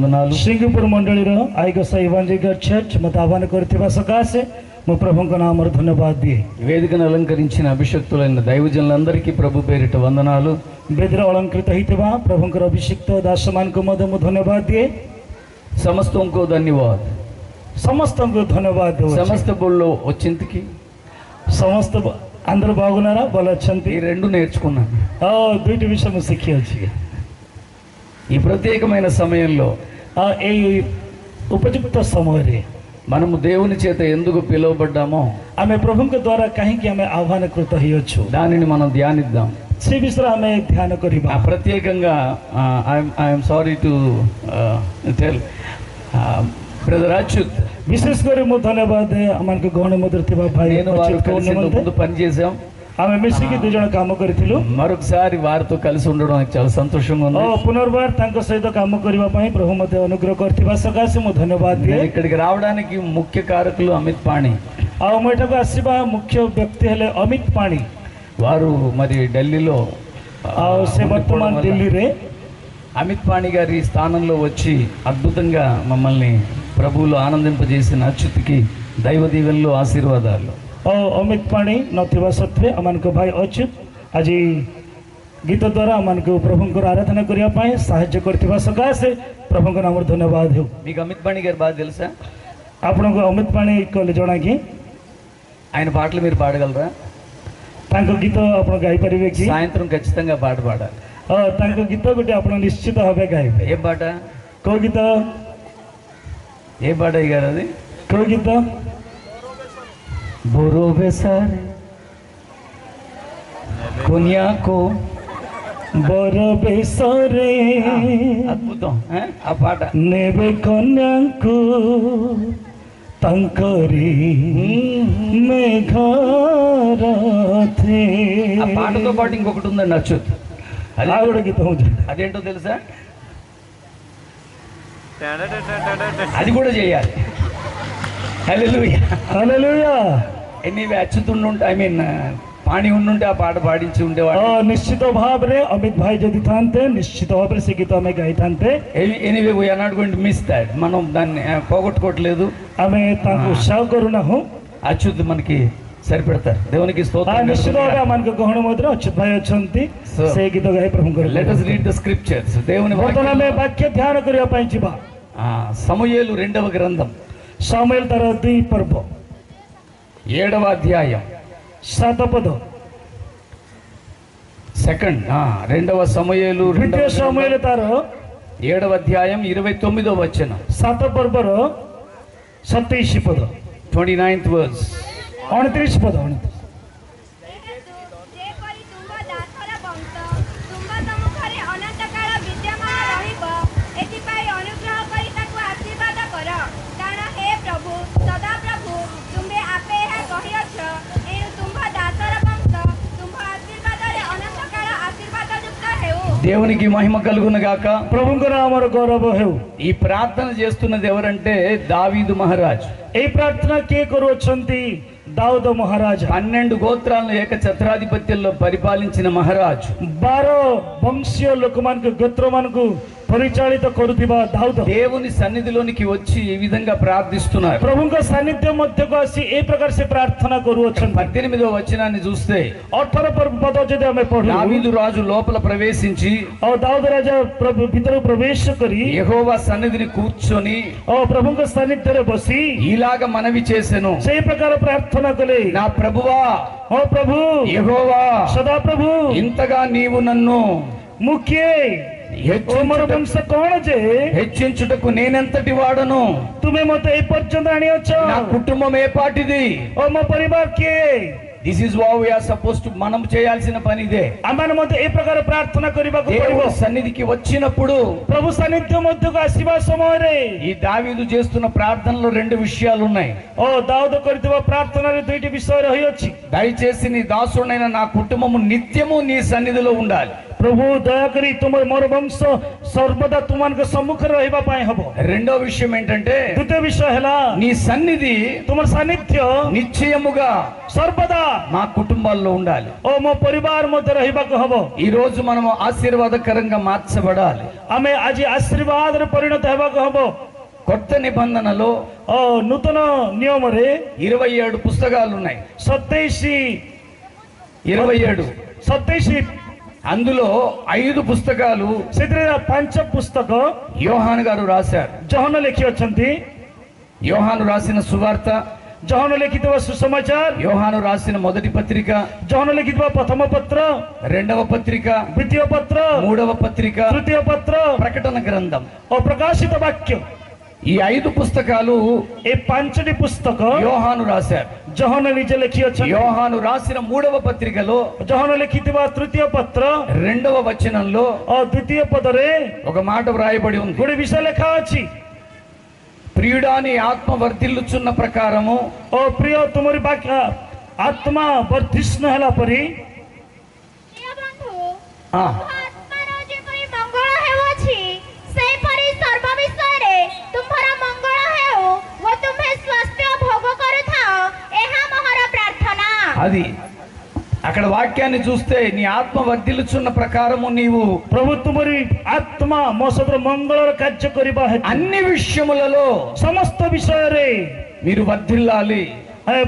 వందనాలు. सिंहपुर मंडली आईगसा evangelical church मत आह्वान करथिबा सकाशे मो प्रभुଙ୍କ नामर धन्यवाद दिए. వేదికను అలంకరించిన అభిషక్తులైన దైవజనులందరికీ ప్రభు పేరిట వందనాలు. वेदर अलंकृत होइथिबा प्रभुଙ୍କର अभिषिक्त दासमानको मध्य मो धन्यवाद दिए. సమస్తంకు ధన్యవాद. समस्तको धन्यवाद देउ. సమస్త బోల్లో వచ్చింతికి समस्त అందరూ బాగున్నారా? బలొచ్చంతి. ఈ రెండు నేర్చుకున్నాను. दुईटी विषय में सीखी अछि. ఈ ప్రత్యేకమైన సమయంలో ए उपयुक्त समय रे మనము దేవుని చేత ఎందుకు పిలువబడ్డామో आमे प्रभुଙ୍କ द्वारा काहेकि आमे आह्वानकृत होइछु దానిని మనం ధ్యానిద్దాం. से विषय आमे ध्यान करिबा. ప్రత్యేకంగా I'm sorry to tell brother Achyut, विशेष गरी मो धन्यवाद अमानको गहन मधुर थिबा भाई నేను వారు కలిసి ముందు పని చేసాం. आमे मिसिकी दुई जण काम करिथिलु. మరొకసారి వారితో కలిసి ఉండడం నాకు చాలా సంతోషంగా ఉంది. पुनर्बार तांको सहित काम करिबा पई प्रभु मते अनुग्रह करथिबा सकासे मो धन्यवाद दिए. ఇక్కడికి రావడానికి ముఖ్య కారకులు అమిత్ పాణి. मेठाको आसीबा मुख्य व्यक्ति हेले अमित पाणी. వారు మరి ఢిల్లీలో से वर्तमान दिल्ली रे అమిత్ పాణి గారి స్థానంలో వచ్చి అద్భుతంగా మమ్మల్ని ప్రభువులో ఆనందింపజేసిన అచ్యుత్కి దైవ దీవెనలు ఆశీర్వాదాలు. अमित पाणी नथिबा सत्वे अमानको भाई अच्युत आज गीत द्वारा अमानको प्रभुको आराधना करिया पई सहाय्य करथिबा सकासे प्रभुको नाम धन्यवाद हो. మీకు అమిత్ పాణి గారి బాగా తెలుసా? आपनको अमित पाणी कहले जणा कि ఆయన పాటలు మీరు పాడగలరా? तांको गीत आपण गाई परिबे कि? సాయంత్రం ఖచ్చితంగా పాట పాడాలి. तांको गीत गोटे आपण निश्चित भावे गाइबे. ఏ పాట? को गीत? ఏ పాట గారు అది? को गीत? बोरो बेसारे कोनियाको बोरो बेसरे అద్భుతం. ఆ పాట नेबे कन्याको तंकरी मेघरथे. ఆ పాటతో పాటు ఇంకొకటి ఉందండి అచ్యుత్. అది आगुड़ गीत हो అదేంటో తెలుసా? అది కూడా చేయాలి. హల్లెలూయా. हालेलुया. ఎనీవే అచ్యుత్ ఉండుంటే ఐ మీన్ పాణి ఉండుంటే ఆ పాట పాడించి ఉండేవాడు. निश्चित भाव रे अमित भाई जदि थांते निश्चित भाव रे से गीत आमे गाई थांते. Anyway we are not going to miss that. మనం దాన్ని పోగొట్టుకోవట్లేదు. आमे तांको उत्साह करूना हो. అచ్యుత్ మనకి సరిపెడతారు. దేవునికి స్తోత్రం. निश्चित भाव अमानको गहन मधुर अच्युत भाई अछंती से गीत गाई प्रभु कर. Let us read the scriptures. దేవుని वर्तमान में वाक्य ध्यान करिया पई जिबा. సమూయేలు 2వ గ్రంథం सामुएल तर 2 पर्व 7వ అధ్యాయం 7 पद. సెకండ్ 2వ సమూయేలు द्वितीय सामुएल तर 7వ అధ్యాయం 29వ వచనం 7 पर्व 27 पद 29th verse 29 पद 29. దేవునికి మహిమ కలుగును గాక. प्रभुको नामर गौरव हो. ఈ ప్రార్థన చేస్తున్నది ఎవరంటే దావీదు మహారాజు. ए प्रार्थना के करूछंती दाऊद महाराज. 12 గోత్రాలను ఏకఛత్రాధిపత్యంలో పరిపాలించిన మహారాజు. 12 వంశీయ లోకమాनको గోత్రమాनको పరిచాళిత కరుతిబా दाऊद దేవుని సన్నిధిలోనికి వచ్చి ఈ విధంగా ప్రార్థిస్తున్నారు. प्रभुको सानिध्य मध्यको आसी ए प्रकार से प्रार्थना करूछन्. 18వ వచనాన్ని చూస్తే 18 पद जदि हमें पढु దావీదు రాజు లోపల ప్రవేశించి और दाऊद राजा प्रभु भीतर प्रवेश करी యెహోవా సన్నిధిని కూర్చొని और प्रभुको सानिध्य रे बसी ఇలాగ మనవి చేసెను. से प्रकार प्रार्थना कले. నా ప్రభువా ओ प्रभु యెహోవా, सदा प्रभु ఇంతగా నీవు నన్ను मुख्य मोर वंश कौन जे హెచ్చించుటకు నేనెంతటి వాడను? तुम्हें मत ए पर्यंत आनियछ. నా కుటుంబం ఏ పాటిది? ओ मो परिवार के this is how we are suppose to. మనం చేయాల్సిన పని ఇదే. आमान मत ए प्रकार प्रार्थना करिबा को पड़िबो. దేవుని సన్నిధికి వచ్చినప్పుడు प्रभु सानिध्य मध्यको आसीबा समय रे ఈ దావీదు చేస్తున్న ప్రార్థనలో 2 విషయాలు ఉన్నాయి. ओ दाऊद करथिबा प्रार्थना रे दुईटी विषय रही अछि. దయచేసి నీ దాసుడైన నా కుటుంబము నిత్యము నీ సన్నిధిలో ఉండాలి. प्रभु दयाकरी तुम मोर वंश सर्वदा तुमको सम्मुख रहिबा पाए हबो। రెండో విషయం ఏంటంటే द्वितीय विषय हैला నీ సన్నిధి तुम सानिध्य నిశ్చయముగా सर्वदा మా కుటుంబాల్లో ఉండాలి। ओ मो परिवार मध्य रहिबाको हबो। ఈ రోజు మనం ఆశీర్వాదకరంగా మార్చబడాలి। आमे आज आशीर्वाद रे परिणत हेबाको हबो। కొత్త నిబంధనలో ओ नूतन नियम रे 27 పుస్తకాలు ఉన్నాయి। 27 అందులో 5 పుస్తకాలు ସେଥିରେ 5 పుస్తକ యోహాను గారు రాశారు। ଜହନ ଲେଖି ଅଛନ୍ତି। యోహాను రాసిన సువార్త, ଜହନ ଲେଖିଥିବା ସୁସମାଚାର, యోహాను రాసిన మొదటి పత్రిక, ଜହନ ଲେଖିଥିବା ପ୍ରଥମ ପତ୍ର, రెండవ పత్రిక, ଦ୍ୱିତୀୟ ପତ୍ର, మూడవ పత్రిక, ତୃତୀୟ ପତ୍ର, ప్రకటన గ్రంథం। ଓ ପ୍ରକାଶିତ ବାକ୍ୟ। ఈ 5 పుస్తకాలు ଏ 5ଟି ପୁସ୍ତକ యోహాను రాశారు। ଜହନ ନିଜେ ଲେଖି ଅଛନ୍ତି। యోహాను రాసిన మూడవ పత్రికలో ଜହନ ଲେଖିଥିବା ତୃତୀୟ ପତ୍ର రెండవ వచనంలో ଓ ଦ୍ୱିତୀୟ ପଦରେ ఒక మాట వ్రాయబడి ఉంది। ଗୋଟେ ବିଷୟ ଲେଖା ଅଛି। ప్రియుడా నీ ఆత్మ వర్ధిల్లుచున్న ప్రకారము ଓ ପ୍ରିୟ ତୁମରି ବାକ୍ୟ ଆତ୍ମା ବର୍ଦ୍ଧିଷ୍ଣୁ ହେଲା ପରି ପ୍ରିୟ ବନ୍ଧୁ ఆ, ଆତ୍ମାର ଯେପରି ମଙ୍ଗଳ ହେଉଅଛି ସେହିପରି ସର୍ବ ବିଷୟରେ ତୁମ୍ଭର ମଙ୍ଗଳ ହେଉ ଓ ତୁମ୍ଭେ ସ୍ୱାସ୍ଥ୍ୟ ଭୋଗ କରୁଥାଅ, ଏହା ମୋର ପ୍ରାର୍ଥନା। అది అక్కడ వాక్యాన్ని చూస్తే నీ ఆత్మ వర్ధిల్లుచున్న ప్రకారము నీవు ପ୍ରଭୁ ତୁମରି ଆତ୍ମା ମୋ ସହିତ ମଙ୍ଗଳର କାର୍ଯ୍ୟ କରିବା ହେତୁ అన్ని విషయములలో ସମସ୍ତ ବିଷୟରେ మీరు వర్ధిల్లాలి।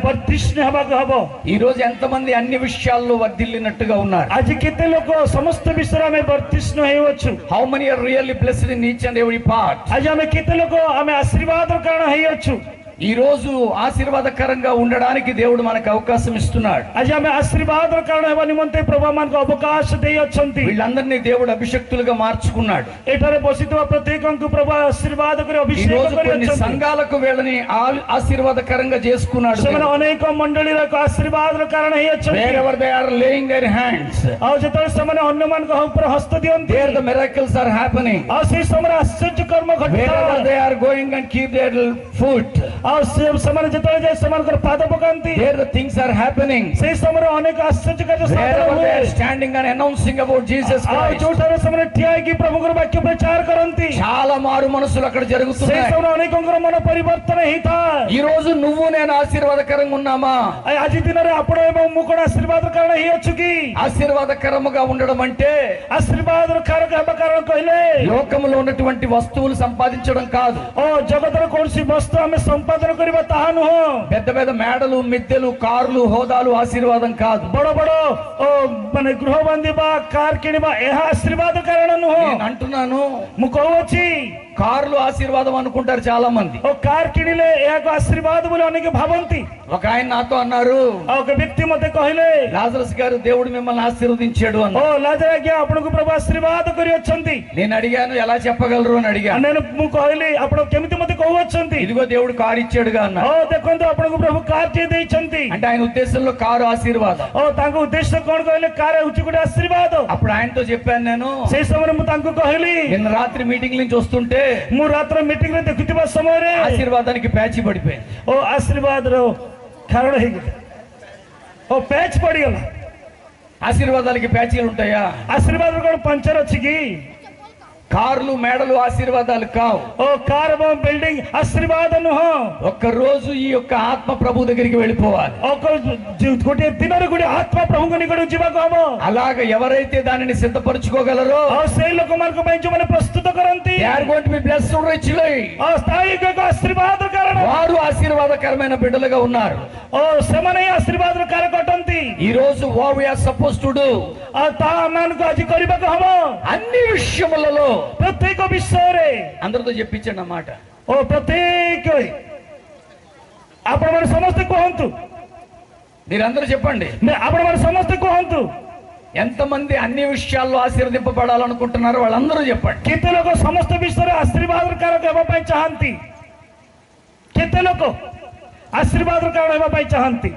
ବର୍ଦ୍ଧିଷ୍ଣୁ ହେବାକୁ ହବ। ఈ రోజు ఎంతమంది అన్ని విషయాల్లో వర్ధిల్లినట్టుగా ఉన్నారు? ଆଜି କେତେ ଲୋକ ସମସ୍ତ ବିଷୟରେ ଆମେ ବର୍ଦ୍ଧିଷ୍ଣୁ ହେଉଅଛୁ? How many are really blessed in each and every part? ଆଜି ଆମେ କେତେ ଲୋକ ଆମେ ଆଶୀର୍ବାଦର କାରଣ ହେଇଅଛୁ? ఈ రోజు ఆశీర్వాదకరంగా ఉండడానికి దేవుడు మనకు అవకాశం ఇస్తున్నాడు। ଆଜି ଆମେ ଆଶୀର୍ବାଦର କାରଣ ହେବା ନିମନ୍ତେ ପ୍ରଭୁ ଆମକୁ ଅବକାଶ ଦେଇଅଛନ୍ତି। వీళ్ళందరినీ దేవుడు అభిషక్తులుగా మార్చుకున్నాడు। ଏଠାରେ ବସିଥିବା ପ୍ରତ୍ୟେକଙ୍କୁ ପ୍ରଭୁ ଆଶୀର୍ବାଦ କରି ఈ ଅଭିଷେକ రోజు కొన్ని କରିଅଛନ୍ତି। సంఘాలకు వీళ్ళని ఆశీర్వాదకరంగా చేసుకున్నాడు। ସେମାନେ ଅନେକ ମଣ୍ଡଳୀର ଏକ ଆଶୀର୍ବାଦର କାରଣ ହେଇଅଛନ୍ତି। wherever they are laying their hands, ଆଉ ଯେତେବେଳେ ସେମାନେ ଅନ୍ୟମାନଙ୍କ ଉପରେ ହସ୍ତ ଦିଅନ୍ତି, there the miracles are happening। ଆଉ ସେହି ସମୟରେ ଆଶ୍ଚର୍ଯ୍ୟ କର୍ମ wherever ଘଟିଥାଏ। they are going and keep their foot, ଆଉ ସେମାନେ ଯେତେବେଳେ ଯାଇ ସେମାନଙ୍କର ପାଦ ପକାନ୍ତି, there the things are happening। ସେହି ସମୟରେ ଅନେକ ଆଶ୍ଚର୍ଯ୍ୟ କାର୍ଯ୍ୟ ସାଧନ wherever ହୁଏ। they are standing and announcing about Jesus ଆଉ Christ, ଯୋଉଠାରେ ସେମାନେ ଠିଆ ହେଇକି ପ୍ରଭୁଙ୍କର ବାକ୍ୟ ପ୍ରଚାର କରନ୍ତି, చాలా మారు మనసులు అక్కడ ସେହି జరుగుతున్నాయి। ସମୟରେ ଅନେକଙ୍କର ମନ ପରିବର୍ତ୍ତନ ହେଇଥାଏ। ఈ రోజు నువ్వు నేను ఆశీర్వాదకరంగా ఉన్నామా? ଆଜି ଦିନରେ ଆପଣ ଏବଂ ମୁଁ କଣ ଆଶୀର୍ବାଦର କାରଣ ହେଇଅଛୁ କି? ఆశీర్వాదకరముగా ఉండడం అంటే ଆଶୀର୍ବାଦର କାରକ ହେବା କାରଣ କହିଲେ లోకంలో ఉన్నటువంటి వస్తువులు సంపాదించడం కాదు। ଓ ଜଗତର କୌଣସି ବସ୍ତୁ ଆମେ ସମ୍ପାଦନ କରିବା ତାହା ନୁହଁ। పెద్ద పెద్ద మేడలు, మిద్దెలు, కార్లు, హోదాలు ఆశీర్వాదం కాదు। ବଡ ବଡ ମାନେ ଗୃହ ବାନ୍ଧିବା, କାର କିଣିବା ଏହା ଆଶୀର୍ବାଦ କାରଣ ନୁହଁ। నేను అంటున్నాను, ମୁଁ କହୁଅଛି కార్లు ఆశీర్వాదం అనుకుంటారు చాలా మంది। ଓ କାର କିଣିଲେ ଏହାକୁ ଆଶୀର୍ବାଦ ବୋଲି ଅନେକ ଭାବନ୍ତି। ఒక ఆయన నాతో అన్నారు, ଆଉ ఒక ବ୍ୟକ୍ତି ମତେ କହିଲେ, లాజరస్ గారు దేవుడు మిమ్మల్ని ఆశీర్వదించాడు ଓ అన్నారు। ଲାଜର ଆଜ୍ଞା ଆପଣଙ୍କୁ ପ୍ରଭୁ ଆଶୀର୍ବାଦ କରିଅଛନ୍ତି। నేను అడిగాను, ఎలా చెప్పగలరు అని అడిగాను। ମୁଁ କହିଲି ଆପଣ କେମିତି ମତେ କହୁଅଛନ୍ତି? ఇదిగో దేవుడు కారు ఇచ్చాడుగా ଓ అన్నారు। ଦେଖନ୍ତୁ ଆପଣଙ୍କୁ ପ୍ରଭୁ କାରଟିଏ ଦେଇଛନ୍ତି। అంటే ఆయన ఉద్దేశంలో కారు ఆశీర్వాదం। ଓ ତାଙ୍କ ଉଦ୍ଦେଶ୍ୟ କଣ କହିଲେ? କାର ହେଉଛି ଗୋଟେ ଆଶୀର୍ବାଦ। అప్పుడు ఆయనతో చెప్పాను, నేను ସେଇ ସମୟରେ ମୁଁ ତାଙ୍କୁ କହିଲି, నిన్న రాత్రి మీటింగ్ నుంచి వస్తుంటే ମୁଁ ରାତ୍ର ମିଟିଂ ରେ ଦେଖୁଥିବା ସମୟରେ ఆశీర్వాదానికి ప్యాచి పడిపోయింది। ଓ ଆଶୀର୍ବାଦର କାରଣ ହେଇଗଲା, ଓ ପ୍ୟାଚ୍ ପଡିଗଲା। ఆశీర్వాదాలకి ప్యాచీలు ఉంటాయా? ଆଶୀର୍ବାଦର କଣ ପଞ୍ଚର ଅଛି କି? కార్లు, మేడలు ఆశీర్వాదాలు కావు। ଓ କାର ଏବଂ బిల్డింగ్ ఆశీర్వాଦ ନୁହଁ। ఒక్క రోజు ఈ యొక్క ఆత్మ ప్రభు దగ్గరికి వెళ్ళిపోవాలి। ଗୋଟିଏ ଦିନରେ ଗୋଟେ ଆତ୍ମା ପ୍ରଭୁଙ୍କ ନିକଟକୁ ଯିବାକୁ ହବ। అలాగ ఎవరైతే దానిని సిద్ధపరచుకోగలరో ଆଉ ସେଇ ଲୋକମାନଙ୍କ ପାଇଁ ଯୋଉମାନେ ପ୍ରସ୍ତୁତ କରନ୍ତି, they are going to be blessed richly। ଆଉ ସ୍ଥାୟୀକ ଏକ ଆଶୀର୍ବାଦ କାରଣ వారు ఆశీర్వాదకరమైన బిడ్డలుగా ఉన్నారు। ଓ ସେମାନେ ହିଁ ଆଶୀର୍ବାଦର କାରକ ଅଟନ୍ତି। ఈ రోజు what we are supposed to do, ଆଉ ତାହା ଆମମାନଙ୍କୁ ଆଜି କରିବାକୁ ହବ। అన్ని విషయములలో ପ୍ରତ୍ୟେକ ବିଷୟରେ అందరితో చెప్పించండి అన్నమాట। ଓ ପ୍ରତ୍ୟେକ ଆପଣମାନେ ସମସ୍ତେ କୁହନ୍ତୁ, మీరందరూ చెప్పండి, ଆପଣମାନେ ସମସ୍ତେ କୁହନ୍ତୁ, ఎంతమంది అన్ని విషయాల్లో ఆశీర్వదింపబడాలనుకుంటున్నారో వాళ్ళందరూ చెప్పండి। କେତେ ଲୋକ ସମସ୍ତ ବିଷୟରେ ଆଶୀର୍ବାଦର କାରକ ହେବା ପାଇଁ ଚାହାନ୍ତି? କେତେ ଲୋକ ଆଶୀର୍ବାଦର କାରଣ ହେବା ପାଇଁ ଚାହାନ୍ତି?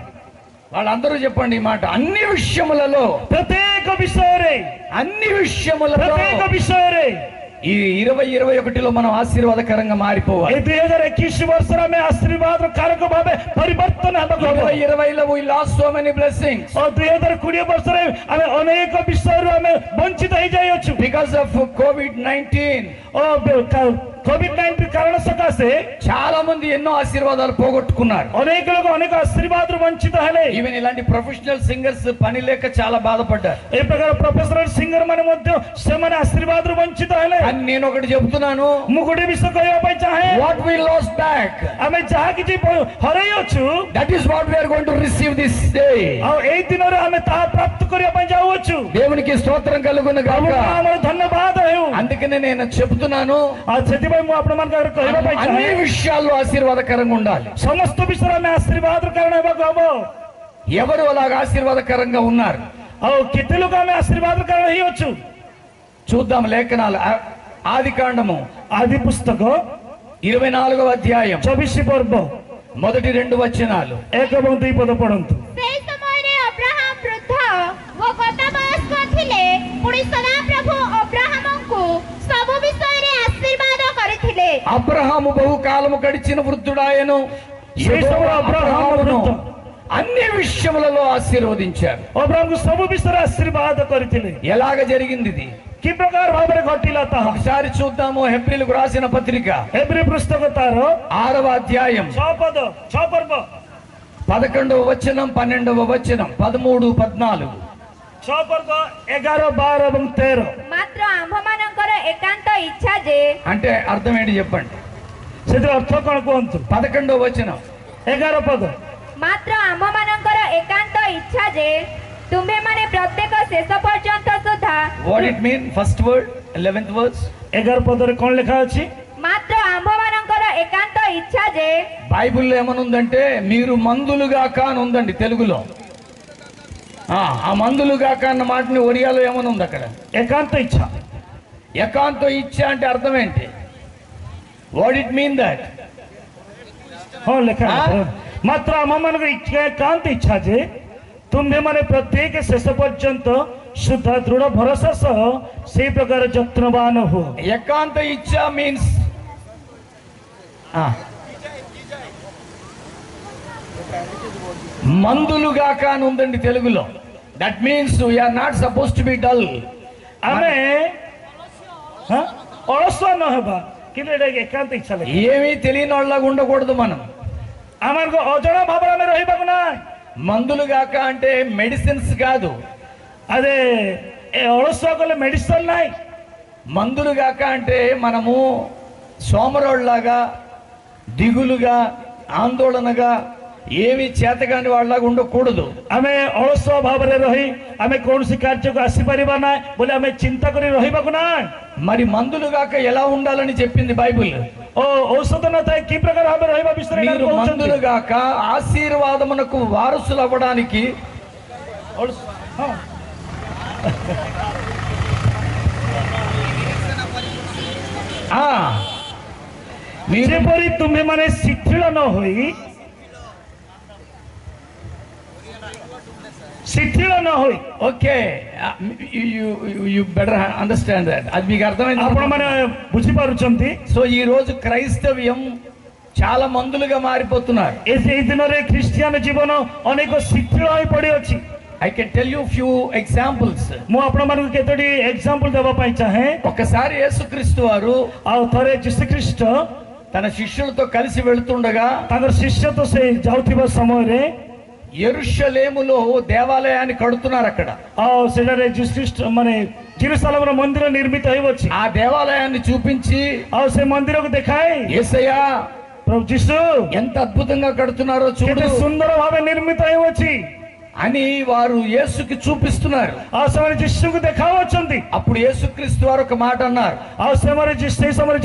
వాళ్ళందరూ చెప్పండి ఈ మాట। అన్ని విషయములలో, ପ୍ରତ୍ୟେକ ବିଷୟରେ, అన్ని విషయములలో ପ୍ରତ୍ୟେକ ବିଷୟରେ ఈ 2021లో మనం ఆశీర్వాదకరంగా మారిపోవాలి. ए 2021 वर्षर आमे आशीर्वाद कारक भावे परिवर्तन हेबाको हबो. 2020లో we lost so many blessings और 2020 वर्षर आमे अनेक विषय आमे वंचित हो जाइछु because of COVID-19. कोविड-19 कारण सकाशे చాలా మంది ఎన్నో ఆశీర్వాదాలు పోగొట్టుకున్నారు. अनेक लोग अनेक आशीर्वाद वंचित हेले. ఈవెన్ ఇలాంటి ప్రొఫెషనల్ సింగర్స్ పని లేక చాలా బాధపడ్డారు. ए प्रकार प्रोफेशनल सिंगर माने मध्य सेमाने आशीर्वाद वंचित हेले. అని నేను ఒకటి చెప్తున్నాను, मु गोटे विषय कहबा पई चाहे what we lost back, आमे जहा किछि हरई अछु that is what we are going to receive this day. आ एई दिन रे आमे ता प्राप्त करिया पई जाउ अछु. దేవునికి స్తోత్రం కలుగును గాక. ప్రభువు धन्यवाद हेउ. అందుకనే నేను చెప్తున్నాను, आ सेति पई मु आपण मान कहबा पई అన్ని चाहे విషయాల్లో ఆశీర్వాదకరంగా ఉండాలి. समस्त विषय आमे आशीर्वाद कारण हेबाको हबो. ఎవరు అలాగా ఆశీర్వాదకరంగా ఉన్నారు आ केते लोग आमे आशीर्वाद कारण हेइ अछु. చూద్దాం లేఖనాలు. ఆదికాండము आदि पुस्तक 24వ అధ్యాయం 24 पर्व మొదటి 2 వచనాలు. 1 এবং 2 पद पढन्तु. ସେହି ସମୟରେ ଅବ୍ରାହମ ବୃଦ୍ଧ ଓ ଗତବୟସ୍କ ଥିଲେ, ପୁଣି ସଦାପ୍ରଭୁ ଅବ୍ରାହମଙ୍କୁ ସବୁ ବିଷୟରେ ଆଶୀର୍ବାଦ କରିଥିଲେ. అబ్రహాము బహుకాలము గడిచిన వృద్ధుడాయను. శేషము అబ్రహాము వృద్ధ. అన్ని విషయములలో ఆశీర్వదించారు. अब्राहम को सब विषय आशीर्वाद करथिले. ఎలాగ జరిగింది ఇది कि प्रकार भाबरे घटिला ताहा ఒకసారి చూద్దాము. హెబ్రీలకు రాసిన పత్రిక हेब्री पुस्तक तार 6వ అధ్యాయం 6 पद 6 पर्व 11వ వచనం 12వ వచనం 13 14. 6 पर्व 11 12 ଏବଂ 13. ମାତ୍ର ଆମ୍ଭମାନଙ୍କର ଏକାନ୍ତ ଇଚ୍ଛା ଯେ అంటే అర్థం ఏంటి చెప్పండి. ସେଥିର अर्थ कोन कोंतु. 11వ వచనం 11 पद ମାତ୍ର ଆମ୍ଭମାନଙ୍କର ଏକାନ୍ତ ଇଚ୍ଛା ଯେ ତୁମ୍ଭେମାନେ ପ୍ରତ୍ୟେକ ଶେଷ ପର୍ଯ୍ୟନ୍ତ ସୁଦ୍ଧା what it mean. First word 11th verse. 11 పదରେ कोन लिखा अछि. ମାତ୍ର ଆମ୍ଭମାନଙ୍କର ଏକାନ୍ତ ఇଚ୍ఛା ଯେ బైబిల్లో ఏమనుందంటే మీరు మందులుగాక అని ఉందండి తెలుగులో. ఆ మందులుగాక అన్న మాటని ఒరియాలో ఏమనుంది అక్కడ. एकांत इच्छा. ఏకాంత ఇచ్చ అంటే అర్థం ఏంటి. What it mean that. हां लिखा है. मात्र आममान एकांत इच्छा जे तुम्हें माने प्रत्येक शेष पर्यंत शुद्ध दृढ़ भरोसा सह से प्रकार जत्नवान हो. ఏకాంత ఇచ్చ మీన్స్ మందులుగాక అని ఉందండి తెలుగులో. That means we are not suppose to be dull. आमे हां अलसुआ न हेबा किने एकांत इच्छा ले. ఏమీ తెలియని వాళ్ళగా ఉండకూడదు మనం. आमन को अजणा भाबरा में रहिबा को ना. మందులుగాక అంటే మెడిసిన్స్ కాదు. अरे ए अलसुआ कोले मेडिसिन नाही. మందులుగాక అంటే మనము సోమరోళ్ళలాగా దిగులుగా ఆందోళనగా ఏమి చేతగాని వాళ్ళలాగా ఉండకూడదు. आमे अलसुआ भाबरे रही आमे कोनसी कार्य को आसी परिबा ना बोले आमे चिंता करी रहिबा को ना. మరి మందులుగాక ఎలా ఉండాలని చెప్పింది బైబిల్. ओ औषध न थाय की प्रकार भाबरे रहिबा विषय रे మీరు మందులుగాక ఆశీర్వాదమునకు వారసులు అవ్వడానికి हां మీరు जेपरी तुम्हें माने शिथिल न होई शिथिल न होई. Okay you better understand that. అది మీకు అర్థమైంది. आपण माने बुझी पारुचंती. సో ఈ రోజు క్రైస్తవ్యం చాలా మందులుగా మారిపోతున్నారు. ए दिन रे क्रिश्चियन जीवन अनेक शिथिल होई पड़ी अछि. I can tell you few examples. मु आपण मानक केतोडी एग्जांपल देबा पई चाहे. ఒకసారి యేసుక్రీస్తు వారు आ थरे यीशु ख्रीष्ट తన శిష్యులతో కలిసి వెళ్తుండగా तागर शिष्य तो से जाउथिबा समय रे యెరూషలేములో దేవాలయాన్ని కడుతున్నారు. అక్కడ आ सेडरे यीशु ख्रीष्ट माने जेरूसलम रो मंदिर निर्मित होई अछि. ఆ దేవాలయాన్ని చూపించి आ से मंदिर को देखाई యేసయ్యా प्रभु यीशु ఎంత అద్భుతంగా కడుతున్నారో చూడు केते सुंदर भावे निर्मित होई अछि అని వారు యేసుకి చూపిస్తున్నారు. आ समय यीशु को देखावछंती. అప్పుడు యేసుక్రీస్తు వారు ఒక మాట అన్నారు. आ समय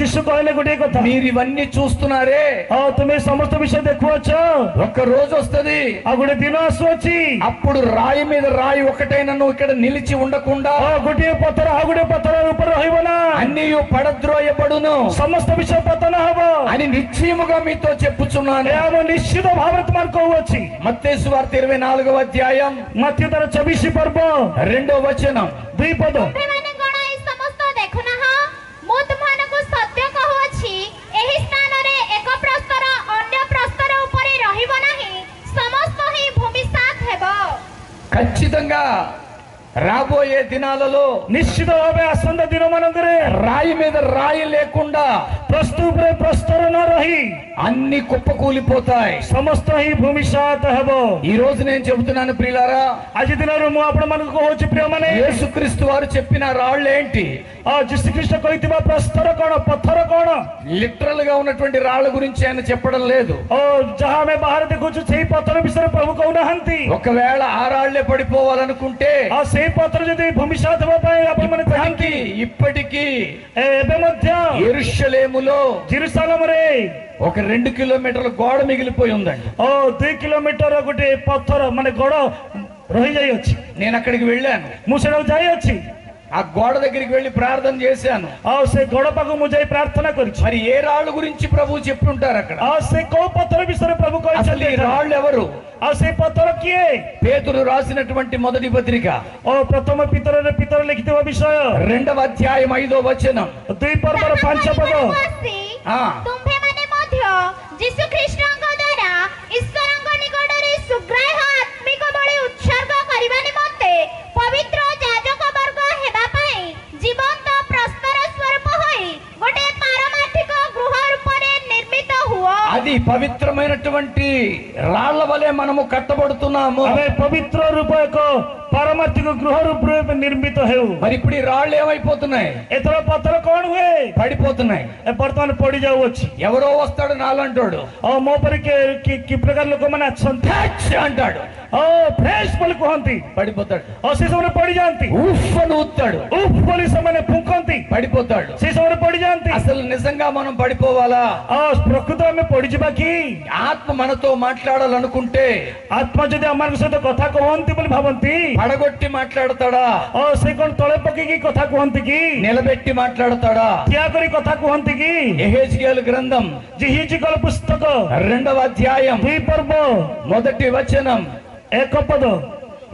यीशु कहले गोटे कथा. మీరు ఇవన్నీ చూస్తున్నారే, आ तुम्हें समस्त विषय देखुछ. ఒక్క రోజు వస్తది आ गोटे दिन आसुछि అప్పుడు రాయి మీద రాయి ఒకటైనను ఇక్కడ నిలిచి ఉండకుండా आ गोटे पत्थर आ गोटे पत्थर ऊपर रहिबो ना. అన్నీ పడద్రోయబడును समस्त विषय पतन हबो అని నిశ్చయముగా మీతో చెప్పుచున్నాను. ए हम निश्चित भावे तुमान कहउछि. మత్తయి సువార్త 24వ అధ్యాయం मत्ती 24 पर्व 2వ వచనం 2 पद. ତୁମ୍ଭେମାନେ କ'ଣ ଏହି ସମସ୍ତ ଦେଖୁନାହ? ମୁଁ ఖచ్చితంగా రాబోయే దినాలలో निश्चित भावे आसंदा दिन मानकरे రాయి మీద రాయి లేకుండా प्रस्तु उपरे प्रस्तर न रही అన్ని కుప్పకూలిపోతాయి. समस्त ही भूमिशात हेबो। ఈ రోజు నేను చెబుతున్నాను ప్రియులారా, आज दिन मु आपण मानक कहूची प्रिय माने యేసుక్రీస్తు వారు చెప్పిన రాళ్ళు ఏంటి? जीसु ख्रीष्ट कहितबा प्रस्तर कोन पत्थर कोन లిటరల్ గా ఉన్నటువంటి రాళ్ళ గురించి ఆయన చెప్పడం లేదు. जहां में बाहर देखुछु सेही पत्थर विषय प्रभु कहउनाहंती। ఒకవేళ ఆ రాళ్లే పడిపోవాలనుకుంటే सेही पत्थर जदि भूमिशात हेबा पय आपण माने चाहंती ఇప్పటికీ एबे मध्य యెరూషలేములో जेरूसलम रे ఒక 2 కిలోమీటర్ల గోడ మిగిలిపోయి ఉందండి. 2 किलोमीटर गोटे पत्थर माने गड़ रही जाई अछि। నేను అక్కడికి వెళ్ళాను. मु सेडा जाई अछि। ఆ గోడ దగ్గరికి వెళ్ళి ప్రార్థన చేశాను. से गड़ पाखु मु जाई प्रार्थना करिछि। మరి ఏ రాళ్ళ గురించి ప్రభు చెప్తుంటారు అక్కడ? से को पत्थर विषय प्रभु అసలు ఈ कहछथि। రాళ్ళు ఎవరు? से पत्थर किए పేతురు రాసినటువంటి మొదటి పత్రిక प्रथम पितर लिखिथिबा विषय 2వ అధ్యాయం 5వ వచనం. 2 पर्वर 5 पद तुम्भे माने मध्य जीसु ख्रीष्टଙ୍କ द्वारा ईश्वरଙ୍କ निकटरे सुग्राह्य आत्मिक बळी उत्सर्ग करिबा निमंते पवित्र याजक वर्ग हेबा पई जीवंत प्रस्तर स्वरूप होई गोटे पारमार्थिक गृह रूपरे निर्मित हुओ। అది పవిత్రమైనటువంటి రాళ్ల వలె మనము కట్టబడుతున్నాము. आमे पवित्र रूप एक पारमार्थिक गृह रूप में निर्मित हेउ। మరి ఇప్పుడు ఈ రాళ్ళు ఏమైపోతున్నాయి? एथर पत्थर कोन हुए పడిపోతున్నాయి. वर्तमान पड़ी जाउ अछि। ఎవరో వస్తాడు నాలంటాడు, मो पर कि प्रकार लोक माने अछंती "థాచ్" అంటాడు, फ्रेश बोली कहंती పడిపోతాడు. से समय पड़ी जानती ఉఫ్ అని ఊతాడు, उफ बोली समय फुंकंती పడిపోతాడు. से समय पड़ी जानती। అసలు నిజంగా మనం పడిపోవాలా? प्रकृत में पड़ी जिबा की ఆత్మ మనతో మాట్లాడాలనుకుంటే आत्मा जदि आमार सहित कथा कहंती बोली भाबंती పడగొట్టి మాట్లాడతాడా? से कोन तळे पकेकी कथा कहंती की నిలబెట్టి మాట్లాడతాడా? क्या करी कथा कहंती की యెహెజ్కేలు గ్రంథం जिहिजिकल पुस्तक 2వ అధ్యాయం 2 पर्व మొదటి వచనం. 1 पद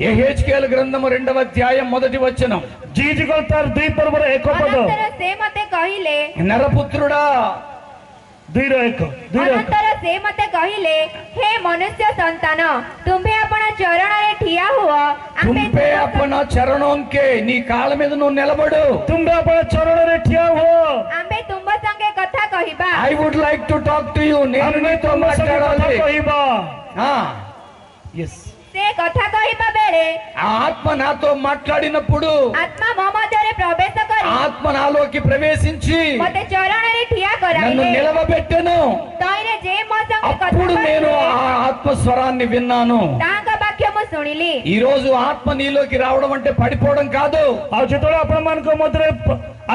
యెహెజ్కేలు గ్రంథము 2వ అధ్యాయం మొదటి వచనం. जिहिजिकल तार 2 पर्व 1 पद अनंतर से मते कहिले నరపుత్రుడా, 2 अनंतर से मते कहिले हे मनुष्य संतान तुम्भे आपण चरण रे ठिया हुआ తుంపే అప్పన చరణంకే నీ కాళ్ళ మీద నువ్వు నిలబడు. तुम्बे अपन चरण रे ठिया हो आंबे तुंब संगे कथा कहिबा। I would like to talk to you. నేను हमें నీతో तुम सब कथा మాట్లాడాలి. कहिबा। yes. से कथा कहिबा बेले ఆ ఆత్మ నాతో మాట్లాడినప్పుడు आत्मा मो मध्यरे प्रवेश करी ఆత్మ నాలోకి ప్రవేశించి मते चरण रे ठिया నన్ను कराइले నిలవబెట్టెను. तइरे जे मो संगे कथा అప్పుడు నేను ఆ ఆత్మ స్వరాన్ని విన్నాను. तांका वाक्य मु सुनिली। ఈ రోజు ఆత్మ నీలోకి రావడం అంటే పడిపోవడం కాదు. आ जेतोळे आपण मान को मधरे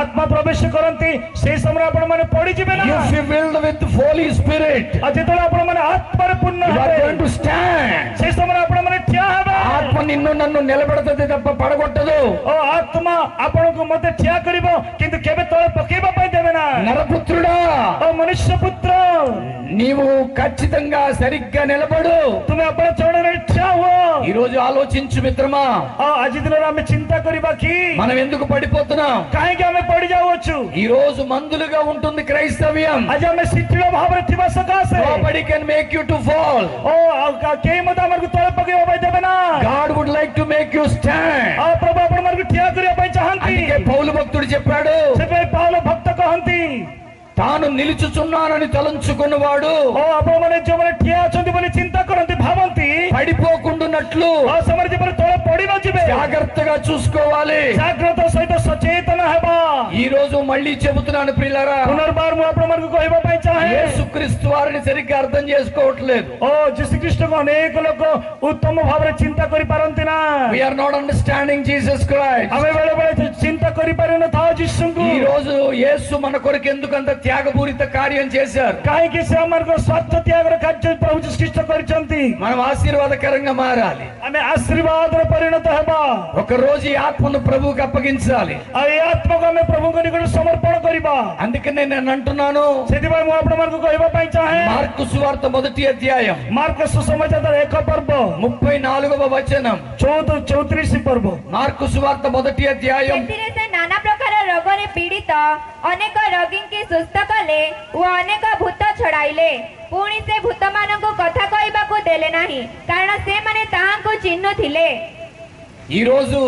आत्मा प्रवेश करंती से समय आपण माने पड़ी जिबे ना। If you filled with Holy Spirit, आ जेतोळे आपण माने आत्मा रे पूर्ण you are हेबे going to stand. से समय आपण माने ठिया हेबे। ఆత్మ నిన్ను నన్ను నిలబెడతది తప్ప పడగొట్టదు. ओ आत्मा आपण को मते ठिया करिवो किंतु केबे तळे पकेबा पय देबे ना। నరపుత్రుడా, ओ मनुष्य पुत्र నీవు ఖచ్చితంగా సరిగ్గా నిలబడు. तुम्हें आपण चरण रे ठिया हो। ఈ రోజు ఆలోచించు మిత్రమా, आज दिन आमे चिंता करिबा की మనం ఎందుకు పడిపోతున్నాం? काहे के आमे पड़ी जावछु। ఈ రోజు మందులుగా ఉంటుంది క్రైస్తవ్యం. आज आमे शिथिल भावरे थिबा सकासे Nobody can make you to fall. ओ के मत हमर को तळे पकेबा पय देबे ना। God would like to make you stand. आ प्रभु आपण मर को ठिया करिया पय चाहंती। అందుకే పౌలు భక్తుడు చెప్పాడు, से पे पावल भक्त कहंती తాను నిలుచుచున్నానని తలంచుకున్నవాడు ओ आपण माने जो माने ठिया अछंती बोली चिंता करंती भावंती పడిపోకుండునట్లు आ समर जे पर तळे पड़ी न जिबे జాగ్రత్తగా చూసుకోవాలి. जाग्रत सहित सचेतन हेबा। ఈ రోజు మళ్ళీ చెబుతున్నాను ప్రియులారా, पुनर्बार मु आपण मर को कहबा पय चाहे యేసుక్రీస్తు వారిని సరిగ్గా అర్థం చేసుకోవట్లేదు. ओ जीसु ख्रीष्ट को अनेक लोक उत्तम भावरे चिंता करि पारंती ना। We are not understanding Jesus Christ. आमे बेले बेले चिंता करि पारे न था जीसु को। ఈ రోజు యేసు మన కొరకు ఎందుకంత త్యాగపూరిత కార్యం చేశారు? काहे कि से हमर को स्वार्थ त्याग रे कार्य प्रभु जीसु ख्रीष्ट करिसंती। మనం ఆశీర్వాదకరంగా మారాలి. आमे आशीर्वाद रे परिणत हेबा। ఒక రోజు ఈ ఆత్మను ప్రభువుకి అప్పగించాలి. आ ये आत्मा को हमें प्रभु को निकट समर्पण करिबा। అందుకనే నేను అంటున్నాను, सेदिबाय मु आपण मन को कहबा पय चाहे మార్కు సువార్త మొదటి అధ్యాయం मार्कस सुसमाचार 1 पर्व 34వ వచనం. 34 पर्व మార్కు సువార్త మొదటి అధ్యాయం ସେଥିରେ ସେ ନାନା ପ୍ରକାର ରୋଗରେ ପୀଡ଼ିତ ଅନେକ ରୋଗୀଙ୍କୁ ସୁସ୍ଥ କଲେ ଓ ଅନେକ ଭୂତ ଛଡ଼ାଇଲେ। ପୁଣି ସେ ଭୂତମାନଙ୍କୁ କଥା କହିବାକୁ ଦେଲେ ନାହିଁ, କାରଣ ସେମାନେ ତାହାଙ୍କୁ ଚିହ୍ନୁଥିଲେ। ఈ రోజు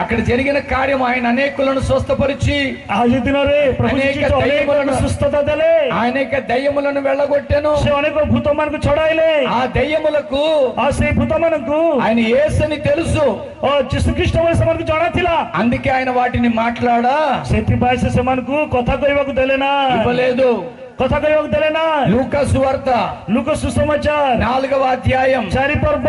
అక్కడ జరిగిన కార్యం ఆయన అనేకులను స్వస్థపరిచి ଆଜି ଦିନରେ ପ୍ରଭୁ ଅନେକ ଯୀଶୁ ଅନେକମାନଙ୍କୁ ସୁସ୍ଥତା ଦେଲେ అనేక దయ్యములను వెళ్ళగొట్టెను ସେ ଅନେକ ଭୂତମାନଙ୍କୁ ଛଡାଇଲେ ఆ దయ్యములకు ଆଉ ସେଇ ଭୂତମାନଙ୍କୁ ఆయన యేసుని తెలుసు ଯୀଶୁ ଖ୍ରୀଷ୍ଟ ବୋଲି ସେମାନଙ୍କୁ ଜଣାଥିଲା అందుకే ఆయన వాటిని మాట్లాడా ସେଥିପାଇଁ ସେ ସେମାନଙ୍କୁ କଥା କହିବାକୁ ଦେଲେ ନା ఇవ్వలేదు କଥା କହିବାକୁ ଦେଲେ ନା లూకా సువార్త ଲୁକ ସୁସମାଚାର 4వ అధ్యాయం 4 ପର୍ବ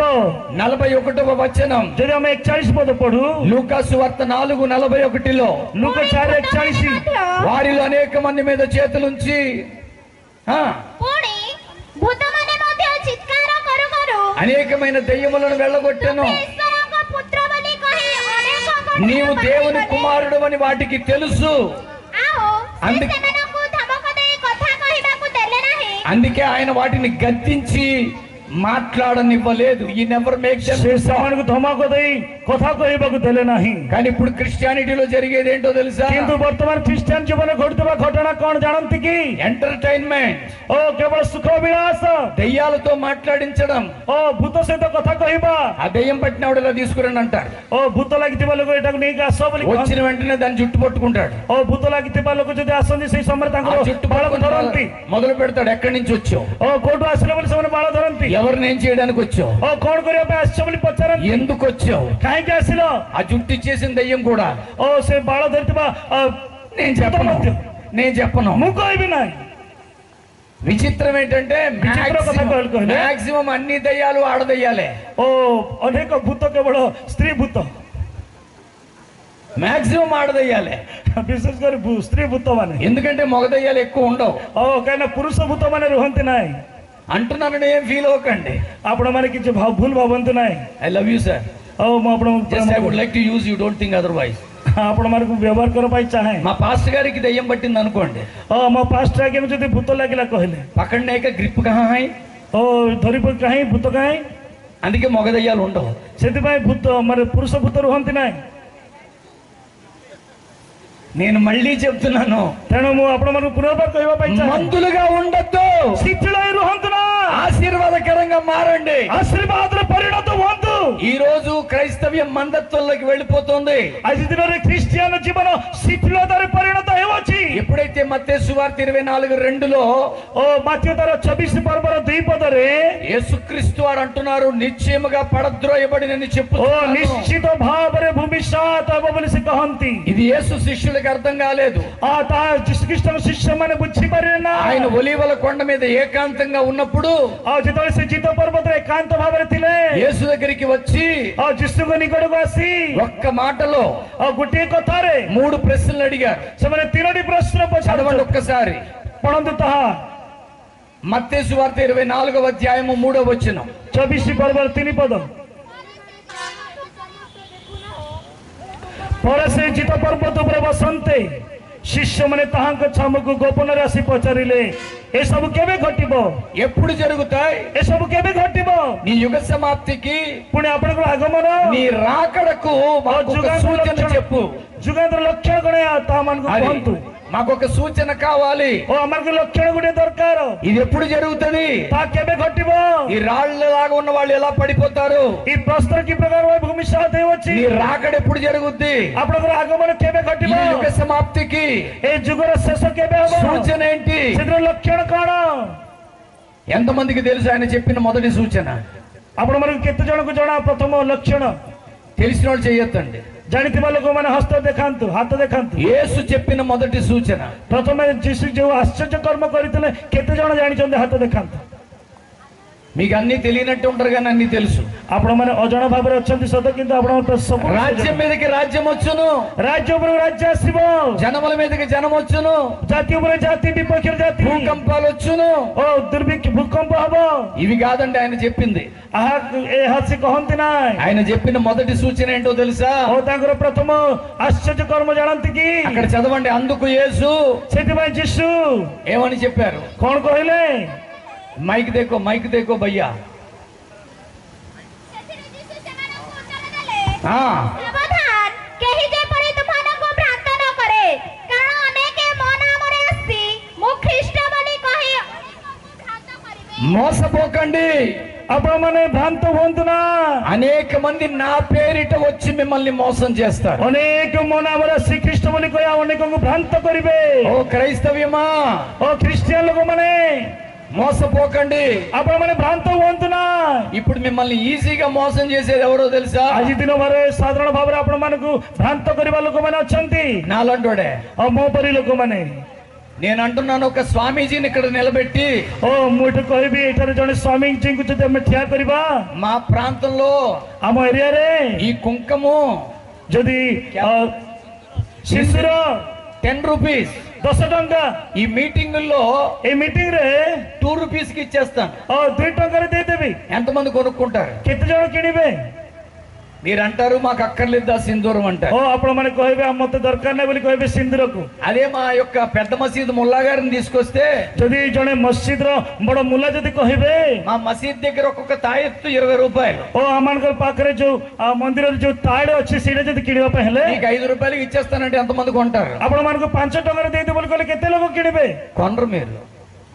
41వ వచనం ଯଦି ଆମେ 41 ପଦ ପଢୁ లూకా సువార్త 4:41లో ଲୁକ 4:41 వారిలో అనేక మంది మీద చేతులుంచి ପୁଣି ଭୂତମାନେ ମଧ୍ୟ ଚିତ୍କାର କରୁ କରୁ అనేకమైన దయ్యములను వెళ్ళగొట్టెను ଈଶ୍ୱରଙ୍କ ପୁତ୍ର ବୋଲି କହି ଅନେକଙ୍କ నీవు దేవుని కుమారుడు అని వాటికి తెలుసు ଆଉ ସେ అందు- ସେମାନଙ୍କୁ ଧମକ ଦେଇ କଥା କହିବାକୁ ଦେଲେ ନାହିଁ అందుకే ఆయన వాటిని గద్దించి మాట్లాడనివ్వలేదు ఈ నెవర్ మేక్ ସେ ସେମାନଙ୍କୁ ଧମକ ଦେଇ କଥା କହିବାକୁ ଦେଲେ ନାହିଁ కానీ ఇప్పుడు క్రిస్టియానిటీలో జరిగేది ఏంటో తెలుసా କିନ୍ତୁ ବର୍ତ୍ତମାନ ଖ୍ରୀଷ୍ଟିଆନ ଜୀବନରେ ଘଟୁଥିବା ଘଟଣା କଣ ଜାଣନ୍ତି କି ఎంటర్టైన్మెంట్ ଓ କେବଳ ସୁଖ ବିଳାସ దయ్యాలతో మాట్లాడించడం ଓ ଭୂତ ସହିତ କଥା କହିବା ఆ దయ్యం పట్టినవాడు ఇలా తీసుకురండి అంటారు ଓ ଭୂତ ଲାଗିଥିବା ଲୋକ ଏଟାକୁ ନେଇକି ଆସ ବୋଲି వచ్చిన କହନ୍ତି వెంటనే దాన్ని జుట్టు పట్టుకుంటాడు ଓ ଭୂତ ଲାଗିଥିବା ଲୋକ ଯଦି ଆସନ୍ତି ସେଇ ସମୟରେ ఆ ତାଙ୍କର జుట్టు ବାଳକୁ పట్టుకుని ଧରନ୍ତି మొదలు పెడతాడు ఎక్కడి నుంచి వచ్చావు ଓ କୋଉଠୁ ଆସିଲେ ବୋଲି ସେମାନେ ବାଳ ଧରନ୍ତି ఎవరిని ఏం చేయడానికి వచ్చావు ଓ କଣ କରିବା ପାଇଁ ଆସିଛ ବୋଲି ପଚାରନ୍ତି ఎందుకు వచ్చావు କାହିଁକି ଆସିଲ ఆ జుట్టు ఇచ్చేసిన దయ్యం కూడా ଓ ସେ ବାଳ ଧରିଥିବା నేను ଭୂତ చెప్పను ମଧ୍ୟ నేను చెప్పను ମୁଁ କହିବି ନାହିଁ విచిత్రం ఏంటంటే విచిత్ర କଥା କହିଲେ? మాక్సిమం అన్ని దయ్యాలు ఆడదయ్యాలే ଓ ଅନେକ ଭୂତ କେବଳ ସ୍ତ୍ରୀ ଭୂତ మాక్సిమం ఆడదయ్యాలే ବିଶେଷ କରି ସ୍ତ୍ରୀ ଭୂତ ମାନେ ఎందుకంటే మగ దయ్యాలు ఎక్కువ ఉండవు ଓ କାହିଁକିନା ପୁରୁଷ ଭୂତ ମାନେ ରୁହନ୍ତି ନାହିଁ అంటున్నానని ఏం ఫీల్ అవ్వకండి ଆପଣ ମାନେ କିଛି ଭୁଲ ଭାବନ୍ତୁ ନାହିଁ ఐ లవ్ యూ సార్ ଆଉ ମୁଁ ଆପଣଙ୍କୁ just I would like to use you don't think otherwise ଆପଣ ମାନଙ୍କୁ ବ୍ୟବହାର କରିବା ପାଇଁ ଚାହେଁ మా పాస్టర్ గారికి దయ్యం పట్టింది అనుకోండి ଓ ମୋ ପାଷ୍ଟ ଆଜ୍ଞା ଯଦି ଭୂତ ଲାଗିଲା କହିଲେ పక్కనే గ్రిప్ కహా హై ଓ ଧରି କାହିଁ ଭୂତ କାହିଁ అందుకే మగ దయ్యాలు ఉండవు ସେଥିପାଇଁ ଭୂତ ମାନେ ପୁରୁଷ ଭୂତ ରୁହନ୍ତି ନାହିଁ నేను మళ్ళీ చెప్తున్నాను ତେଣୁ ମୁଁ ଆପଣମାନଙ୍କୁ ପୁନର୍ବାର କହିବା ପାଇଁ ଚାହେଁ మందులుగా ఉండొద్దు ଶିଥିଳ ହେଇ ରୁହନ୍ତୁ ନା ఆశీర్వాదకరంగా మారండి ଆଶୀର୍ବାଦରେ ପରିଣତ ହୁଅନ୍ତୁ ఈ రోజు క్రైస్తవ్యం మందత్వంలోకి వెళ్ళిపోతుంది ଆଜି ଦିନରେ ଖ୍ରୀଷ୍ଟିଆନ ଜୀବନ ଶିଥିଳତାରେ ପରିଣତ ହେଉଅଛି ఎప్పుడైతే మత్తయి సువార్త 24:2లో ଓ ମାତ୍ୟ ତାର 24 ପର୍ବର 2 ପଦରେ యేసుక్రీస్తు వారు అంటున్నారు నిశ్చయముగా పడద్రోయబడినని ଓ చెప్పుతున్నాను ନିଶ୍ଚିତ ଭାବରେ ଭୂମିସାତ ହେବ ବୋଲି ସେ କହନ୍ତି ఇది యేసు శిష్యులకు అర్థం కాలేదు ତାହା ଯୀଶୁଖ୍ରୀଷ୍ଟଙ୍କ ଶିଷ୍ୟମାନେ ବୁଝିପାରିଲେ ନା ఆయన ఒలీవల కొండ మీద ఏకాంతంగా ఉన్నప్పుడు ଆଉ ଯେତେବେଳେ ସେ ଜିତ ପର୍ବତରେ ଏକାନ୍ତ ଭାବରେ ଥିଲେ యేసు దగ్గరికి వచ్చి ଆଉ ଯୀଶୁଙ୍କ ନିକଟକୁ ଆସି ఒక్క మాటలో ଆଉ ଗୋଟିଏ କଥାରେ 3 ప్రశ్నలు అడిగారు ସେମାନେ 3ଟି ପ୍ରଶ୍ନ చదవండి ପଚାରନ୍ତି ఒక్కసారి ପଢନ୍ତୁ ତାହା మత్తయి సువార్త 24వ అధ్యాయము 3వ వచనం 24 ପର୍ବର 3 ପଦ ପରେ ସେ ଜିତ ପର୍ବତ ଉପରେ ବସନ୍ତେ ଶିଷ୍ୟମାନେ ତାହାଙ୍କ ଛାମୁକୁ ଗୋପନରେ ଆସି ପଚାରିଲେ ଏସବୁ କେବେ ଘଟିବ ఎప్పుడు జరుగుతాయి ଏସବୁ କେବେ ଘଟିବ నీ యుగ సమాప్తికి ପୁଣି ଆପଣଙ୍କର ଆଗମନ నీ రాకడకు మాకు ఒక సూచన చెప్పు ଯୁଗାନ୍ତର ଲକ୍ଷଣ କଣ ତାହା ମାନଙ୍କୁ అది କୁହନ୍ତୁ మాకు ఒక సూచన కావాలి ଓ ଆମକୁ ଲକ୍ଷଣ ଗୋଟେ ଦରକାର ఇది ఎప్పుడు జరుగుతుంది ତାହା କେବେ ଘଟିବ ఈ రాళ్ళలాగా ఉన్న వాళ్ళు ఎలా పడిపోతారు ఈ ପ୍ରସ୍ତର କି ପ୍ରକାର ଭୂମି ସାଥ ହେଉଅଛି నీ రాకడ ఎప్పుడు జరుగుద్ది ଆପଣଙ୍କର ଆଗମନ କେବେ ఈ ଘଟିବ యుగ సమాప్తికి ଏ ଯୁଗର ଶେଷ କେବେ ହବ సూచన ఏంటి ସେଥିର ଲକ୍ଷଣ କଣ ఎంతమందికి తెలుసు ఆయన చెప్పిన మొదటి సూచన ଆପଣ ମାନଙ୍କୁ କେତେ ଜଣକୁ ଜଣା ପ୍ରଥମ ଲକ୍ଷଣ తెలిసిన వాళ్ళు చేయొద్దండి ଜାଣିଥିବା ଲୋକମାନେ ହସ୍ତ ଦେଖାନ୍ତୁ ହାତ ଦେଖାନ୍ତୁ యేసు చెప్పిన మొదటి సూచన ପ୍ରଥମେ ଯୀଶୁ ଯୋଉ ଆଶ୍ଚର୍ଯ୍ୟ କର୍ମ କରିଥିଲେ କେତେ ଜଣ ଜାଣିଛନ୍ତି ହାତ ଦେଖାନ୍ତୁ మీకు అన్ని తెలియనట్టు ఉంటారు కానీ అన్ని తెలుసు ଆପଣ ମାନେ ଅଜଣା ଭାବରେ ଅଛନ୍ତି ସତ କିନ୍ତୁ ଆପଣଙ୍କ ସବୁ రాజ్యం మీదకి రాజ్యం వచ్చును ରାଜ୍ୟ ଉପରକୁ ରାଜ୍ୟ ଆସିବ జనముల మీదకి జనం వచ్చును ଜାତି ଉପରେ ଜାତି ବିପକ୍ଷରେ ଜାତି భూకంపాలు వచ్చును ଓ ଦୁର୍ଭିକ୍ଷ ଭୂକମ୍ପ ହବ ఇవి కాదండి ఆయన చెప్పింది ଏହା ସେ କହନ୍ତି ନାହିଁ ఆయన చెప్పిన మొదటి సూచన ఏంటో తెలుసా ଓ ତାଙ୍କର ప్రథమ ଆଶ୍ଚର୍ଯ୍ୟ କର୍ମ ଜାଣନ୍ତି କି అక్కడ చదవండి అందుకు యేసు ସେଥିପାଇଁ ଯୀଶୁ ఏమని చెప్పారు କଣ କହିଲେ మైక్ దేకో భయ్యా ସେଥିରେ ଯୀଶୁ ସେମାନଙ୍କୁ ଉତ୍ତର ଦେଲେ ఆ ସାବଧାନ କେହି ଯେପରି ତୁମମାନଙ୍କୁ ଭ୍ରାନ୍ତ ନ କରେ କାରଣ ଅନେକେ ମୋ ନାମରେ ଆସି ମୁଁ ଖ୍ରୀଷ୍ଟ ବୋଲି କହି ଅନେକଙ୍କୁ ଭ୍ରାନ୍ତ କରିବେ మోసపోకండి ଆପଣ ମାନେ ଭ୍ରାନ୍ତ ହୁଅନ୍ତୁ ନା। అనేక మంది నా పేరిట వచ్చి మిమ్మల్ని మోసం చేస్తారు. ଅନେକ ମୋ ନାମରେ ଶ୍ରୀଖ୍ରୀଷ୍ଟ ବୋଲି କହି ଅନେକଙ୍କୁ ଭ୍ରାନ୍ତ କରିବେ। ఓ క్రైస్తవ్యమా, ଓ ଖ୍ରୀଷ୍ଟିଆନ ଲୋକମାନେ మోసపోకండి. ଆପଣ ମାନେ ଭ୍ରାନ୍ତ ହୁଅନ୍ତୁ ନା। ఇప్పుడు మిమ్మల్ని ఈజీగా మోసం చేసేది ఎవరో తెలుసా? ଆଜି ଦିନ ଭରେ ସାଧାରଣ ଭାବରେ ଆପଣ ମାନଙ୍କୁ ଭ୍ରାନ୍ତ କରିବା ଲୋକମାନେ ଅଛନ୍ତି। నాలంటోడే. ଆଉ ମୋ ପରି ଲୋକମାନେ। నేను అంటున్నాను, ఒక స్వామీజీని ఇక్కడ నిలబెట్టి ଓ ମୁଁ ଏଠୁ କହିବି ଏଠାରେ ଜଣେ ସ୍ୱାମୀଜୀଙ୍କୁ ଯଦି ଆମେ ଠିଆ କରିବା మా ప్రాంతంలో ଆମ ଏରିଆରେ ఈ కుంకము ଯଦି ସିନ୍ଦୁର 10 రూపీస్ 10 ଟଙ୍କା ఈ మీటింగుల్లో ଏଇ ମିଟିଂ ରେ 2 రూపీస్ కి ఇచ్చేస్తాను. 2 ଟଙ୍କାରେ ଦେଇଦେବି। ఎంతమంది కొనుక్కుంటారు? କେତେ ଜଣ କିଣିବେ? మీరు అంటారు మాకు అక్కర్లేదా సింధూరం అంటారు. ఓ ଆପଣ ମାନେ କହିବେ ମତେ ଦରକାର ନାହିଁ ବୋଲି କହିବେ ସିନ୍ଦୁରକୁ। అదే మా యొక్క పెద్ద మసీదు ముల్లా గారిని తీసుకొస్తే ଯଦି ଜଣେ ମସଜିଦର ବଡ ମୁଲା ଯଦି କହିବେ మా మసీద్ దగ్గర ఒక్కొక్క తాయెత్తు 20 రూపాయలు, ଓ ଆମମାନଙ୍କ ପାଖରେ ଯୋଉ ମନ୍ଦିରରେ ଯୋଉ ତାଳ ଅଛି ସେଇଟା ଯଦି କିଣିବା ପାଇଁ ହେଲେ నీకు 5 రూపాయలకి ఇచ్చేస్తానంటే ఎంతమంది కొంటారు? ଆପଣ ମାନଙ୍କୁ 5 ଟଙ୍କାରେ ଦେଇଦେବ ବୋଲି କହିଲେ କେତେ ଲୋକ କିଣିବେ? కొనరు మీరు.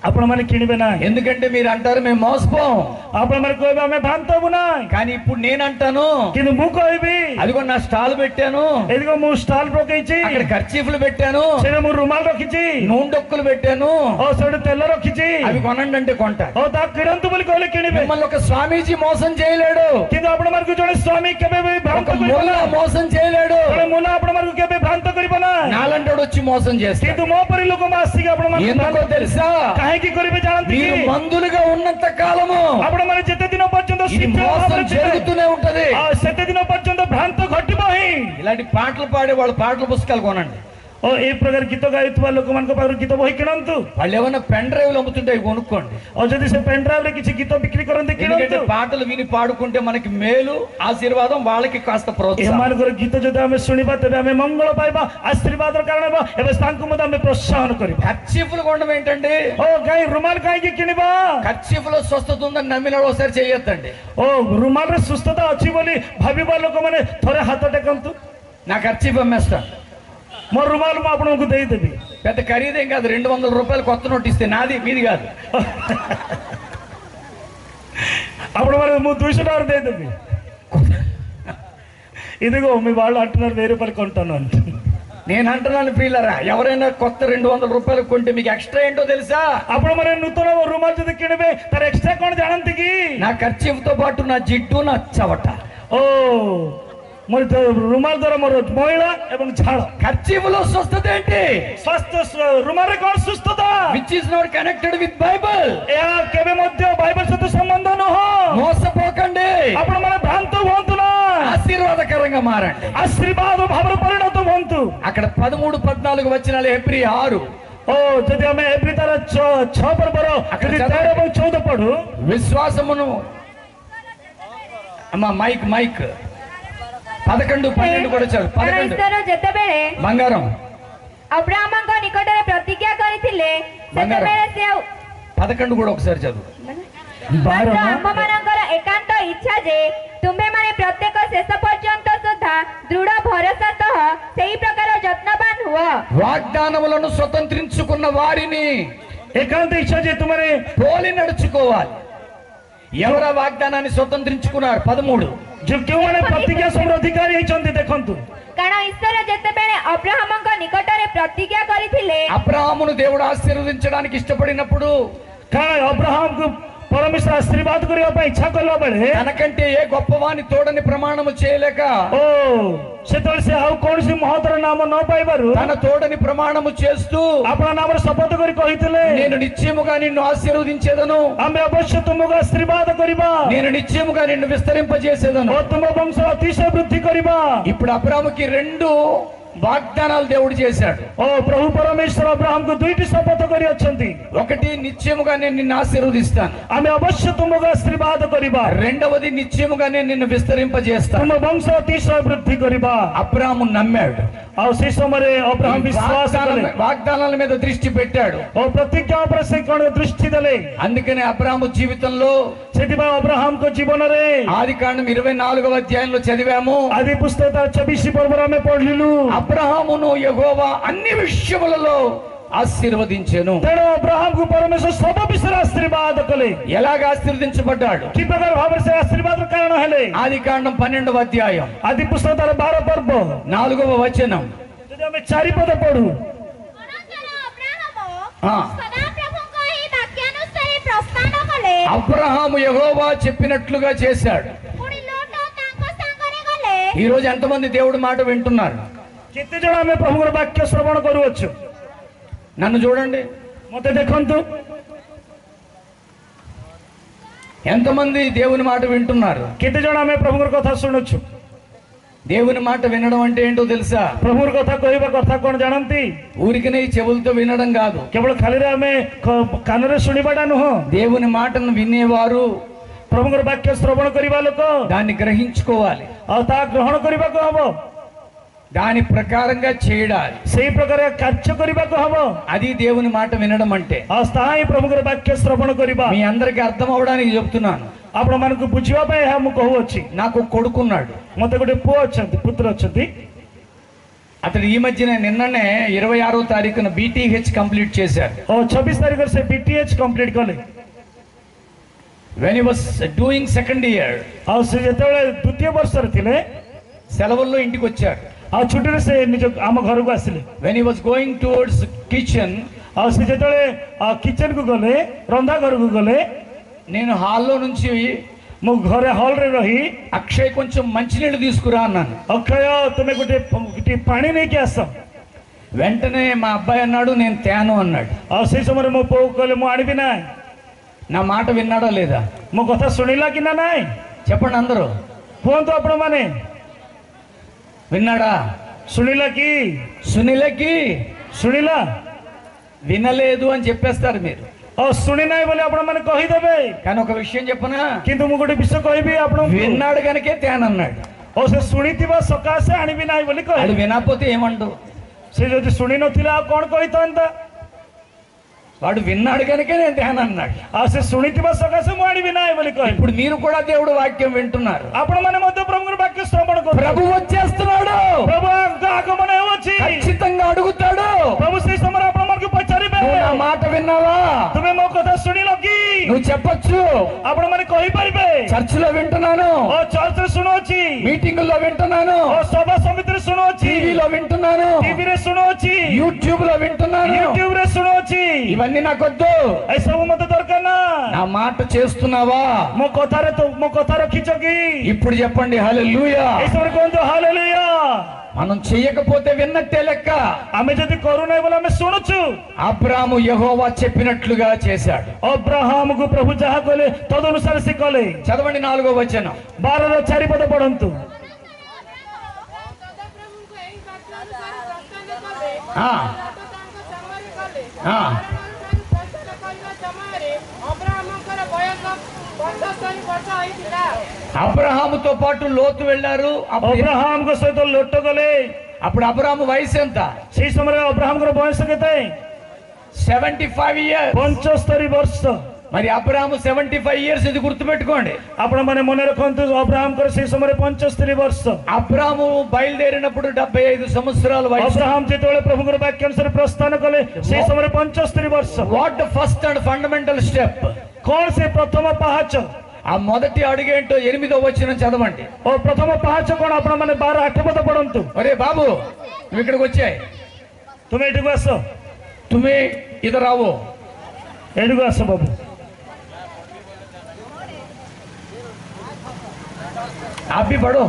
ଆପଣ ମାନେ କିଣିବେ ନାହିଁ। ఎందుకంటే మీరు అంటారు మేము మోసపోం. ଆପଣ ମାନେ କହିବେ ଆମେ ଭ୍ରାନ୍ତ ହବୁ ନାହିଁ। కానీ ఇప్పుడు నేను అంటాను, କିନ୍ତୁ ମୁଁ କହିବି అదిగో నా స్టాల్ పెట్టాను, ଏଦିଗ ମୁଁ ଷ୍ଟାଲ ପକେଇଛି, అక్కడ ఖర్చీఫ్లు పెట్టాను, ସେଇଟା ମୁଁ ରୁମାଲ ରଖିଛି, నూనె డొక్కులు పెట్టాను, ଓ ସେଇଠି ତେଲ ରଖିଛି, అవి కొనండి అంటే కొంటారు. ଓ ତା କିଣନ୍ତୁ ବୋଲି କହିଲେ କିଣିବେ। మిమ్మల్ని ఒక స్వామీజీ మోసం చేయలేడు, କିନ୍ତୁ ଆପଣ ମାନଙ୍କୁ ଜଣେ ସ୍ୱାମୀ କେବେ ବି ଭ୍ରାନ୍ତ ఒక କରିବ ముల్లా ନାହିଁ। మోసం చేయలేడు. ଜଣେ ମୁଲା ଆପଣ ମାନଙ୍କୁ କେବେ ଭ୍ରାନ୍ତ କରିବ ନାହିଁ। నాలంటాడు వచ్చి మోసం చేస్తాడు. କିନ୍ତୁ ମୋ ପରି ଲୋକ ଆସିକି ଆପଣ ମାନଙ୍କୁ ఎందుకో తెలుసా? କାହିଁକି କରିବେ ଜାଣନ୍ତି మీరు କି? మందులుగా ఉన్నంత కాలము ଆପଣ ମାନେ ଯେତେ ଦିନ ପର୍ଯ୍ୟନ୍ତ ఇది ଶିକ୍ଷା మోసం ଭାବରେ ଥିବେ, జరుగుతూనే ఉంటది. ସେତେ ଦିନ పର୍ଯ୍ୟନ୍ତ ଭ୍ରାନ୍ତ ଘଟିବ ହିଁ। ఇలాంటి పాటలు పాడే వాళ్ళ పాటల పుస్తకాలు కొనండి. ଓ ଏଇ ପ୍ରକାର ଗୀତ ଗାଉଥିବା ଲୋକମାନଙ୍କ ପାଖରୁ ଗୀତ ବହି କିଣନ୍ତୁ। వాళ్ళు ఏమైనా పెన్ డ్రైవ్లు అమ్ముతుంటే అవి కొనుక్కోండి. ଆଉ ଯଦି ସେ ପେନ୍ ଡ୍ରାଇଭ୍ ରେ କିଛି ଗୀତ ବିକ୍ରି କରନ୍ତି ఎందుకంటే କିଣନ୍ତୁ। పాటలు విని పాడుకుంటే మనకి మేలు, ఆశీర్వాదం, వాళ్ళకి కాస్త ప్రోత్సాహం. ଏମାନଙ୍କର ଗୀତ ଯଦି ଆମେ ଶୁଣିବା ତେବେ ଆମେ ମଙ୍ଗଳ ପାଇବା, ଆଶୀର୍ବାଦର କାରଣ ହେବ ଏବଂ ତାଙ୍କୁ ମଧ୍ୟ ଆମେ ପ୍ରୋତ୍ସାହନ କରିବା। ఖర్చీఫ్లు కొనడం ఏంటండి? ଓ କାହିଁ ରୁମାଲ କାହିଁକି କିଣିବା? ఖర్చీఫ్లో స్వస్థత ఉందని నమ్మిన వాళ్ళు ఒకసారి చేయొద్దండి. ଓ ରୁମାଲରେ ସୁସ୍ଥତା ଅଛି ବୋଲି ଭାବିବା ଲୋକମାନେ ଥରେ ହାତ ଟେକନ୍ତୁ। నా ఖర్చీఫ్ అమ్మేస్తా. ମୋ ରୁମାଲ ମୁଁ ଆପଣଙ୍କୁ ଦେଇଦେବି। పెద్ద ఖరీదేం కాదు, 200 రూపాయలు కొత్త నోట్ ఇస్తే నాది, మీది కాదు. అప్పుడు మరి ମୁଁ 200 ଟଙ୍କାର ଦେଇଦେବି। ఇదిగో మీ వాళ్ళు అంటున్నారు 1000 రూపాయలు కొంటాను అంట। నేను అంటున్నాను ప్రియులారా, ఎవరైనా కొత్త 200 రూపాయలు కొంటే మీకు ఎక్స్ట్రా ఏంటో తెలుసా? ଆପଣ ମାନେ ନୂତନ ରୁମାଲ ଯଦି କିଣିବେ ତାର ଏକ୍ସଟ୍ରା କଣ ଜାଣନ୍ତି କି? నా ఖర్చీఫ్తో పాటు నా జిడ్డు, నా చవట. ଓ ମୋର ରୁମାଲ ଦ୍ୱାରା ମୋର ମଇଳା ଏବଂ ଝାଳ। ఖర్చీఫ్లో స్వస్థత ఏంటి? ସ୍ୱାସ୍ଥ୍ୟ ରୁମାଲରେ କଣ ସୁସ୍ଥତା? Which is not connected with Bible. ଏହା କେବେ ମଧ୍ୟ ବାଇబଲ ସହିତ ସମ୍ବନ୍ଧ ନୁହଁ। మోసపోకండి, ଆପଣ ମାନେ ଭ୍ରାନ୍ତ ହୁଅନ୍ତୁ ନା, ఆశీర్వాదకరంగా మారండి. ଆଶୀର୍ବାଦ ଭାବରେ ପରିଣତ ହୁଅନ୍ତୁ। అక్కడ 13-14 వచనాలు, హెబ్రీ 6. ଓ ଯଦି ଆମେ ଏପ୍ରିଲ ତାର 6 ପର୍ବର 13 ଏବଂ 14 ପଢୁ, విశ్వాసమును అమ్మా మైక్ 11-12 కూడా చాలు. 11 ଈଶ୍ୱର ଯେତେବେଳେ బంగారం ଅବ୍ରାହ୍ମଙ୍କ ନିକଟରେ ପ୍ରତିଜ୍ଞା କରିଥିଲେ ସେତେବେଳେ ସେ 11 కూడా ఒకసారి చదువు. ମାତ୍ର ଆମମାନଙ୍କର ଏକାନ୍ତ ଇଚ୍ଛା ଯେ ତୁମ୍ଭେମାନେ ପ୍ରତ୍ୟେକ ଶେଷ ପର୍ଯ୍ୟନ୍ତ ସୁଦ୍ଧା ଦୃଢ ଭରସା ସହ ସେହି ପ୍ରକାର ଯତ୍ନବାନ ହୁଅ। వాగ్దానములను స్వతంత్రించుకున్న వారిని ଏକାନ୍ତ ଇଚ୍ଛା ଯେ ତୁମେ పోలి నడుచుకోవాలి. ఎవరు ఆ వాగ్దానాన్ని స్వతంత్రించుకున్నారు? 13. କେଉଁମାନେ ପ୍ରତିଜ୍ଞା ସବୁର ଅଧିକାରୀ ହେଇଛନ୍ତି ଦେଖନ୍ତୁ। କାରଣ ଈଶ୍ୱର ଯେତେବେଳେ ଅବ୍ରାହ୍ମଙ୍କ ନିକଟରେ ପ୍ରତିଜ୍ଞା କରିଥିଲେ అబ్రాహామును దేవుడు ఆశీర్వదించడానికి ఇష్టపడినప్పుడు କାରଣ ଅବ୍ରାହମକୁ ପରମେଶ୍ୱର ଆଶୀର୍ବାଦ କରିବା ପାଇଁ ଇଚ୍ଛା କଲା ବେଳେ తనకంటే ఏ గొప్పవాని తోడని ప్రమాణము చేయలేక ଓ ସେତେବେଳେ ସେ ଆଉ କୌଣସି ମହତର నామ ନ ପାଇବାରୁ తన తోడని ప్రమాణము చేస్తూ ଆପଣ ନାମରେ ଶପଥ କରି କହିଥିଲେ, నేను నిశ్చయముగా నిన్ను ఆశీర్వదించేదను, ଆମେ ଅବଶ୍ୟ ତୁମକୁ ଆଶୀର୍ବାଦ କରିବା, నేను నిశ్చయముగా నిన్ను విస్తరింపజేసేదను. ଓ ତୁମ ବଂଶ ଅତିଶୟ ବୃଦ୍ଧି କରିବା। ఇప్పుడు అబ్రాహాముకి 2 వాగ్దానాలు దేవుడు చేశాడు. ଓ ପ୍ରଭୁ ପରମେଶ୍ୱର ଅବ୍ରାହମକୁ 2ଟି ଶପଥ କରି ଅଛନ୍ତି। ఒకటి, నిశ్చయముగా నేను నిన్ను ఆశీర్వదిస్తాను. ଆମେ ଅବଶ୍ୟ ତୁମକୁ ଆଶୀର୍ବାଦ କରିବା, రెండవది, నిశ్చయముగా నేను నిన్ను విస్తరింపజేస్తాను. ତୁମ ବଂଶ ଅତିଶୟ ବୃଦ୍ଧି କରିବା। అబ్రాహాము నమ్మాడు, ଆଉ ସେଇ ସମୟରେ ଅବ୍ରାହମ ବିଶ୍ୱାସ କଲେ వాగ్దానాల మీద దృష్టి పెట్టాడు. ଓ ପ୍ରତିଜ୍ଞା ଉପରେ ସେ କଣ ଦୃଷ୍ଟି ଦେଲେ। అందుకనే అబ్రాహాము జీవితంలో ସେଥିପାଇଁ ଅବ୍ରାହମଙ୍କ ଜୀବନରେ ఆదికాండం 24వ అధ్యాయంలో చదివాము. ଆଦି ପୁସ୍ତକ 24 ପର୍ବରେ ଆମେ ପଢିଲୁ। అబ్రహామును యెహోవా అన్ని విషయములలో ఆశీర్వదించెను. ତେଣୁ ଅବ୍ରାହମକୁ ପରମେଶ୍ୱର ସବୁ ବିଷୟରେ ଆଶୀର୍ବାଦ କଲେ। ఎలాగ ఆశీర్వదించబడ్డాడు? କି ପ୍ରକାର ଭାବରେ ସେ ଆଶୀର୍ବାଦର କାରଣ ହେଲେ? ఆదికాండం 12వ అధ్యాయం ଆଦି ପୁସ୍ତକ ତାର 12 ପର୍ବ 4వ వచనం. ଯଦି ଆମେ 4 ପଦ ପଢୁ, ଅନନ୍ତର ଅବ୍ରାହମ ହଁ। ସଦାପ୍ରଭୁଙ୍କ ଏହି ବାକ୍ୟାନୁସାରେ ପ୍ରସ୍ଥାନ କଲେ। అబ్రహాము యెహోవా చెప్పినట్లుగా చేశాడు. ପୁଣି ଲୋଟ ତାଙ୍କ ସାଙ୍ଗରେ ଗଲେ। ఈ రోజు ఎంతమంది దేవుడి మాట వింటున్నారు? କେତେ ଜଣ ଆମେ ପ୍ରଭୁଙ୍କର ବାକ୍ୟ ଶ୍ରବଣ କରୁଅଛୁ? నన్ను చూడండి, ମତେ ଦେଖନ୍ତୁ, ఎంతమంది దేవుని మాట వింటున్నారు? କେତେ ଜଣ ଆମେ ପ୍ରଭୁଙ୍କର କଥା ଶୁଣୁଛୁ? దేవుని మాట వినడం అంటే ఏంటో తెలుసా? ପ୍ରଭୁଙ୍କର କଥା କହିବା କଥା କଣ ଜାଣନ୍ତି? ఊరికనే ఈ చెవులతో వినడం కాదు. କେବଳ ଖାଲିରେ ଆମେ କାନରେ ଶୁଣିବାଟା ନୁହଁ। దేవుని మాటను వినేవారు ପ୍ରଭୁଙ୍କର ବାକ୍ୟ ଶ୍ରବଣ କରିବା ଲୋକ దాన్ని గ్రహించుకోవాలి, ଆଉ ତାହା ଗ୍ରହଣ କରିବାକୁ ହବ, దాని ప్రకారంగా చేయడాలి. ସେଇ ପ୍ରକାର କାର୍ଯ୍ୟ କରିବାକୁ ହବ। అది దేవుని మాట వినడం అంటే. ଆଉ ତାହା ହିଁ ପ୍ରଭୁଙ୍କର ବାକ୍ୟ ଶ୍ରବଣ କରିବା। మీ అందరికి అర్థం అవడానికి చెప్తున్నాను. ଆପଣ ମାନଙ୍କୁ ବୁଝିବା ପାଇଁ ଏହା ମୁଁ କହୁଅଛି। నాకు కొడుకున్నాడు. ମତେ ଗୋଟେ ପୁଅ ଅଛନ୍ତି, పుత్ర ଅଛନ୍ତି। అతడు ఈ మధ్యన నిన్ననే 26వ తారీఖున BTH కంప్లీట్ చేశాడు. ଓ 26 ତାରିଖରେ ସେ BTH କମ୍ପ୍ଲିଟ୍ କଲେ। when he was doing second year, ଆଉ ସେ ଯେତେବେଳେ ଦ୍ୱିତୀୟ ବର୍ଷରେ ଥିଲେ, సెలవుల్లో ఇంటికి వచ్చాడు. ଆଉ ଛୁଟିରେ ସେ ନିଜ ଆମ ଘରକୁ ଆସିଲେ। when he was going towards kitchen, ଆଉ ସେ ଯେତେବେଳେ କିଚେନକୁ ଗଲେ, ରନ୍ଧା ଘରକୁ ଗଲେ, నేను హాల్లో నుంచి ମୁଁ ଘରେ ହଲରେ ରହି అక్షయ్ కొంచెం మంచినీళ్ళు తీసుకురా అన్నాను. ଅକ୍ଷୟ ତୁମେ ଗୋଟେ ପାଣି ନେଇକି ଆସ। వెంటనే మా అబ్బాయి అన్నాడు నేను తేను అన్నాడు. ଆଉ ସେଇ ସମୟରେ ମୋ ପୁଅ କହିଲେ ମୁଁ ଆଣିବି ନାହିଁ। నా మాట విన్నాడా లేదా? ମୋ କଥା ଶୁଣିଲା କି ନା ନାହିଁ? చెప్పండి అందరూ, କୁହନ୍ତୁ ଆପଣ ମାନେ, విన్నాడా? ଶୁଣିଲା କି? సునీలకి ଶୁଣିଲା? వినలేదు అని చెప్పేస్తారు మీరు. ଆଉ ଶୁଣି ନାହିଁ ବୋଲି ଆପଣ ମାନେ କହିଦେବେ। కానీ ఒక విషయం చెప్పనా, କିନ୍ତୁ ମୁଁ ଗୋଟେ ବିଷୟ କହିବି ଆପଣଙ୍କୁ। విన్నాడు కనుకే తేనన్నాడు. ଓ ସେ ଶୁଣିଥିବା ସକାଶେ ଆଣିବି ନାହିଁ ବୋଲି అది କହିଲେ। వినకపోతే ఏమండు? ସେ ଯଦି ଶୁଣି ନଥିଲା ଆଉ କଣ କହିଥାନ୍ତା? వాడు విన్నాడు కనుకే నేను తేనన్నాడు. ଆଉ ସେ ଶୁଣିଥିବା ସକାଶେ ମୁଁ ଆଣିବି ନାହିଁ ବୋଲି କହିଲେ। ఇప్పుడు మీరు కూడా దేవుడు వాక్యం వింటున్నారు. ଆପଣ ମାନେ ମଧ୍ୟ ପ୍ରଭୁଙ୍କର ବାକ୍ୟ ଶ୍ରବଣ କରୁଛନ୍ତି। ప్రభు వచ్చేస్తున్నాడు. ପ୍ରଭୁଙ୍କ ଆଗମନ ହେଉଛି। ఖచ్చితంగా అడుగుతాడు, ପ୍ରଭୁ ସେଇ ସମୟରେ ଆପଣ ମାନଙ୍କୁ ପଚାରିବେ, నువ్వు నా మాట విన్నావా? ତୁମେ ମୋ କଥା ଶୁଣିଲ କି? నువ్వు చెప్పొచ్చు, ଆପଣ ମାନେ କହିପାରିବେ, చర్చిలో వింటున్నాను, ଓ ଚର୍ଚ୍ଚରେ ଶୁଣୁଅଛି, మీటింగుల్లో వింటున్నాను, ଓ ସଭା ସମିତିରେ ଶୁଣୁଅଛି, టీవీలో వింటున్నాను, ଟିଭିରେ ଶୁଣୁଅଛି, యూట్యూబ్ లో వింటున్నాను. ୟୁଟ୍ୟୁବରେ ଶୁଣୁଅଛି। ఇవన్నీ నాకొద్దు. ଏସବୁ ମତେ ଦରକାର ନା। నా మాట చేస్తున్నావా? ମୋ କଥା ରଖିଛ କି? ఇప్పుడు చెప్పండి హల్లెలూయా. ଏଇ ସମୟରେ କୁହନ୍ତୁ ହାଲେଲୁୟା। మనం చెయ్యకపోతే విన్నట్టే లెక్క. ଆମେ ଯଦି କରୁନାହିଁ ବୋଲେ ଆମେ ଶୁଣୁଛୁ। అబ్రాము యెహోవా చెప్పినట్లుగా చేశాడు. ଅବ୍ରାହମକୁ ପ୍ରଭୁ ଯାହା କହିଲେ ତଦନୁସାରେ ସେ କଲେ। చదవండి 4వ వచనం. 12ର 4 ପଦ ପଢନ୍ତୁ। ఆ, ఆ, అబ్రహాముతో పాటు లోతు వెళ్ళారు. ଅବ୍ରାହମଙ୍କ ସହିତ ଲୋଟ ଗଲେ। అప్పుడు అబ్రాహాము వయసు ఎంత? ସେଇ ସମୟରେ ଅବ୍ରାହମଙ୍କର ବୟସ କେତେ? 75 years. 75 ବର୍ଷ। మరి అబ్రాహాము 75 years, ఇది గుర్తుపెట్టుకోండి. ଆପଣ ମାନେ ମନେ ରଖନ୍ତୁ, ଅବ୍ରାହମଙ୍କର ସେଇ ସମୟରେ 75 ବର୍ଷ। అబ్రాహాము బయలుదేరినప్పుడు 75 సంవత్సరాల వయసు. ଅବ୍ରାହମ ଯେତେବେଳେ ପ୍ରଭୁଙ୍କର ବାକ୍ୟ ଅନୁସାରେ ପ୍ରସ୍ଥାନ କଲେ ସେଇ ସମୟରେ 75 ବର୍ଷ। What the first and fundamental step? କଣ ସେ ପ୍ରଥମ ପାହାଚ? ఆ మొదటి అడుగేంటో 8వ వచనం చదవండి. ଓ ପ୍ରଥମ ପାହାଚ କଣ? ଆପଣ ମାନେ 12-8 ପଦ ପଢନ୍ତୁ। ఒరే బాబు, నువ్వు ఇక్కడికి వచ్చాయి, ତୁମେ ଏଠିକୁ ଆସ, తుమ్మే ఇద్దరు రావు. ଏଠିକୁ ଆସ ବାବୁ। అబ్బి పడు.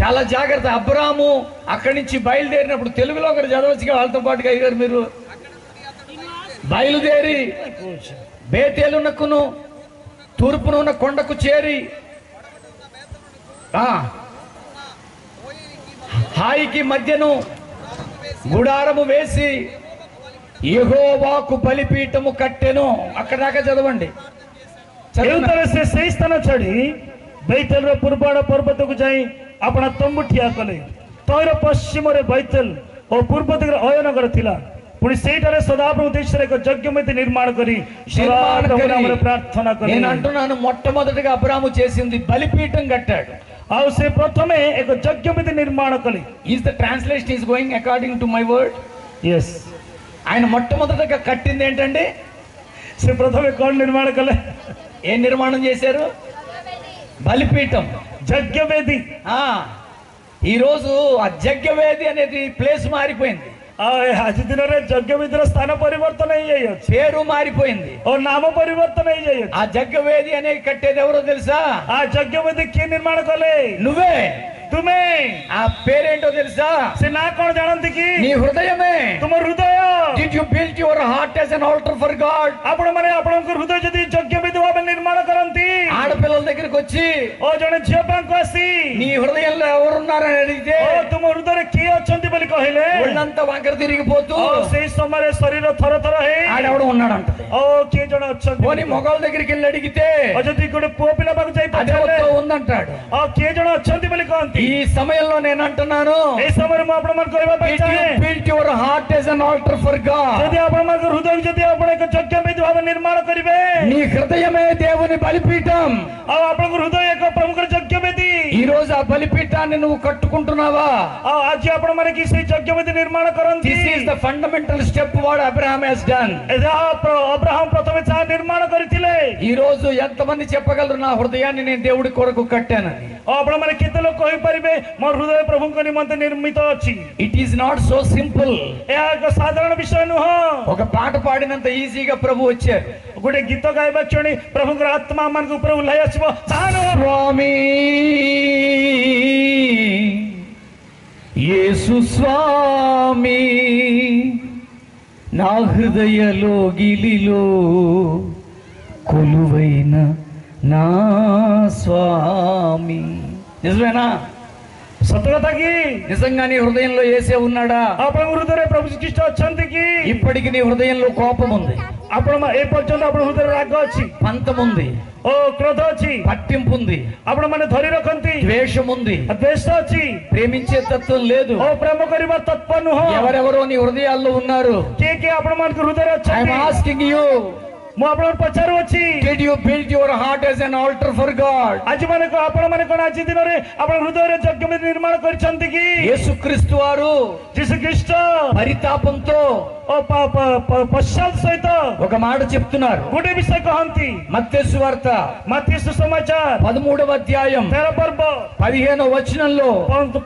చాలా జాగ్రత్త. అబ్రాహాము అక్కడి నుంచి బయలుదేరినప్పుడు, తెలుగులో ఒకరు చదవచ్చుగా వాళ్ళతో పాటుగా అయ్యారు మీరు. బయలుదేరి బేతేలునకును తూర్పున ఉన్న కొండకు చేరి హాయికి మధ్యను గుడారము వేసి యెహోవాకు బలిపీఠము కట్టెను. అక్కడ దాకా చదవండి. ଏଉତରେ ସେ ସେଇ ସ୍ଥାନ ଛାଡି ବୈତେଲର ପୂର୍ବ ଆଡ ପର୍ବତକୁ ଯାଇ ଆପଣ ତମ୍ବୁ ଠିଆ କଲେ। ତୈର ପଶ୍ଚିମରେ ବୈତେଲ ଓ ପୂର୍ବ ଦିଗରେ ଅୟନଗର ଥିଲା। ପୁଣି ସେଇଠାରେ ସଦାପ୍ରଭୁ ଉଦ୍ଦେଶ୍ୟରେ ଏକ ଯଜ୍ଞବେଦୀ ନିର୍ମାଣ କରି ପ୍ରାର୍ଥନା କଲେ। నేను అంటున్నాను, మొట్టమొదటిగా అబ్రాహాము చేసింది బలిపీఠం కట్టాడు. ଆଉ ସେ ପ୍ରଥମେ ଏକ ଯଜ୍ଞ ବେଦୀ ନିର୍ମାଣ କଲେ। Is the translation is going according to my word. Yes, ఆయన మొట్టమొదటగా కట్టింది ఏంటండి? ସେ ପ୍ରଥମେ କଣ ନିର୍ମାଣ କଲେ? ఏం నిర్మాణం చేశారు? బలిపీఠం, ଯଜ୍ଞ ବେଦୀ। ఈరోజు ఆ జగ్గవేది అనేది ప్లేస్ మారిపోయింది, ଆଜି ଦିନରେ ଯଜ୍ଞ ବେଦୀର ସ୍ଥାନ ପରିବର୍ତ୍ତନ ହେଇଯାଇଅଛି, పేరు మారిపోయింది. ଓ ନାମ ପରିବର୍ତ୍ତନ ହେଇଯାଇଅଛି। ఆ జగ్గవేది అనేది కట్టేది ఎవరో తెలుసా? ఆ ଯଜ୍ଞ ବେଦୀ କିଏ ନିର୍ମାଣ କଲେ? నువ్వే. ତୁମେ। ఆ పేరేంటో తెలుసా? ସେ ନା କଣ ଜାଣନ୍ତି କି? నీ హృదయమే. ତୁମ ହୃଦୟ। Did you build your heart as an altar for God? ଆପଣ ମାନେ ଆପଣଙ୍କ ହୃଦୟ ଯଦି ଯଜ୍ଞ ବେଦୀ ଭାବେ ନିର୍ମାଣ କରନ୍ତି, ఆడపిల్లల దగ్గరికి వచ్చి ଓ ଜଣେ ଝିଅ ପାଖକୁ ଆସି నీ హృదయంలో ఎవరున్నారని అడిగితే ଓ ତୁମ ହୃଦୟରେ କିଏ ଅଛନ୍ତି ବୋଲି କହିଲେ, ఒళ్ళంతా వంకర తిరిగిపోతూ ଓ ସେଇ ସମୟରେ శରୀର ଥର ଥର ହେଇ ఆడెవడు ఉన్నాడంట. ଓ କିଏ ଜଣେ ଅଛନ୍ତି। పోనీ మొగల దగ్గరికి వెళ్ళి అడిగితే ଓ ଯଦି ଗୋଟେ ପୁଅ ପିଲା ପାଖକୁ ଯାଇ ପଚାରିଲେ, అదే ఉందంటాడు. ଓ କିଏ ଜଣେ ଅଛନ୍ତି ବୋଲି କହନ୍ତି। ఈ సమయంలో నేను అంటున్నాను, এই ସମୟରେ ମୁଁ ଆପଣମାନଙ୍କୁ କହିବା ପାଇଁ Did you ଚାହେଁ, build your heart as an altar for God? ଯଦି ଆପଣମାନଙ୍କ ହୃଦୟ ଯଦି ଆପଣ ଏକ ଯଜ୍ଞ ବେଦୀ ଭାବେ ନିର୍ମାଣ କରିବେ, నీ హృదయమే దేవుని బలిపీఠం. ଆଉ ଆପଣଙ୍କ ହୃଦୟ ଏକ ପ୍ରଭୁଙ୍କର ଯଜ୍ଞ ବେଦୀ। ఈ రోజు ఆ బలిపీఠాన్ని నువ్వు కట్టుకుంటున్నావా? ଆଉ ଆଜି ଆପଣ ମାନେ କି ସେଇ ଯଜ୍ଞ ବେଦୀ ନିର୍ମାଣ କରନ୍ତି। This is the fundamental step what Abraham has done. Abraham ప్రథమే ଯାହା ନିର୍ମାଣ କରିଥିଲେ। ఈ రోజు ఎంతమంది చెప్పగలరు నా హృదయాన్ని నేను దేవుడి కొరకు కట్టానని? ଆପଣ ମାନେ କେତେ ଲୋକ କହିପାରିବେ ମୋ ହୃଦୟ ପ୍ରଭୁଙ୍କ ନିମନ୍ତେ ନିର୍ମିତ ଅଛି? It is not so simple. ଏହା ଏକ ସାଧାରଣ ବିଷୟ ନୁହଁ। ఒక పాట పాడినంత ఈజీగా ప్రభు వచ్చారు. ଗୋଟେ ଗୀତ ଗାଇବା କ୍ଷଣି ପ୍ରଭୁଙ୍କର ଆତ୍ମା ମାନଙ୍କ ଉପରେ ଓହ୍ଲାଇ ଆସିବ ତାହା ନୁହଁ। స్వామి యేసు స్వామి నా హృదయలోగిలిలో కొలువైన నా స్వామి. నిజమేనా? ସତ କଥା କି? నిజంగా నీ హృదయంలో యేసే ఉన్నాడా? ଆପଣଙ୍କ ହୃଦୟରେ ପ୍ରଭୁ ଶ୍ରୀଖ୍ରୀଷ୍ଟ ଅଛନ୍ତି କି? ఇప్పటికి నీ హృదయంలో కోపం ఉంది, ଆପଣ ଏ ପର୍ଯ୍ୟନ୍ତ ଆପଣଙ୍କ ହୃଦୟରେ ରାଗ ଅଛି, పంతం ఉంది, ଓ କ୍ରୋଧ ଅଛି, పట్టింపు ఉంది, ଆପଣ ମାନେ ଧରି ରଖନ୍ତି, ద్వేషం ఉంది, ଦ୍వేଷ ଅଛି, ప్రేమించే తత్వం లేదు. ଓ ప్రేమ କରିବା ତତ୍ପ ନୁହଁ। ఎవరెవరో నీ హృదయాల్లో ఉన్నారు. କିଏ କିଏ ଆପଣ ମାନଙ୍କ ହୃଦୟରେ ఐఎమ్ ଅଛନ୍ତି? ఆస్కింగ్ యూ, ମୁଁ ଆପଣଙ୍କୁ ପଚାରୁଅଛି, did you build your heart as an altar for God? ଆଜି ମାନେ ଆପଣ ମାନେ କଣ ଆଜି ଦିନରେ ଆପଣ ହୃଦୟରେ ଯଜ୍ଞ ବେଦୀ ନିର୍ମାଣ କରିଛନ୍ତି କି? యేసుక్రీస్తు వారు ଯୀଶୁ ଖ୍ରୀଷ୍ଟ పరితాపంతో ଓ ପଶ୍ଚାତ ସହିତ ఒక మాట చెప్తున్నారు. ଗୋଟେ ବିଷୟ କହନ୍ତି। మత్తయి సువార్త ମାଥି ସୁସମାଚାର 13వ అధ్యాయం 13 ପର୍ବ 15వ వచనంలో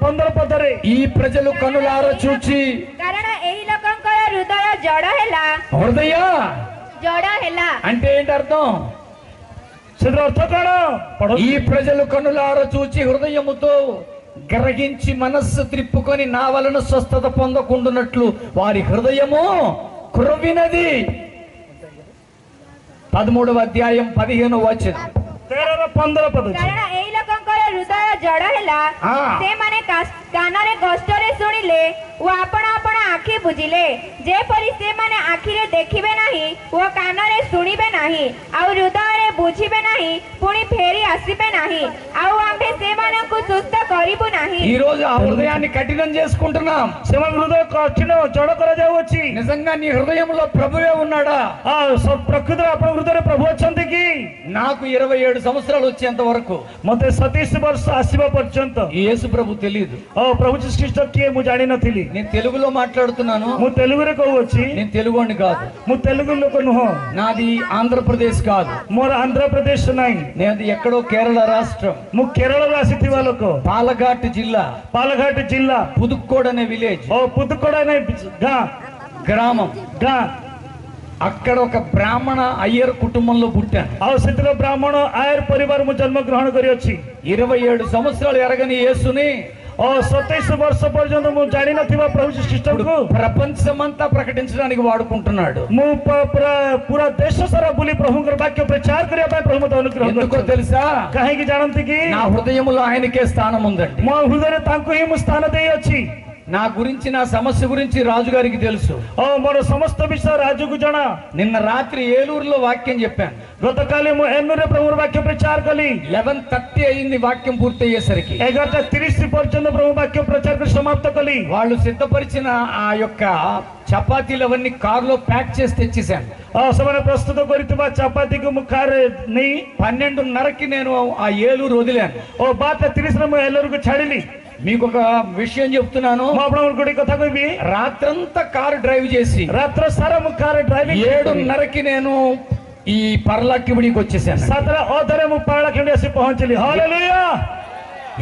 15 ପଦରେ, ఈ ప్రజలు కనులారా చూచి କାରଣ ଏହି ଲୋକଙ୍କର ହୃଦୟ ଜଡ଼ ହେଲା। హృదయ ଜଡ଼ ହେଲା అంటే ఏంటి అర్థం? ସେଥିର ଅର୍ଥ କଣ? ఈ ప్రజలు కనులారా చూచి హృదయముతో గ్రహించి మనస్సు త్రిప్పుకొని నా వలన స్వస్థత పొందకుండునట్లు వారి హృదయము క్రొవ్వినది. 13వ అధ్యాయం 15వ వచనం. 13-15 ପଦ। କାରଣ ଏହି ଲୋକଙ୍କର ହୃଦୟ ଜଡ଼ ହେଲା, ସେମାନେ କାନରେ କଷ୍ଟରେ ଶୁଣିଲେ ଓ ଆପଣ ଆପଣ ଆଖି ବୁଜିଲେ, ଯେପରି ସେମାନେ ଆଖିରେ ଦେଖିବେ ନାହିଁ ଓ କାନରେ ଶୁଣିବେ ନାହିଁ, ଆଉ ହୃଦୟରେ ବୁଝିବେ ନାହିଁ, ପୁଣି ଫେରି ଆସିବେ ନାହିଁ, ଆଉ ଆମ୍ଭେ ସେମାନଙ୍କୁ ସୁସ୍ଥ କରିବୁ ନାହିଁ। ఈ రోజు ఆ హృదయాన్ని కఠినం చేసుకుంటున్నాం. ସେମାନଙ୍କ ହୃଦୟ କଠିନ ଜଡ଼ କରାଯାଉଅଛି। నిజంగా నీ హృదయంలో ప్రభువే ఉన్నాడా? ପ୍ରକୃତରେ ଆପଣଙ୍କ ହୃଦୟରେ ପ୍ରଭୁ ଅଛନ୍ତି କି? నాకు 27 సంవత్సరాలు వచ్చేంత వరకు ମତେ 27 ବର୍ଷ ଆସିବା ପର୍ଯ୍ୟନ୍ତ యేసు ప్రభు తెలియదు. ପ୍ରଭୁ ଖ୍ରୀଷ୍ଟ କିଏ ମୁଁ ଜାଣିନଥିଲି। నేను తెలుగులో మాట్లాడుతున్నాను, ମୁଁ ତେଲୁଗୁରେ କହୁଅଛି, నేను తెలుగోని కాదు, ମୁଁ ତେଲୁଗୁ ଲୋକ ନୁହଁ, నాది ఆంధ్రప్రదేశ్ కాదు, ମୋର ଆନ୍ଧ୍ରପ୍ରଦେଶ ନାହିଁ, నేది ఎక్కడో కేరళ రాష్ట్రం, ମୁଁ କେରଳରୁ ଆସିଥିବା ଲୋକ, పాలఘాట్ జిల్లా, ପାଲଘାଟ ଜିଲ୍ଲା, పుదుక్కోడ్ అనే విలేజ్, ପୁତୁକୋଡା ଗାଁ గ్రామం. ଗାଁ అక్కడ ఒక బ్రాహ్మణ అయ్యర్ కుటుంబంలో పుట్టాను. ଆଉ ସେଥିରେ ବ୍ରାହ୍ମଣ ଆୟର ପରିବାର ମୁଁ ଜନ୍ମ ଗ୍ରହଣ କରିଅଛି। 27 సంవత్సరాలు ఎరగని యేసుని 27 ବର୍ଷ ପର୍ଯ୍ୟନ୍ତ ମୁଁ ଜାଣିନଥିବା ପ୍ରଭୁ ଖ୍ରୀଷ୍ଟଙ୍କୁ ప్రపంచమంతా ప్రకటించడానికి వాడుకుంటున్నాడు. ମୁଁ ପୁରା ଦେଶ ସାରା ବୁଲି ପ୍ରଭୁଙ୍କର ବାକ୍ୟ ପ୍ରଚାର କରିବା ପାଇଁ ପ୍ରଭୁ ମୋତେ ଅନୁଗ୍ରହ ఎందుకో କରିଛନ୍ତି। తెలుసా? କାହିଁକି ଜାଣନ୍ତି କି? నా హృదయంలో ఆయనకే స్థానం ఉందండి. ମୋ ହୃଦୟରେ ତାଙ୍କୁ ହିଁ ମୁଁ ସ୍ଥାନ ଦେଇଅଛି। నా గురించి, నా సమస్య గురించి రాజుగారికి తెలుసు. ଓ ମୋର ସମସ୍ତ ବିଷୟ ରାଜୁକୁ ଜଣା। నిన్న రాత్రి ఏలూరులో వాక్యం చెప్పాను. ଗତକାଲି ମୁଁ ଏନୁରେ ପ୍ରଭୁର ବାକ୍ୟ ପ୍ରଚାର କଲି। 11:30 అయింది వాక్యం పూర్తయ్యేసరికి. 11:30 ପର୍ଯ୍ୟନ୍ତ ପ୍ରଭୁ ବାକ୍ୟ ପ୍ରଚାର କରି ସମାପ୍ତ కలి। వాళ్ళు సిద్ధపరిచిన ఆ యొక్క చపాతీలు అవన్నీ కారులో ప్యాక్ చేసి తెచ్చేసాను. ସେମାନେ ପ୍ରସ୍ତୁତ କରିଥିବା ଚାପାତିକୁ ମୁଁ କାରରେ ନେଇ 12:30కి నేను ఆ ఏలూరు వదిలాను. ଓ 12:30ରେ ମୁଁ ଏଲୁରୁକୁ ଛାଡ଼ିଲି। మీకు ఒక విషయం చెప్తున్నాను. ମୁଁ ଆପଣଙ୍କୁ ଗୋଟେ କଥା କହିବି। రాత్రంతా కారు డ్రైవ్ చేసి ରାତ୍ର ସାରା ମୁଁ କାରରେ ଡ୍ରାଇଭିଂ 7:30కి నేను ఈ పర్లాకిబడికి వచ్చేసాను. 7:30 ମୁଁ ପାରଳାଖେମୁଣ୍ଡି ଆସି ପହଞ୍ଚିଲି। ହାଲେଲୁୟା।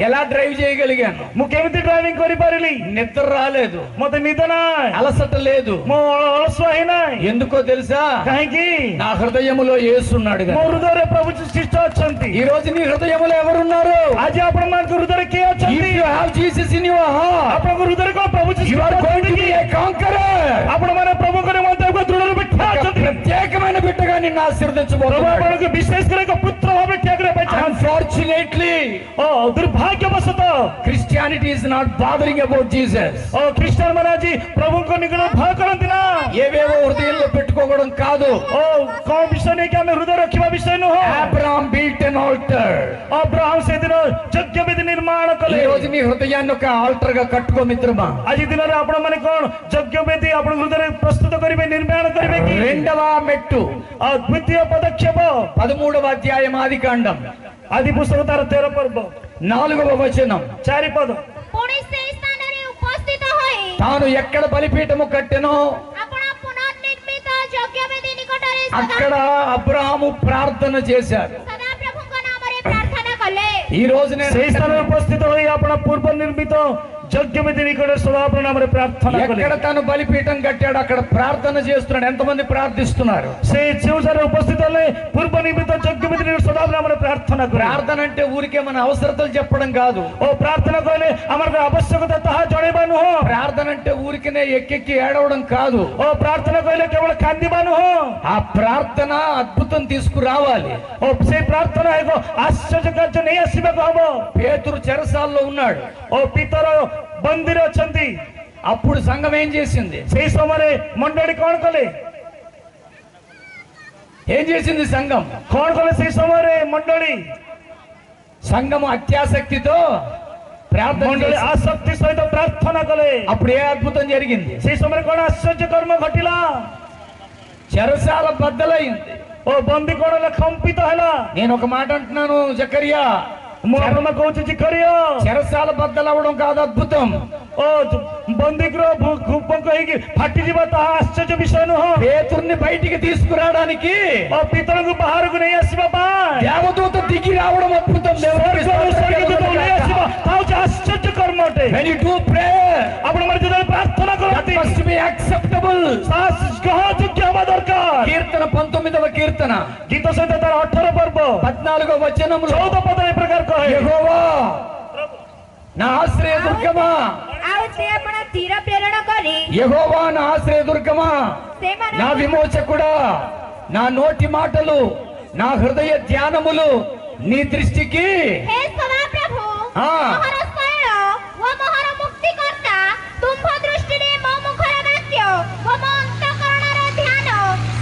ఎలా డ్రైవ్ చేయగలిగాను? ମୁଁ କେମିତି ଡ୍ରାଇଭିଂ କରିପାରିଲି? నిద్ర రాలేదు, ମତେ ନିଦ ନାହିଁ, అలసట లేదు. ମୁଁ ଅଳସୁଆ ହେଇନାହିଁ। ఎందుకో తెలుసా? କାହିଁକି? నా హృదయములో యేసున్నాడు ମୋ గనుక. ହୃଦୟରେ ପ୍ରଭୁ ଖ୍ରୀଷ୍ଟ ଅଛନ୍ତି। ఈ రోజు నీ హృదయములో ఎవరున్నారు? ଆଜି ଆପଣମାନଙ୍କ ହୃଦୟରେ କିଏ If ଅଛନ୍ତି? you have Jesus in your heart, ଆପଣଙ୍କ ହୃଦୟରେ କଣ ପ୍ରଭୁ you are going to be a conqueror. ଆପଣମାନେ ପ୍ରଭୁଙ୍କ ନିମନ୍ତେ ଏକ ଦୃଢ ରୂପେ ଠିଆ ఒక ଅଛନ୍ତି। ప్రత్యేకమైన బిడ్డగా నిన్ను ପ୍ରଭୁ ఆశీర్వదించబోతున్నాడు. ଆପଣଙ୍କୁ ବିଶେଷ କରି ଏକ ପୁତ୍ର ଭାବରେ ଠିଆ କରିବା ପାଇଁ ଚାହାନ୍ତି। Unfortunately, ଓ ଦୁର୍ଭାଗ୍ୟବଶତଃ Christianity is not bothering about Jesus. O Christian ମାନେ ଆଜି ପ୍ରଭୁଙ୍କ ନିକଟ ଭୟ କରନ୍ତି ନା। ఏవేవో హృదయంలో పెట్టుకోవడం కాదు. ଓ କଣ ବିଷୟ ନେଇକି ଆମେ ହୃଦୟ ରଖିବା ବିଷୟ ନୁହଁ। Abraham built an altar. Abraham ସେଦିନ ଯଜ୍ଞ ବେଦୀ ନିର୍ମାଣ ఈ କଲେ। రోజు నీ హృదయాన్ని ఒక ఆల్టర్ గా కట్టుకో మిత్రమా. ଆଜି ଦିନରେ ଆପଣ ମାନେ କଣ ଯଜ୍ଞ ବେଦୀ ଆପଣ ହୃଦୟରେ ପ୍ରସ୍ତୁତ କରିବେ, ନିର୍ମାଣ କରିବେ କି? రెండవ మెట్టు ଆଉ ଦ୍ୱିତୀୟ పదକ୍ଷେପ 13వ అధ్యాయం ఆదికాండం ଆଦି పుస్తକ ତାର 13 ପର୍ବ 4వ వచనం. 4 ପଦ। ପୁଣି ସେହି ସ୍ଥାନରେ ଉପସ୍ଥିତ ହୋଇ తాను ఎక్కడ బలిపీఠము కట్టెనో ଆପଣ ପୁନର୍ନିର୍ମିତ ଯଜ୍ଞବେଦୀ ନିକଟରେ అక్కడ అబ్రహాము ప్రార్థన చేశారు. ସଦାପ୍ରଭୁଙ୍କ ନାମରେ ପ୍ରାର୍ଥନା କଲେ। ఈ రోజు నేను ସେହି ସ୍ଥାନରେ ଉପସ୍ଥିତ ହୋଇ ଆପଣ ପୂର୍ବ ନିର୍ମିତ ଯଜ୍ଞ ବେଦୀ ନିକଟରେ ସଦାପ୍ରଭୁ ନାମରେ ପ୍ରାର୍ଥନା କଲେ। ఎక్కడ తను బలిపీఠం కట్టాడు అక్కడ ప్రార్థన చేస్తున్నాడు. ఎంతమంది ప్రార్థిస్తున్నారు? ସେ ଯେଉଁ ସ୍ଥାନରେ ଉପସ୍ଥିତ ହେଲେ ପୂର୍ବ ନିର୍ମିତ ଯଜ୍ଞ ବେଦୀ ନିକଟରେ ସଦାପ୍ରଭୁ ନାମରେ ପ୍ରାର୍ଥନା କଲେ। ప్రార్థన అంటే ఊరికే మన అవసరతలు చెప్పడం కాదు. ଓ ପ୍ରାର୍ଥନା କହିଲେ ଆମର ଆବଶ୍ୟକତା ତାହା ଜଣେଇବା ନୁହଁ। ప్రార్థన అంటే ఊరికనే ఎక్కెక్కి ఏడవడం కాదు. ଓ ପ୍ରାର୍ଥନା କହିଲେ କେବଳ କାନ୍ଦିବା ନୁହଁ। ఆ ప్రార్థన అద్భుతం తీసుకురావాలి. ଓ ସେ ପ୍ରାର୍ଥନା ଏକ ଆଶ୍ଚର୍ଯ୍ୟ କାର୍ଯ୍ୟ ନେଇ ଆସିବାକୁ ହବ। పేతురు చెరసాల్లో ఉన్నాడు. ଓ ପିତର ବନ୍ଦୀରେ ଅଛନ୍ତି। అప్పుడు సంఘం ఏం చేసింది? ସେଇ ସମୟରେ ମଣ୍ଡଳୀ କଣ କଲେ? ఏం చేసింది సంఘం? କଣ କଲେ ସେଇ ସମୟରେ ମଣ୍ଡଳୀ? సంఘం అత్యాసక్తితో ప్రార్థన ମଣ୍ଡଳୀ చేసింది. ଆସକ୍ତି ସହିତ ପ୍ରାର୍ଥନା କଲେ। అప్పుడు ఏ అద్భుతం జరిగింది? ସେଇ ସମୟରେ କଣ ଆଶ୍ଚର୍ଯ୍ୟ କର୍ମ ଘଟିଲା? చెరసాల బద్దలైంది. ଓ ବନ୍ଦୀ କଣ ହେଲା? କମ୍ପିତ ହେଲା। నేను ఒక మాట అంటున్నాను జకరియా, ମୁଁ ଆପଣଙ୍କୁ କହୁଛି ଜିକରିୟ, చెరసాల బద్దలవడం కాదు అద్భుతం. ଓ ବନ୍ଦୀଗୃହ ଭୂପଙ୍କ ହେଇକି ଫାଟିଯିବା ତାହା ଆଶ୍ଚର୍ଯ୍ୟ ବିଷୟ ନୁହଁ। పేతుర్ని బయటికి తీసుకురావడానికి ଓ ପିତରଙ୍କୁ ବାହାରକୁ ନେଇ ଆସିବା ପାଇଁ దేవదూత దిగి రావడం అద్భుతం. దేవునికి ସ୍ୱର୍ଗରୁ ସ୍ୱର୍ଗଦୂତ ନେଇ స్తోత్రం. ଆସିବା ତାହା ହଉଛି ଆଶ୍ଚର୍ଯ୍ୟ କର୍ମ ଅଟେ। When you do prayer, ଆପଣମାନେ ଯେତେବେଳେ ପ୍ରାର୍ଥନା that କରନ୍ତି must be acceptable. ତାହା ଗ୍ରହଣଯୋଗ୍ୟ ହେବା ଦରକାର। కీర్తన 19వ కీర్తన ଗୀତ ସହିତ ତାର 18 ପର୍ବ 14వ వచనములో 14 పଦ ଏ ପ୍ରକାର କହେ, యెహోవా నా ఆశ్రయ దుర్గమా, ଆଉ ସେ ଆପଣ ତୀର ପ୍ରେରଣ କରି యెహోవా నా ఆశ్రయ దుర్గమా, నా ସେମାନଙ୍କୁ విమోచకుడా, నా నోటి మాటలు నా హృదయ ధ్యానములు నీ దృష్టికి ହେ ସଦାପ୍ରଭୁ ମୋହର ଶୈଳ ଓ ମୋହର ମୁକ୍ତିକର୍ତ୍ତା, ତୁମ୍ଭ ଦୃଷ୍ଟିରେ ମୋ ମୁଖର ବାକ୍ୟ ଓ ମୋ ଅନ୍ତଃକରଣର ଧ୍ୟାନ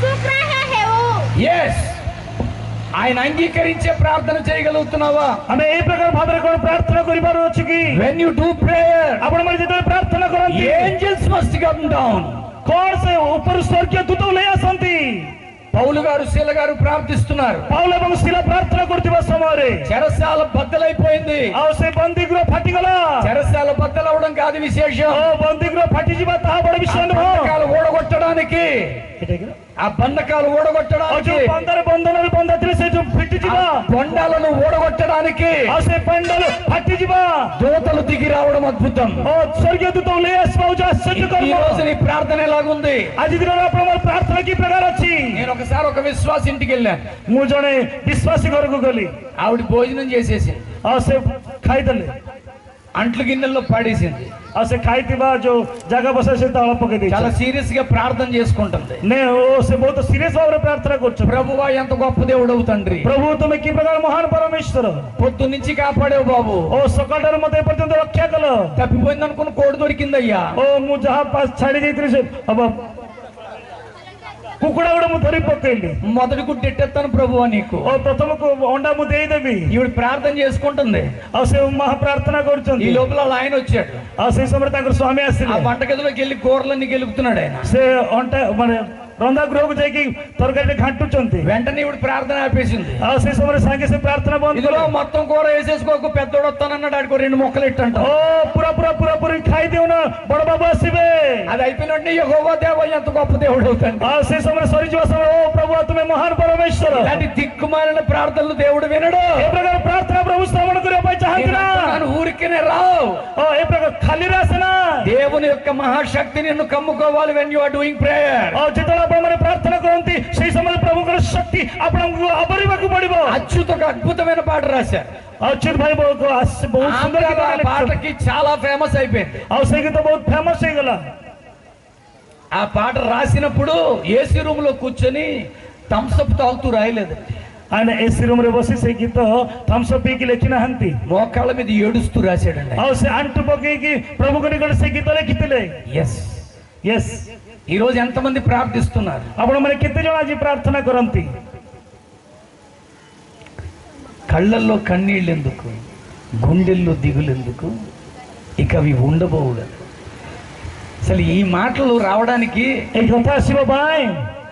ସୁଗ୍ରାହ୍ୟ ହେଉ। ఎస్ ఆయన అంగీకరించే ప్రార్థన చేయగలుగుతున్నావా? ଆମେ ଏଇ ପ୍ରକାର ଭାବରେ କଣ ପ୍ରାର୍ଥନା କରିବାର ଅଛି କି? వెన్ యు డూ ప్రేయర్, ଆପଣମାନେ ଯେତେବେଳେ ପ୍ରାର୍ଥନା କରନ୍ତି ఏంజెల్స్ మస్ట్ కమ్ డౌన్. କଣ ସେ ଉପରୁ ସ୍ୱର୍ଗୀୟ ଦୂତ ଓହ୍ଲାଇ ଆସନ୍ତି। పౌలు గారు శీల గారు ప్రార్థిస్తున్నారు. ପାଉଲ ଏବଂ ଶିଲା ପ୍ରାର୍ଥନା କରୁଥିବା ସମୟରେ చెరసాల బద్దలైపోయింది. ଆଉ ସେ ବନ୍ଦୀଗୃହ ଫାଟିଗଲା। చెరసాల బద్దలవడం కాదు విశేషం. ଓ ବନ୍ଦୀଗୃହ ଫାଟିଯିବା ତାହା ବଡ ବିଷୟ ନୁହଁ। బంధకాలు ఓడగొట్టడానికి, ఆ బంధకాలు ଆଉ ఓడగొట్టడానికి, ଯୋଉ ବନ୍ଧନରେ ବନ୍ଧା ଥିଲେ ସେ ଯୋଉ ଫିଟିଯିବା, బొండాలను ఓడగొట్టడానికి ଆଉ ସେ ପଣ୍ଡାଲ ଫାଟିଯିବା, దూతలు దిగి రావడం అద్భుతం. ଓ ସ୍ୱର୍ଗୀୟ ଦୂତ ଓହ୍ଲାଇ ଆସିବା ହଉଛି ଆଶ୍ଚର୍ଯ୍ୟ ఈ କର୍ମ। రోజు నీ ప్రార్థన ఎలాగుంది? ଆଜି ଦିନରେ ଆପଣଙ୍କର ପ୍ରାର୍ଥନା କି ପ୍ରକାର ଅଛି? నేను ఒకసారి ఒక విశ్వాస ఇంటికి వెళ్ళాను. ମୁଁ ଜଣେ ବିଶ୍ୱାସୀ ଘରକୁ ଗଲି। ఆవిడ భోజనం చేసేసి ଆଉ ସେ ଖାଇଦେଲେ, అంట్లు గిన్నెల్లో పడేసింది. ଆଉ ସେ ଖାଇଥିବା ଯୋଉ ଜାଗା ବସା ସେ ତଳ ପକେଇ ଦେଇଛି చాలా సీరియస్ గా ప్రార్థన చేసుకుంటుంది. నే ଓ ସେ ବହୁତ ସିରିୟସ ଭାବରେ ପ୍ରାର୍ଥନା କରୁଛନ୍ତି ప్రభువా ఎంత గొప్ప దేవుడవు తండ్రి, ପ୍ରଭୁ ତୁମେ କି ପ୍ରକାର ମହାନ ପରମେଶ୍ୱର పొద్దు నుంచి కాపాడేవు బాబు. ଓ ସକାଳଠାରୁ ମତେ ଏପର୍ଯ୍ୟନ୍ତ ରକ୍ଷା କଲ తప్పిపోయింది అనుకున్న కోడి దొరికిందయ్యా. ଓ ମୁଁ ଯାହା ଛାଡି ଦେଇଥିଲି ସେ ହବ କୁକୁଡ଼ା ଗୁଡା ମୁଁ ଧରି ପକେଇଲି మొదటి గుడ్డు ఎట్టేస్తాను ప్రభువా నీకు. ଓ ପ୍ରଥମକୁ ଅଣ୍ଡା ମୁଁ ଦେଇଦେବି ఈవిడ ప్రార్థన చేసుకుంటుంది. ଆଉ ସେ ମହା ପ୍ରାର୍ଥନା ఈ କରୁଛନ୍ତି లోపల వాళ్ళ ఆయన వచ్చాడు. ଆଉ ସେଇ ସମୟରେ ତାଙ୍କର ସ୍ୱାମୀ ఆ ଆସିଲେ వంటగదిలోకి వెళ్ళి కూరలన్నీ గెలుపుతున్నాడు ఆయన. ସେ ଅଣ୍ଟା ମାନେ ରନ୍ଧା ଗୃହକୁ ଯାଇକି ତରକାରୀରେ ଘାଣ୍ଟୁଛନ୍ତି వెంటనే ఈవిడ ప్రార్థన ఆపేసింది. ଆଉ ସେଇ ସମୟରେ ସାଙ୍ଗେ ସେ ପ୍ରାର୍ଥନା ବନ୍ଦ ఇదిలో କଲେ మొత్తం కూర వేసేసుకోకు, పెద్దోడు వస్తానన్నాడు, ఆడికి రెండు ముక్కలు ఇట్టంట. ଓ ପୁରା ଖାଇଦିଉନ ବଡ ବାବୁ ଆସିବେ అది అయిపోయిన వెంటనే యెహోవా దేవ ఎంత గొప్ప దేవుడు అవుతాడు. ଆଉ ସେଇ ସମୟରେ ସରିଯିବା ସମୟରେ ଓ ପ୍ରଭୁ ତୁମେ ମହାନ ପରମେଶ୍ୱର ఇలాంటి దిక్కుమాలిన ప్రార్థనలు దేవుడు వినడు. ଏ ପ୍ରକାର ପ୍ରାର୍ଥନା ପ୍ରଭୁ ଶ୍ରବଣ କରିବା ପାଇଁ ଚାହାନ୍ତି ନା నేను ఊరికేనే రావు. ଓ ଏ ପ୍ରକାର ଖାଲିରେ ଆସେ ନା దేవుని యొక్క మహాశక్తి నిన్ను కమ్ముకోవాలి. when you are doing prayer, ଆଉ ଯେତେବେଳେ ଆପଣମାନେ ପ୍ରାର୍ଥନା କରନ୍ତି ସେଇ ସମୟରେ ପ୍ରଭୁଙ୍କର ଶକ୍ତି ଆପଣଙ୍କୁ ଆବରିବାକୁ ପଡିବ అచ్యుత ఒక అద్భుతమైన పాట రాశారు. ଅଚ୍ୟୁତ ଭାଇ ବହୁତ ସୁନ୍ଦର ఆంధ్రాలో ఆ ଗୀତ ଲେଖିଛନ୍ତି। పాటకి చాలా ఫేమస్ అయిపోయింది. ଆଉ ସେ ଗୀତ ବହୁତ ଫେମସ ହେଇଗଲା ఆ పాట రాసినప్పుడు ఏసీ రూమ్ లో కూర్చొని థమ్స్అప్ తాగుతూ రాయలేదండి. ఆయన ଏସି ରୁମ ରେ ବସି ସେ ଗୀତ ଥମ୍ସଅପ୍ ପିଇକି ଲେଖି ନାହାନ୍ତି మోకాళ్ళ మీద ఏడుస్తూ రాశాడండి. ଆଉ ସେ ଆଣ୍ଠୁ ପକେଇକି ପ୍ରଭୁଙ୍କ ନିକଟରେ ସେ ଗୀତ ଲେଖିଥିଲେ ఎస్, ୟେସ୍ ఈ రోజు ఎంతమంది ప్రార్థిస్తున్నారు? ଆପଣମାନେ କେତେ ଜଣ ଆଜି ପ୍ରାର୍ଥନା କରନ୍ତି కళ్ళల్లో కన్నీళ్ళు ఎందుకు, గుండెల్లో దిగులు ఎందుకు, ఇక అవి ఉండబోవు కదా. అసలు ఈ మాటలు రావడానికి ଏଇ କଥା ଆସିବା ପାଇଁ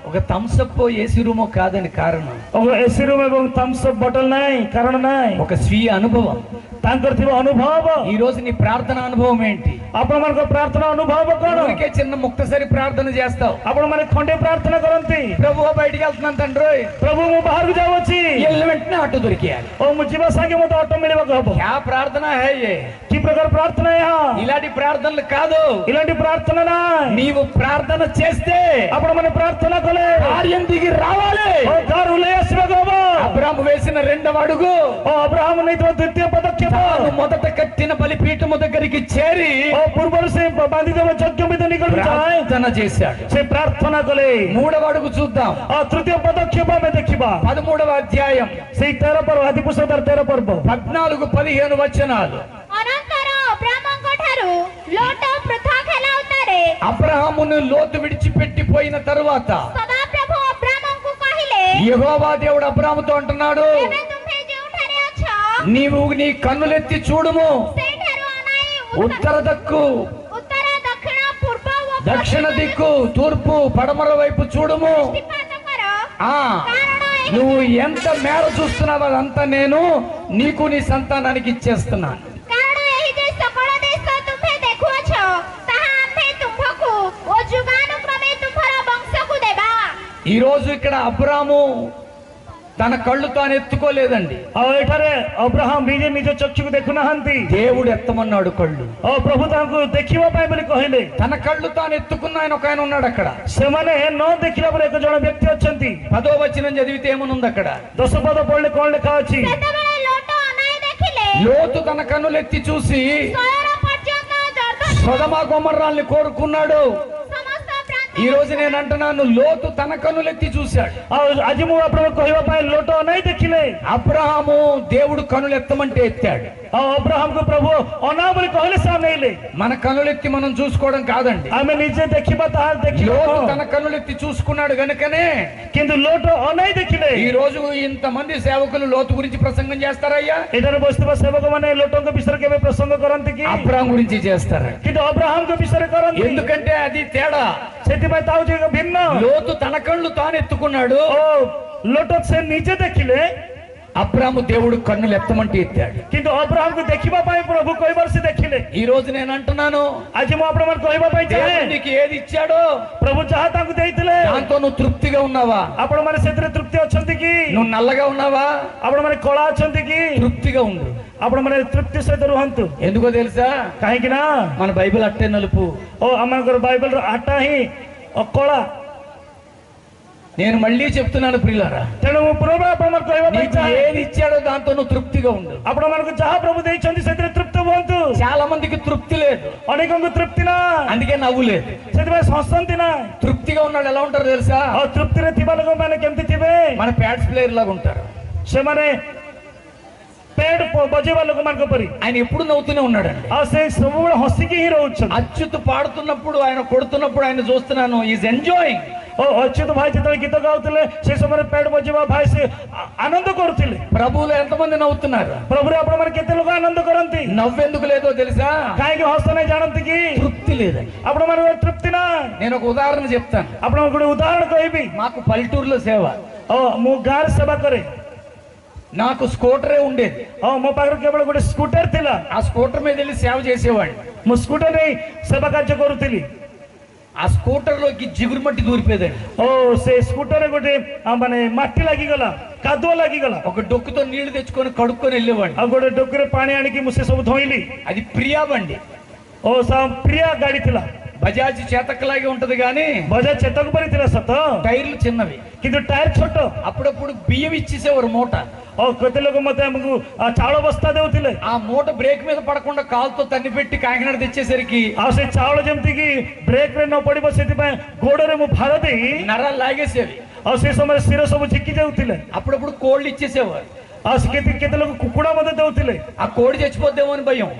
ఒక థమ్స్అప్ ఏసీ రూమో కాదని కారణం ଏସି ରୁମ ଏବଂ ଥମ୍ସଅପ୍ ବଟଲ ନାହିଁ କାରଣ ନାହିଁ ఒక స్వీయ అనుభవం. ତାଙ୍କର ଥିବା ଅନୁଭବ ఈ రోజు నీ ప్రార్థన అనుభవం ఏంటి? ଆପଣମାନଙ୍କ ପ୍ରାର୍ଥନା ଅନୁଭବ କଣ ఊరికే చిన్న ముక్తసరి ప్రార్థన చేస్తావు. ଆପଣମାନେ ଖଣ୍ଡେ ପ୍ରାର୍ଥନା କରନ୍ତି ప్రభు బయటికి వెళ్తున్నాను తండ్రి, ପ୍ରଭୁ ମୁଁ ବାହାରକୁ ଯାଉଅଛି వెళ్ళిన వెంటనే ఆటో దొరికేయాలి. ଓ ମୁଁ ଯିବା ସାଙ୍ଗେ ମତେ ଅଟୋ ମିଳିବାକୁ ହବ యా ప్రార్థన హై ఏ? କି ପ୍ରକାର ପ୍ରାର୍ଥନା ଏହା ఇలాంటి ప్రార్థనలు కాదు. ఇలాంటి ప్రార్థన ନାହିଁ నీవు ప్రార్థన చేస్తే ଆପଣମାନେ ପ୍ରାର୍ଥନା କଲେ కార్యం దిగి రావాలి. ଓ କାହାର ଓହ୍ଲେଇ ଆସିବାକୁ ହବ అబ్రాము వేసిన రెండవ అడుగు ଓ ଅବ୍ରାହମ ନେଇଥିବା ଦ୍ୱିତୀୟ ପଦକ୍ଷେପ తాను మొదట కట్టిన బలిపీఠము దగ్గరికి చేరి ଓ ପୂର୍ବରୁ ସେ ବାନ୍ଧିଦେବା ଯଜ୍ଞ ବିଧ ନିକଟକୁ ଯାଏ ప్రార్థన చేశాడు. ସେ ପ୍ରାର୍ଥନା କଲେ మూడవ అడుగు చూద్దాం. ଆଉ ତୃତୀୟ ପଦକ୍ଷେପ ଆମେ ଦେଖିବା 13వ అధ్యాయం ସେଇ 13 ପର୍ବ ଆଦିପୁରୁଷର 13 ପର୍ବ 14-15 వచనాలు. ଅନନ୍ତର ଅବ୍ରାମଙ୍କ ଠାରୁ ଲୋଟ ପୃଥକ ହେଲା ଉତ୍ତାରେ అబ్రహామును లోతు విడిచిపెట్టిపోయిన తరువాత ସଦାପ୍ରଭୁ ଅବ୍ରାମଙ୍କୁ କହିଲେ, యెహోవా దేవుడు అబ్రాముతో అంటున్నాడు, ଏବେ ତୁମ୍ଭେ ଯେଉଁଠାରେ ଅଛ నీవు నీ కన్నులెత్తి చూడుము, ସେଇଠାରୁ ଅନାଇ ఉత్తర దక్కు, ଉତ୍ତର ଦକ୍ଷିଣ ପୂର୍ବ ଓ దక్షిణ దిక్కు, తూర్పు పడమర వైపు చూడుము. ଦୃଷ୍ଟିପାତ କର, ఆ କାରଣ ଏହି నువ్వు ఎంత మేర చూస్తున్నావు అదంతా నేను నీకు నీ సంతానానికి ఇచ్చేస్తున్నాను. କାରଣ ଏହି ଯେ ସକଳ ଦେଶ ତୁମ୍ଭେ ଦେଖୁଅଛ ତାହା ଆମ୍ଭେ ତୁମ୍ଭକୁ ଓ ଯୁଗାନୁକ୍ରମେ ତୁମ୍ଭର ବଂଶକୁ ଦେବା। ఈ రోజు ఇక్కడ అబ్రాము తన కళ్ళు తాను ఎత్తుకోలేదండి. ଆଉ ଏଠାରେ ଅବ୍ରାହମ ନିଜେ ନିଜ ଚକ୍ଷୁକୁ ଦେଖୁନାହାନ୍ତି దేవుడు ఎత్తమన్నాడు కళ్ళు. ଓ ପ୍ରଭୁ ତାଙ୍କୁ ଦେଖିବା ପାଇଁ ବୋଲି କହିଲେ తన కళ్ళు తాను ఎత్తుకున్న ఆయన ఒక ఆయన ఉన్నాడు అక్కడ. ସେମାନେ ନ ଦେଖିଲା ପରେ ଏକ ଜଣ ବ୍ୟକ୍ତି ଅଛନ୍ତି. 10వ వచనం చదివితే ఏమనుంది అక్కడ? 10 ପଦ ପଢିଲେ କଣ ଲେଖା ଅଛି ସେତେବେଳେ ଲୋଟ ଅନାଇ ଦେଖିଲେ లోతు తన కన్నులెత్తి చూసి ଶୟର ପର୍ଯ୍ୟନ୍ତ ଜର୍ଦ୍ଦନ సొదమ గొమొర్రాల్ని కోరుకున్నాడు. ସମସ୍ତ ପ୍ରାନ୍ତ ఈ రోజు నేను అంటున్నాను, లోతు తన కన్నులెత్తి చూశాడు. ଆଉ ଆଜି ମୁଁ ଆପଣଙ୍କୁ କହିବା ପାଇଁ ଲୋଟ ଅନାଇ ଦେଖିଲେ అబ్రహాము దేవుడు కన్నులెత్తమంటే ఎత్తాడు. ଆଉ ଅବ୍ରାହମକୁ ପ୍ରଭୁ ଅନା ବୋଲି କହିଲେ ସେ ଅନେଇଲେ। మన కన్నులెత్తి మనం చూసుకోవడం కాదండి. ଆମେ ନିଜେ ଦେଖିବା ତାହା ଦେଖିବା లోతు తన కన్నులెత్తి చూసుకున్నాడు గనుకనే କିନ୍ତୁ ଲୋଟ ଅନାଇ ଦେଖିଲେ। ఈ రోజు ఇంతమంది సేవకులు లోతు గురించి ప్రసంగం చేస్తారయ్యా? ଏଠାରେ ବସିଥିବା ସେବକ ମାନେ ଲୋଟଙ୍କ ବିଷୟରେ କେବେ ପ୍ରସଙ୍ଗ କରନ୍ତି କି? అబ్రహాం గురించి చేస్తారు. କିନ୍ତୁ ଅବ୍ରାହମଙ୍କ ବିଷୟରେ କରନ୍ତି। ఎందుకంటే అది తేడా. ସେଥିପାଇଁ ତା ହଉଛି ଏକ ଭିନ୍ନ। లోతు తన కళ్ళు తాను ఎత్తుకున్నాడు, ଓ ଲୋଟ ସେ ନିଜେ ଦେଖିଲେ అబ్రాము దేవుడు కన్నులు ఎత్తమంటే ఎత్తాడు. କିନ୍ତୁ ଅବ୍ରାହମକୁ ଦେଖିବା ପାଇଁ ପ୍ରଭୁ କହିବାର ସେ ଦେଖିଲେ। ఈ రోజు నేను అంటున్నాను, ଆଜି ମୁଁ ଆପଣମାନଙ୍କୁ କହିବା ପାଇଁ దేవుడు ଚାହେଁ నీకు ఏది ఇచ్చాడో ପ୍ରଭୁ ଯାହା ତାଙ୍କୁ ଦେଇଥିଲେ దాంతో నువ్వు తృప్తిగా ఉన్నావా? ଆପଣମାନେ ସେଥିରେ ତୃପ୍ତି ଅଛନ୍ତି କି? నువ్వు నల్లగా ఉన్నావా? ଆପଣମାନେ କଳା ଅଛନ୍ତି କି? తృప్తిగా ఉండు. ଆପଣମାନେ ତୃପ୍ତି ସହିତ ରୁହନ୍ତୁ। ఎందుకో తెలుసా? କାହିଁକି ନା మన బైబిల్ అట్టే నలుపు. ଓ ଆମଙ୍କର ବାଇବେଲର ଆଟା ହିଁ କଳା। నేను మళ్ళీ చెప్తున్నాను ప్రియులారా, ତେଣୁ ମୁଁ ପୁନର୍ବାର ଆପଣମାନଙ୍କୁ କହିବା ପାଇଁ నీకు ଚାହେଁ ఏది ఇచ్చాడో దాంతో నువ్వు తృప్తిగా ఉండు. ଆପଣମାନଙ୍କୁ ଯାହା ପ୍ରଭୁ ଦେଇଛନ୍ତି ସେଥିରେ ତୃପ୍ତ ହୁଅନ୍ତୁ। చాలా మందికి తృప్తి లేదు, ଅନେକଙ୍କୁ ତୃପ୍ତି ନାହିଁ, అందుకే నవ్వు లేదు. ସେଥିପାଇଁ ହସନ୍ତି ନାହିଁ। తృప్తిగా ఉన్నాడు ఎలా ఉంటారు తెలుసా? ଆଉ ତୃପ୍ତିରେ ଥିବା ଲୋକମାନେ କେମିତି ଥିବେ? మన ప్యాడ్స్ ప్లేయర్ లాగా ఉంటారు. ସେମାନେ ପେଡ୍ ବଜେଇବା ଲୋକମାନଙ୍କ ପରି। ఆయన ఎప్పుడు నవ్వుతూనే ఉన్నాడండి. ଆଉ ସେ ସବୁବେଳେ ହସିକି ହିଁ ରହୁଛନ୍ତି। అచ్యుత్ పాడుతున్నప్పుడు, ఆయన కొడుతున్నప్పుడు ఆయన చూస్తున్నాను, ఈజ్ ఎంజాయింగ్. ଓ ଅଚ୍ୟୁତ ଭାଇ ଯେତେବେଳେ ଗୀତ ଗାଉଥିଲେ ସେ ସମୟରେ ପେଡ୍ ବଜେଇବା ଭାଇ ସେ ଆନନ୍ଦ କରୁଥିଲେ। ప్రభువులో ఎంతమంది నవ్వుతున్నారు? ప్రభుରେ ଆପଣମାନେ କେତେ ଲୋକ ଆନନ୍ଦ କରନ୍ତି? నవ్వెందుకు లేదో తెలుసా? କାହିଁକି ହସ ନାହିଁ ଜାଣନ୍ତି କି? తృప్తి లేదండి. ଆପଣମାନଙ୍କର ତୃପ୍ତି ନାହିଁ। నేను ఒక ఉదాహరణ చెప్తాను. ଆପଣଙ୍କୁ ଗୋଟେ ఉదాହରଣ କହିବି। మాకు పల్లెటూరులో సేవ, ମୁଁ ଗାଁରେ ସେବା କରେ। నాకు స్కూటరే ఉండేది. ମୋ ପାଖରେ କେବଳ ଗୋଟେ ସ୍କୁଟର ଥିଲା। ఆ స్కూటర్ మీద వెళ్ళి సేవ చేసేవాడిని. ମୁଁ ସ୍କୁଟର ନେଇ ସେବା କାର୍ଯ୍ୟ କରୁଥିଲି। ఆ స్కూటర్ లోకి జిగురు మట్టి దూరిపోయేదండి. ସେ ସ୍କୁଟରରେ ଗୋଟେ ମାନେ ମାଟି ଲାଗିଗଲା, କାଦୁଅ ଲାଗିଗଲା। ఒక డొక్కుతో నీళ్లు తెచ్చుకొని కడుక్కొని వెళ్ళేవాడిని. ଆଉ ଗୋଟେ ଡୋକରେ ପାଣି ଆଣିକି ମୁଁ ସେ ସବୁ ଧୋଇଲି। అది ప్రియా బండి, ପ୍ରିୟା ଗାଡି ଥିଲା। బజాజ్ చేతక్కలాగే ఉంటది కానీ ବଜାଜ ଚେତକ ପରି ଥିଲା ସତ, టైర్లు చిన్నవి. କିନ୍ତୁ ଟାୟାର ଛୋଟ। అప్పుడప్పుడు బియ్యం ఇచ్చేసేవారు మూట. କେତେ ଲୋକ ମତେ ଆମକୁ ଚାଉଳ ବସ୍ତା ଦେଉଥିଲେ। ఆ మూట బ్రేక్ మీద పడకుండా కాలుతో తన్ని పెట్టి కాకినాడ తెచ్చేసరికి ଆଉ ସେ ଚାଉଳ ଯେମିତି କି ବ୍ରେକ୍ ରେ ନ ପଡିବ ସେଥିପାଇଁ ଗୋଡରେ ମୁଁ ଭାର ଦେଇ నరాలు లాగేసేవి. ଆଉ ସେ ସମୟରେ ଶିର ସବୁ ଝିକି ଯାଉଥିଲେ। అప్పుడప్పుడు కోళ్ళు ఇచ్చేసేవారు. ଆଉ କେତେ ଲୋକ କୁକୁଡା ମଧ୍ୟ ଦଉଥିଲେ। ఆ కోడి చచ్చిపోద్దేమో అని భయం.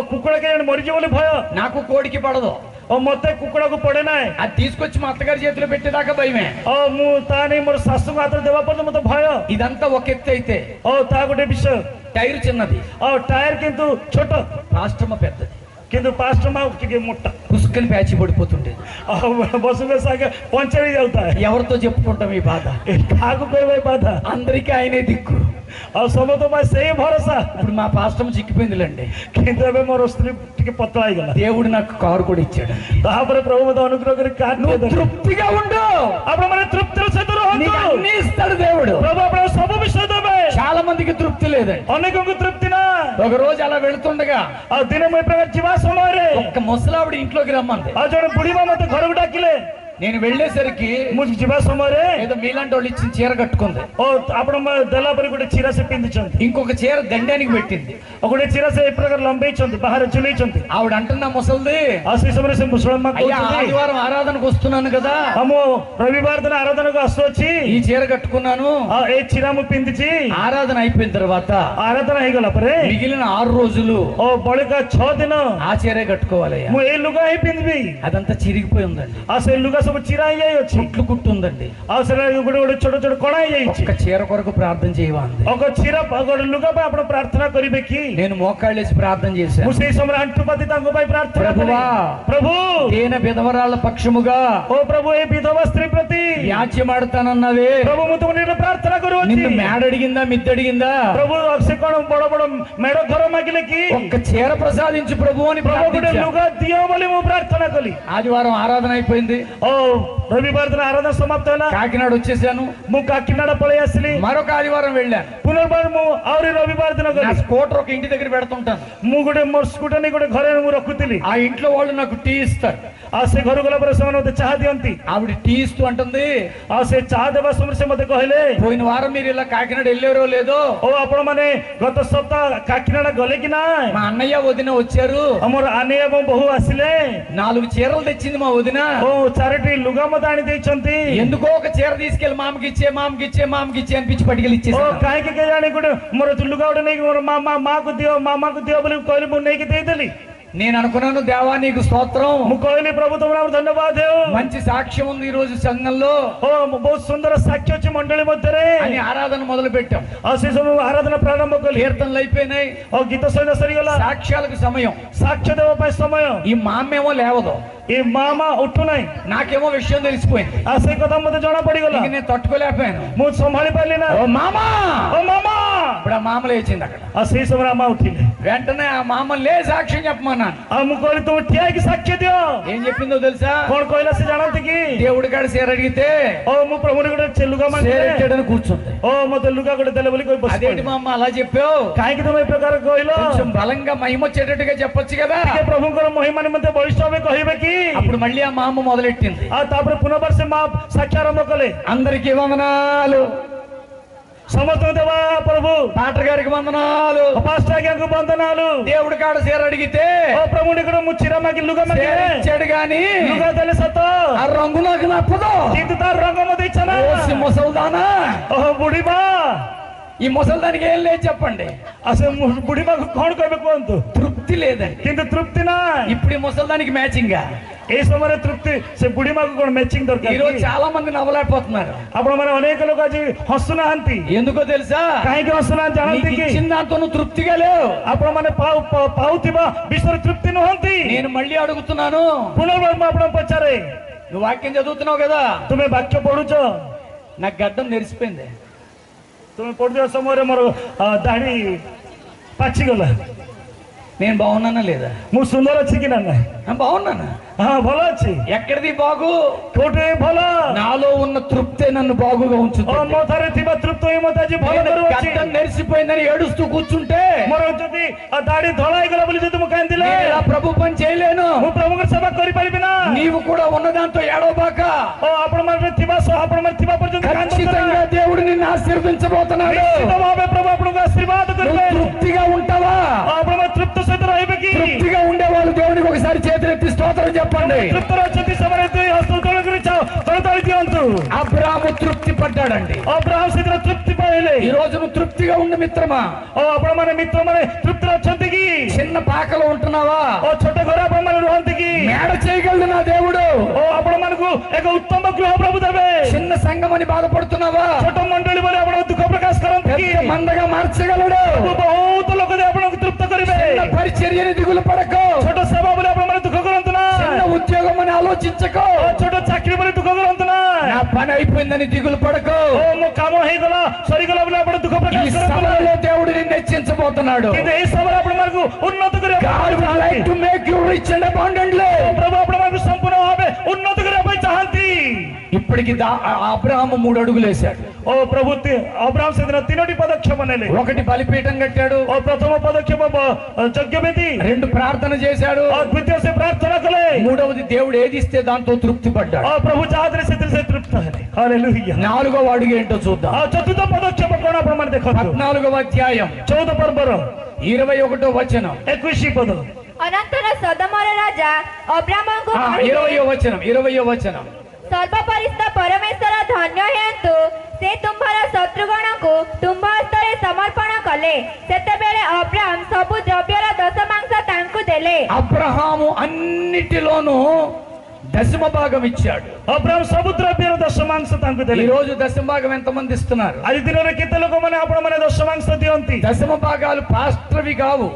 କୁକୁଡ଼ା କେଜାଣି ମରିଯିବ ବୋଲି ଭୟ। నాకు కోడికి పడదు. ମତେ କୁକୁଡ଼ାକୁ ପଡେ ନାହିଁ। అది తీసుకొచ్చి మా అత్తగారి చేతిలో పెట్టేదాకా భయమే. ମୁଁ ତା ନେଇ ମୋର ଶାଶୁଙ୍କ ହାତରେ ଦେବା ପର୍ଯ୍ୟନ୍ତ ମତେ ଭୟ। ఇదంతా ఒక ఎత్తు అయితే ତା ଗୋଟେ ବିଷୟ। టైర్ చిన్నది, ଟାୟାର କିନ୍ତୁ ଛୋଟ, రాష్ట్రమ పెద్దది. କିନ୍ତୁ ପାଷ୍ଟ ଟିକେ ମୋଟା। పుష్కని ప్యాచి పడిపోతుండేది. ବସୁଙ୍କ ସାଙ୍ଗେ ପଞ୍ଚର ହେଇଯାଉଥାଏ। ఎవరితో చెప్పుకుంటాం ఈ బాధ? କାହାକୁ କହିବା ଏ ବାଧା? అందరికీ ఆయనే దిక్కు. ଆଉ ସମସ୍ତ ପାଇଁ ସେଇ ଭରସା। ఇప్పుడు మా పాస్టమ్ చిక్కిపోయిందిలేండి. କିନ୍ତୁ ଏବେ ମୋର ସ୍ତ୍ରୀ ଟିକେ ପତଳା ହେଇଗଲା। దేవుడు నాకు కారు కూడా ఇచ్చాడు. ତାପରେ ପ୍ରଭୁ ମତେ ଅନୁଗ୍ରହ କରି କାର୍ నువ్వు ଦେଲେ। తృప్తిగా ఉండు. ଆପଣ ମାନେ ତୃପ୍ତିର ସହିତ ରୁହନ୍ତୁ। నీకు అన్ని ఇస్తాడు దేవుడు. ପ୍ରଭୁ ଆପଣଙ୍କୁ ସବୁ ବିଷୟ ଦେବେ। చాలా మందికి తృప్తి లేదండి. ଅନେକଙ୍କୁ ତୃପ୍ତି ନା। ఒక రోజు అలా వెళుతుండగా ଆଉ ଦିନେ ମୁଁ ଏ ପ୍ରକାର ଯିବା ସମୟରେ ఒక్క ముసలావిడ ఇంట్లోకి రమ్మంది. ଆଉ ଜଣେ ବୁଢୀ ମା ମତେ ଘରକୁ ଡାକିଲେ। నేను వెళ్ళేసరికి ମୁଁ ଯିବା ସମୟରେ ఏదో మీలాంటి వాళ్ళు ఇచ్చిన చీర కట్టుకుంది. ଆପଣ ଦେଲା ପରେ ଗୋଟେ ଚିରା ସେ ପିନ୍ଧିଛନ୍ତି। ఇంకొక చీర దండానికి పెట్టింది. ଗୋଟେ ଚିରା ସେ ଏ ପ୍ରକାର ଲମ୍ବେଇଛନ୍ତି, ବାହାରେ ଝୁଲେଇଛନ୍ତି। ఆవిడ అంటున్నా ముసలిది, ଆଉ ସେ ସମୟରେ ସେ ମୁସଲମାନ అయ్యా କହୁଛନ୍ତି, ఆదివారం ఆరాధనకు వస్తున్నాను కదా, ମୁଁ ରବିବାର ଦିନ ଆରାଧନାକୁ ଆସୁଅଛି, ఈ చీర కట్టుకున్నాను. ଆଉ ଏ ଚିରା ମୁଁ ପିନ୍ଧିଛି। ఆరాధన అయిపోయిన తర్వాత ଆରାଧନା ହେଇଗଲା ପରେ మిగిలిన 6 రోజులు ବଳିକା 6 ଦିନ ఆ చీరే కట్టుకోవాలయ్యా. ମୁଁ ଏଇ ଲୁଗା ହିଁ ପିନ୍ଧିବି। అదంతా చిరిగిపోయి ఉందండి. ଆଉ ସେ ଲୁଗା ସବୁ ଚିରା ହେଇଯାଇଅଛି। కుట్లు కుట్టుందండి. ଆଉ ସେଟା ଗୋଟେ ଗୋଟେ ଛୋଟ ଛୋଟ କଣା ହେଇଯାଇଛି। ఒక్క చీర కొరకు ప్రార్థన చేయవా అంది. ఒక ଚିରା ଗୋଟେ ଲୁଗା ପାଇଁ ଆପଣ ପ୍ରାର୍ଥନା କରିବେ କି? నేను మోకాళ్ళేసి ప్రార్థన చేశాను. ମୁଁ ସେଇ ସମୟରେ ଆଣ୍ଠୁପାତି ତାଙ୍କ ପାଇଁ ପ୍ରାର୍ଥନା କଲି। ప్రభువా, ପ୍ରଭୁ దీన విధవరాళ్ళ పక్షముగా ଓ ପ୍ରଭୁ ଏ ବିଧବା ସ୍ତ୍ରୀ ପ୍ରତି వ్యాజ్యమాడుతానన్నవే. ପ୍ରଭୁ ମୁଁ ତୁମ ନିକଟରେ ପ୍ରାର୍ଥନା କରୁଅଛି। నిన్ను మేడ అడిగిందా మిద్దె అడిగిందా? ପ୍ରଭୁ ସେ କଣ ବଡ ବଡ ମେଢ ଘର ମାଗିଲେ କି? ఒక్క చీర ప్రసాదించు ప్రభు అని ପ୍ରଭୁ ଗୋଟେ ప్రార్థించా. ଲୁଗା ଦିଅ ବୋଲି ମୁଁ ପ୍ରାର୍ଥନା କଲି। ఆదివారం ఆరాధన అయిపోయింది. ଓ ରବିବାର ଦିନ ଆରାଧନା ସମାପ୍ତ ହେଲା। కాకినాడ వచ్చేసాను. ମୁଁ କାକିନାଡ ପଳେଇ ଆସିଲି। మరొక ఆదివారం వెళ్ళాను. ପୁନର୍ବାର ମୁଁ ଆହୁରି ରବିବାର ଦିନ నా ଗଲି। స్కూటర్ ఒక ఇంటి దగ్గర పెడుతుంటాను. ମୁଁ ଗୋଟେ ମୋର ସ୍କୁଟର ନେଇ ଗୋଟେ ଘରେ ମୁଁ ରଖୁଥିଲି। ఆ ఇంట్లో వాళ్ళు నాకు టీ ఇస్తారు. ଆଉ ସେ ଘରୁ ଗଲା ପରେ ସେମାନେ ମତେ ଚାହା ଦିଅନ୍ତି। ఆవిడ టీ ఇస్తూ అంటుంది, ଆଉ ସେ ଚାହା ଦେବା ସମୟରେ ସେ ମତେ କହିଲେ, పోయిన వారం మీరు ఇలా కాకినాడ వెళ్ళారో లేదో, ଓ ଆପଣ ମାନେ ଗତ ସପ୍ତାହ କାକିନାଡ ଗଲେ କି ନା? మా అన్నయ్య వదిన వచ్చారు, ଆମର ଆନି ଏବଂ ବୋହୁ ଆସିଲେ। 4 చీరలు తెచ్చింది మా వదిన. ଓ 4ଟି ଲୁଗା ମତେ ଆଣି ଦେଇଛନ୍ତି। ఎందుకో ఒక చీర తీసుకెళ్లి మామకి ఇచ్చే అనిపించి పట్టుకెళ్ళి ଓ ఇచ్చేసాను. କାହିଁକି କେଜାଣି ଗୋଟେ ମୋର ଲୁଗା ଗୋଟେ ନେଇକି ମୋର ମାକୁ ଦିଅ ବୋଲି କହିଲି। ମୁଁ ନେଇକି ଦେଇଦେଲି। నేను అనుకున్నాను, దేవా నీకు స్తోత్రం, ମୁଁ କହିଲି ପ୍ରଭୁ ତମର ଧନ୍ୟବାଦ ହେଉ। మంచి సాక్ష్యం ఉంది ఈ రోజు సంఘంలో ଓ ବହୁତ ସୁନ୍ଦର ସାକ୍ଷୀ ଅଛି ମଣ୍ଡଳୀ ମଧ୍ୟରେ। అని ఆరాధన మొదలు పెట్టాం. ଆଉ ସେ ସବୁ ଆରାଧନା ପ୍ରାରମ୍ଭ କଲି। కీర్తనలు అయిపోయినాయి. ଓ గୀତ ସହିତ ସରିଗଲା। సాక్ష్యాలకు సమయం. ସାକ୍ଷ୍ୟ ଦେବା ପାଇଁ ସମୟ। ఈ మామేమో లేవదు, ଏ ମା ଉଠୁନାହିଁ। నాకేమో విషయం తెలిసిపోయింది. ଆଉ ସେ କଥା ମତେ ଜଣା పଡିଗଲା। ఇక నేను తట్టుకోలేకపోయాను. ମୁଁ ସମ୍ଭାଳି ପାରିଲି ନା। ఓ మామా, ଓ మామా। ఇప్పుడు ఆ మామ లేచింది అక్కడ. ଆଉ ସେଇ ସମୟରେ ଆମା ଉଠିଲେ। వెంటనే ఆ మామ లే సాక్ష్యం చెప్పమన్నాడు. అన్నాను. ମୁଁ କହିଲି ତୁମେ ଠିଆ ହେଇକି ସାକ୍ଷ୍ୟ ଦିଅ। ఏం చెప్పిందో తెలుసా? କଣ କହିଲା ସେ ଜାଣନ୍ତି କି? దేవుడి కాడ సేర అడిగితే ମୁଁ ପ୍ରଭୁని ଗୋଟେ ଲୁଗା ମାଗିଲେ సేరెట్టాడని కూర్చుంది. ମତେ ଲୁଗା ଗୋଟେ ଦେଲେ ବୋଲି କହି ବସି అదేంటి మా అమ్మ అలా చెప్పావు? କାହିଁକି ତମେ ଏ ପ୍ରକାର କହିଲ? కొంచెం బలంగా మహిమ వచ్చేటట్టుగా చెప్పొచ్చు కదా. ଟିକେ ପ୍ରଭୁଙ୍କର ମହିମା ନିମନ୍ତେ ବଳିଷ୍ଠ ଭାବେ କହିବେ କି? అప్పుడు మళ్ళీ ఆ మా అమ్మ మొదలెట్టింది. ତାପରେ ପୁନର୍ବାର ସେ ମା ସାକ୍ଷ୍ୟ ଆରମ୍ଭ କଲେ। అందరికీ వందనాలు, ସମସ୍ତଙ୍କୁ ଦେବା ପ୍ରଭୁ, డాక్టర్ గారికి వందనాలు, ପାଷ୍ଟର ଆଜ୍ଞାଙ୍କୁ ବନ୍ଦନାలు। దేవుడి కాడ సేర అడిగితే ପ୍ରଭୁ ନିକଟ ମୁଁ ଚିରା ମାଗି ଲୁଗା ମାଗିଲେ ఇచ్చాడు గాని ଲୁଗା ଦେଲେ ସତ, ఆ రంగు నాకు నప్పదు. କିନ୍ତୁ ତାର ରଙ୍ଗ ମତେ ଇଚ୍ଛା ନା। ఓసి ముసల్దానా, ବୁଢୀ ମା, ఈ ముసల్దానికి ఏం లేదు చెప్పండి. ସେ ବୁଢୀ ମାକୁ କଣ କହିବେ କୁହନ୍ତୁ? తృప్తి లేదండి. କିନ୍ତୁ ତୃପ୍తి ନା। ఇప్పుడు ఈ ముసల్దానికి మ్యాచింగ్ గా এই ସମୟରେ ତୃପ୍ତି, ସେ ବୁଢୀ ମାକୁ କଣ ମ୍ୟାଚିଂ ఈ ଦରକାର? రోజు చాలా మంది నవ్వలేకపోతున్నారు. ଆପଣ ମାନେ ଅନେକ ଲୋକ ଆଜି ହସୁନାହାନ୍ତି। ఎందుకో తెలుసా? କାହିଁକି ହସୁନାହାନ୍ତି ଜାଣନ୍ତି నీకు କି? ఇచ్చిన దాంతో నువ్వు తృప్తిగా లేవు. ଆପଣ ମାନେ ପାଉଥିବା ବିଷୟରେ ତୃପ୍ତି ନୁହନ୍ତି। నేను మళ్ళీ అడుగుతున్నాను, ପୁନର୍ବାର ମୁଁ ଆପଣଙ୍କୁ ପଚାରେ, నువ్వు వాక్యం చదువుతున్నావు కదా, ତୁମେ ବାକ୍ୟ ପଢୁଛ? నాకు గడ్డం నెరిసిపోయింది. ତୁମେ ପଢୁଥିବା ସମୟରେ ମୋର ଦାଢି ପାଚିଗଲା। నేను బాగున్నానా లేదా? ମୁଁ ସୁନ୍ଦର ଅଛି କି ନା? బాగున్నానా? ଭଲ ଅଛି। ఎక్కడిది బాగు? କୋଉଠି ଭଲ? నాలో ఉన్న తృప్తే నన్ను బాగుగా ఉంచుతుంది. ମୋ ଠାରେ ଥିବା ତୃପ୍ତ ହିଁ ମତେ ଆଜି ଭଲ నేను କରୁଅଛି। గడ్డం నెరిసిపోయిందని ఏడుస్తూ కూర్చుంటే ମୋର ଯଦି ଦାଢି ଧଳା ହେଇଗଲା ବୋଲି ଯଦି ମୁଁ କାନ୍ଦିଲେ, నేను ఇలా ప్రభు పని చేయలేను. ମୁଁ ପ୍ରଭୁଙ୍କର ସେବା କରିପାରିବି ନା। నీవు కూడా ఉన్నదాంతో ఏడవబాక. ଆପଣ ମାନେ ଥିବା ଆପଣ ମାନେ ଥିବା పର୍ଯ୍ୟନ୍ତ ఖచ్చితంగా దేవుడు నిన్ను ఆశీర్వదించబోతున్నాడు. ନିଶ୍ଚିତ ଭାବେ ପ୍ରଭୁ ଆପଣଙ୍କୁ ଆଶୀର୍ବାଦ କରିବେ। నువ్వు తృప్తిగా ఉంటావా? ଆପଣ ମାନେ ତୃପ୍ତ ସହିତ ରହିବେ କି? తృప్తిగా ఉండేవాళ్ళు దేవునికి ఒకసారి చేతులెత్తి స్తోత్రం చెప్పండి. తృప్తర ଅଛନ୍ତି ସେମାନେ ହସ୍ତ ତଳେ ତଳେ ଦିଅନ୍ତୁ। అబ్రాహాము తృప్తి పడ్డాడండి. ଅବ୍ରାହମ ସେଥିରେ ତୃପ୍ତି ପାଇଲେ। ఈ రోజు నువ్వు తృప్తిగా ఉండు మిత్రమా. ଆପଣ ମାନେ ମିତ୍ର ମାନେ ତୃପ୍ତିରେ ଅଛନ୍ତି କି? చిన్న పాకలో ఉంటున్నావా? ଛୋଟ ଘର ଆପଣ ମାନେ ରୁହନ୍ତି କି? మేడ చేయగలడు నా దేవుడు. ଆପଣ ମାନଙ୍କୁ ଏକ ଉତ୍ତମ ଗୃହ ପ୍ରଭୁ ଦେବେ। చిన్న సంఘం అని బాధపడుతున్నావా? ଛୋଟ ମଣ୍ଡଳୀ ବୋଲି ଆପଣ ଦୁଃଖ ପ୍ରକାଶ କରନ୍ତି କି? పెద్ద మందగా మార్చగలడు. ବହୁତ ଲୋକ ଆପଣଙ୍କୁ తృప్ତ କରିବେ। చిన్న పరిచర్యని దిగులు పడకు. ଛୋଟ ସେବା ବୋଲି ଆପଣ ମାନେ ଦୁଃଖ କରନ୍ତୁ ନା। చిన్న ఉద్యోగం అని ఆలోచించకు. ଛୋଟ ଚାକିରି ବୋଲି ଦୁଃଖ କରନ୍ତୁ ନା। నా పని అయిపోయిందని దిగులు పడకు. ମୋ କାମ ହେଇଗଲା ସରିଗଲା ବୋଲି ଆପଣ ଦୁଃଖ ఈ ପ୍ରକାଶ କରନ୍ତୁ ନା। సమయంలో దేవుడు నిన్ను హెచ్చించబోతున్నాడు. କିନ୍ତୁ ଏହି ସମୟରେ ଆପଣ ମାନଙ୍କୁ ଉନ୍ନତ କରିବା God would like to make you rich and abundantly. ପ୍ରଭୁ ଆପଣ ମାନଙ୍କୁ ସମ୍ପୂର୍ଣ୍ଣ ଭାବେ ଉନ୍ନତ କରିବା ପାଇଁ ଚାହାନ୍ତି। ఇప్పటికి అబ్రాహాము 3 అడుగులు వేశాడు. ପ୍ରଭୁ ଅବ୍ରାହମ ସେଦିନ 3ଟି ପଦକ୍ଷେପ ନେଲେ। ఒకటి బలిపీఠం కట్టాడు. ପ୍ରଥମ ପଦକ୍ଷେପ ଯଜ୍ଞବେଦୀ। 2 ప్రార్థన చేశాడు. ଦ୍ୱିତୀୟ ସେ ପ୍ରାର୍ଥନା କଲେ। 3వది దేవుడు ఏది ఇస్తే దాంతో తృప్తి పడ్డాడు. ପ୍ରଭୁ ଯାହା ଦେଲେ ସେଥିରେ ସେ ତୃପ୍ତ ହେଲେ। ହାଲେଲୁୟା। 4వ అడుగు ఏంటో చూద్దాం. ଚତୁର୍ଥ ପଦକ୍ଷେପ କଣ ଆପଣ ମାନେ ଦେଖନ୍ତୁ। 14వ అధ్యాయం 14 ପର୍ବର 21వ వచనం. 21 ପଦ। ଅନନ୍ତର ସଦମର ରାଜା ଅବ୍ରାମଙ୍କୁ କହିଲେ, 20వ వచనం. ସର୍ବପରିସ୍ଥ ପରମେଶ୍ୱର ଧନ୍ୟ ହୁଅନ୍ତୁ, ସେ ତୁମ୍ଭର ଶତ୍ରୁଗଣଙ୍କୁ ତୁମ୍ଭ ହସ୍ତରେ ସମର୍ପଣ କଲେ। ସେତେବେଳେ ଅବ୍ରାମ ସବୁ ଦ୍ରବ୍ୟର ଦଶମାଂଶ ତାଙ୍କୁ ଦେଲେ। అబ్రహాము అన్నిటిలోనూ దశమ భాగం ఇచ్చాడు. ଅବ୍ରାହମ ସବୁ ଦ୍ରବ୍ୟର ଦଶମାଂଶ ତାଙ୍କୁ ఈ ଦେଲେ। రోజు దశమ భాగం ఎంతమంది ఇస్తున్నారు? ଆଜି ଦିନରେ କେତେ ଲୋକମାନେ ଆପଣ ମାନେ ଦଶମାଂଶ ଦିଅନ୍ତି? దశమ భాగాలు పాస్టర్వి కావు.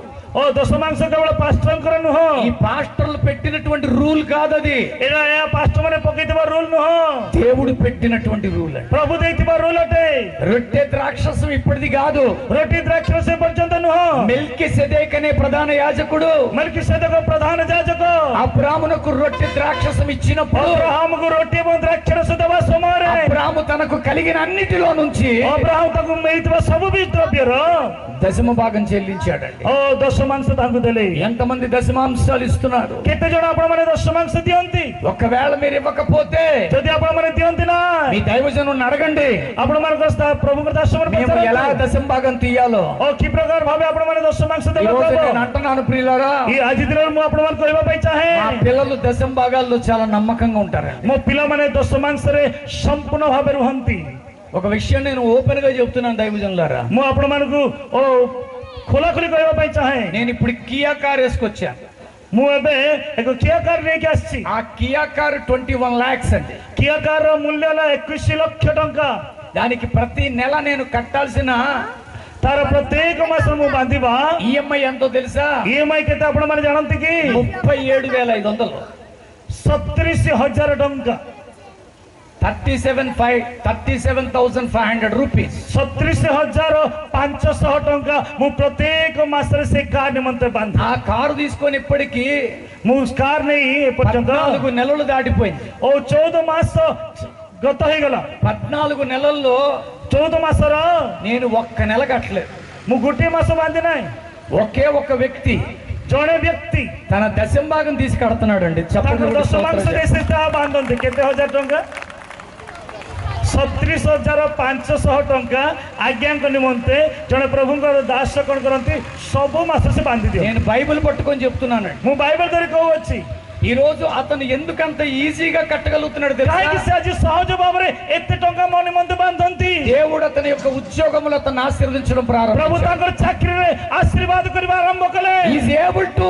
ଦଶମାଂଶ କେବଳ ପାଷ୍ଟରଙ୍କର ନୁହଁ। ఈ పాస్టర్లు పెట్టినటువంటి రూల్ కాదు అది. ଏଇଟା ଏହା ପାଷ୍ଟର ମାନେ ପକେଇଥିବା ରୁଲ ନୁହଁ। దేవుడు పెట్టినటువంటి రూల్ అండి. ପ୍ରଭୁ ଦେଇଥିବା ରୁଲ ଅଟେ। రొట్టె ద్రాక్షసం ఇప్పటిది కాదు. ରୋଟି ଦ୍ରାକ୍ଷ ସେ ପର୍ଯ୍ୟନ୍ତ ନୁହଁ। మెల్కీసెదెక్ అనే ప్రధాన యాజకుడు ମେଲ୍କିସେଦକ ପ୍ରଧାନ ଯାଜକ అబ్రామునకు రొట్టె ద్రాక్షసం ఇచ్చినప్పుడు ଅବ୍ରାହମକୁ ରୋଟି ଏବଂ ଦ୍ରାକ୍ଷରସ ଦେବା ସମୟରେ అబ్రాము తనకు కలిగిన అన్నిటిలో నుంచి ଅବ୍ରାହମ ତାକୁ ମିଳିଥିବା ସବୁ ବି ଦ୍ରବ୍ୟର దశమ భాగం చెల్లించాడండి. ଦଶମାଂଶ ତାଙ୍କୁ ଦେଲେ। ఎంతమంది దశమాంశాలు ఇస్తున్నారు? କେତେ ଜଣ ଆପଣ ମାନେ ଦଶମାଂଶ ଦିଅନ୍ତି? ఒకవేళ మీరు ఇవ్వకపోతే ଯଦି ଆପଣ ମାନେ ଦିଅନ୍ତି ନା, మీ దైవజనుని అడగండి ଆପଣ ମାନଙ୍କର ପ୍ରଭୁଙ୍କର ଦାସମାନେ మేము ఎలా దశమ భాగం తీయాలో. କି ପ୍ରକାର ଭାବେ ଆପଣ ମାନେ ଦଶମାଂଶ ఈ రోజు ଦେବାକୁ నేను అంటున్నాను ప్రియులారా, ଆଜି ଦିନରେ ମୁଁ ଆପଣ ମାନଙ୍କୁ କହିବା ପାଇଁ ଚାହେଁ, మా పిల్లలు దశమ భాగాల్లో చాలా నమ్మకంగా ఉంటారండి. ମୋ ପିଲାମାନେ ଦଶମାଂଶରେ ସମ୍ପୂର୍ଣ୍ଣ ଭାବେ ରୁହନ୍ତି। ఒక విషయం నేను ఓపెన్ గా చెప్తున్నాను దైవజనులారా, ମୁଁ ଆପଣ ମାନଙ୍କୁ ଖୋଲାଖୋଲି କହିବା ପାଇଁ ଚାହେଁ, నేను ఇప్పుడు కియా కార్ వేసుకొచ్చాను. ମୁଁ ଏବେ ଏକ କିଆ କାର ନେଇକି ଆସିଛି। ఆ కియా కారు 21 lakhs అండి. କିଆ କାର ର ମୂଲ୍ୟ ହେଲା 21 ଲକ୍ଷ ଟଙ୍କା। దానికి ప్రతి నెల నేను కట్టాల్సిన ତାର ପ୍ରତ୍ୟେକ ମାସ ମୁଁ ବାନ୍ଧିବା ఈఎంఐ ఎంతో తెలుసా? ଇଏମଆଇ କେତେ ଆପଣ ମାନେ ଜାଣନ୍ତି କି? 37,500. 37,000 ଟଙ୍କା। 37,500 rupees. 37,500 ଟଙ୍କା ମୁଁ ପ୍ରତ୍ୟେକ ମାସରେ ସେ କାର୍ ନିମନ୍ତେ ବାନ୍ଧେ। ఆ కారు తీసుకొని ఇప్పటికి ମୁଁ କାର୍ ନେଇ ଏପର୍ଯ୍ୟନ୍ତ 14 నెలలు దాటిపోయింది. ଓ 14 ମାସ ଗତ ହେଇଗଲା। 14 నెలల్లో 14 ମାସର నేను ఒక్క నెల కట్టలేదు. ମୁଁ ଗୋଟିଏ ମାସ ବାନ୍ଧି ନାହିଁ। ఒకే ఒక్క వ్యక్తి ଜଣେ ବ୍ୟକ୍ତି తన దశంభాగం తీసి కడుతున్నాడండి. ତାଙ୍କର ଦଶମାଂଶ ଦେଇ ସେ ତାହା ବାନ୍ଧନ୍ତି। କେତେ ହଜାର ଟଙ୍କା? 37,500 ଟଙ୍କା ଆଜ୍ଞାଙ୍କ ନିମନ୍ତେ ଜଣେ ପ୍ରଭୁଙ୍କର ଦାସ କଣ କରନ୍ତି, ସବୁ ମାସ ସେ ବାନ୍ଧି ଦିଅନ୍ତି। నేను బైబిల్ పట్టుకొని చెప్తున్నానండి. ମୁଁ ବାଇବେଲ ଧରି କହୁଅଛି ఈ రోజు అతను ఎందుకంత ఈజీగా కట్టగలుగుతున్నాడు କାହିଁକି ସେ తెలుసా? ଆଜି ସହଜ ଭାବରେ ଏତେ ଟଙ୍କା ମୋ ନିମନ୍ତେ ବାନ୍ଧନ୍ତି? దేవుడు అతని యొక్క ఉద్యోగములు అతను ఆశీర్వదించడం ପ୍ରଭୁ ప్రారంభించాడు. ତାଙ୍କର ଚାକିରିରେ ఆశీర్ବାଦ କରିବା ଆରମ୍ଭ కଲେ। ఈజ్ ఏబుల్ టు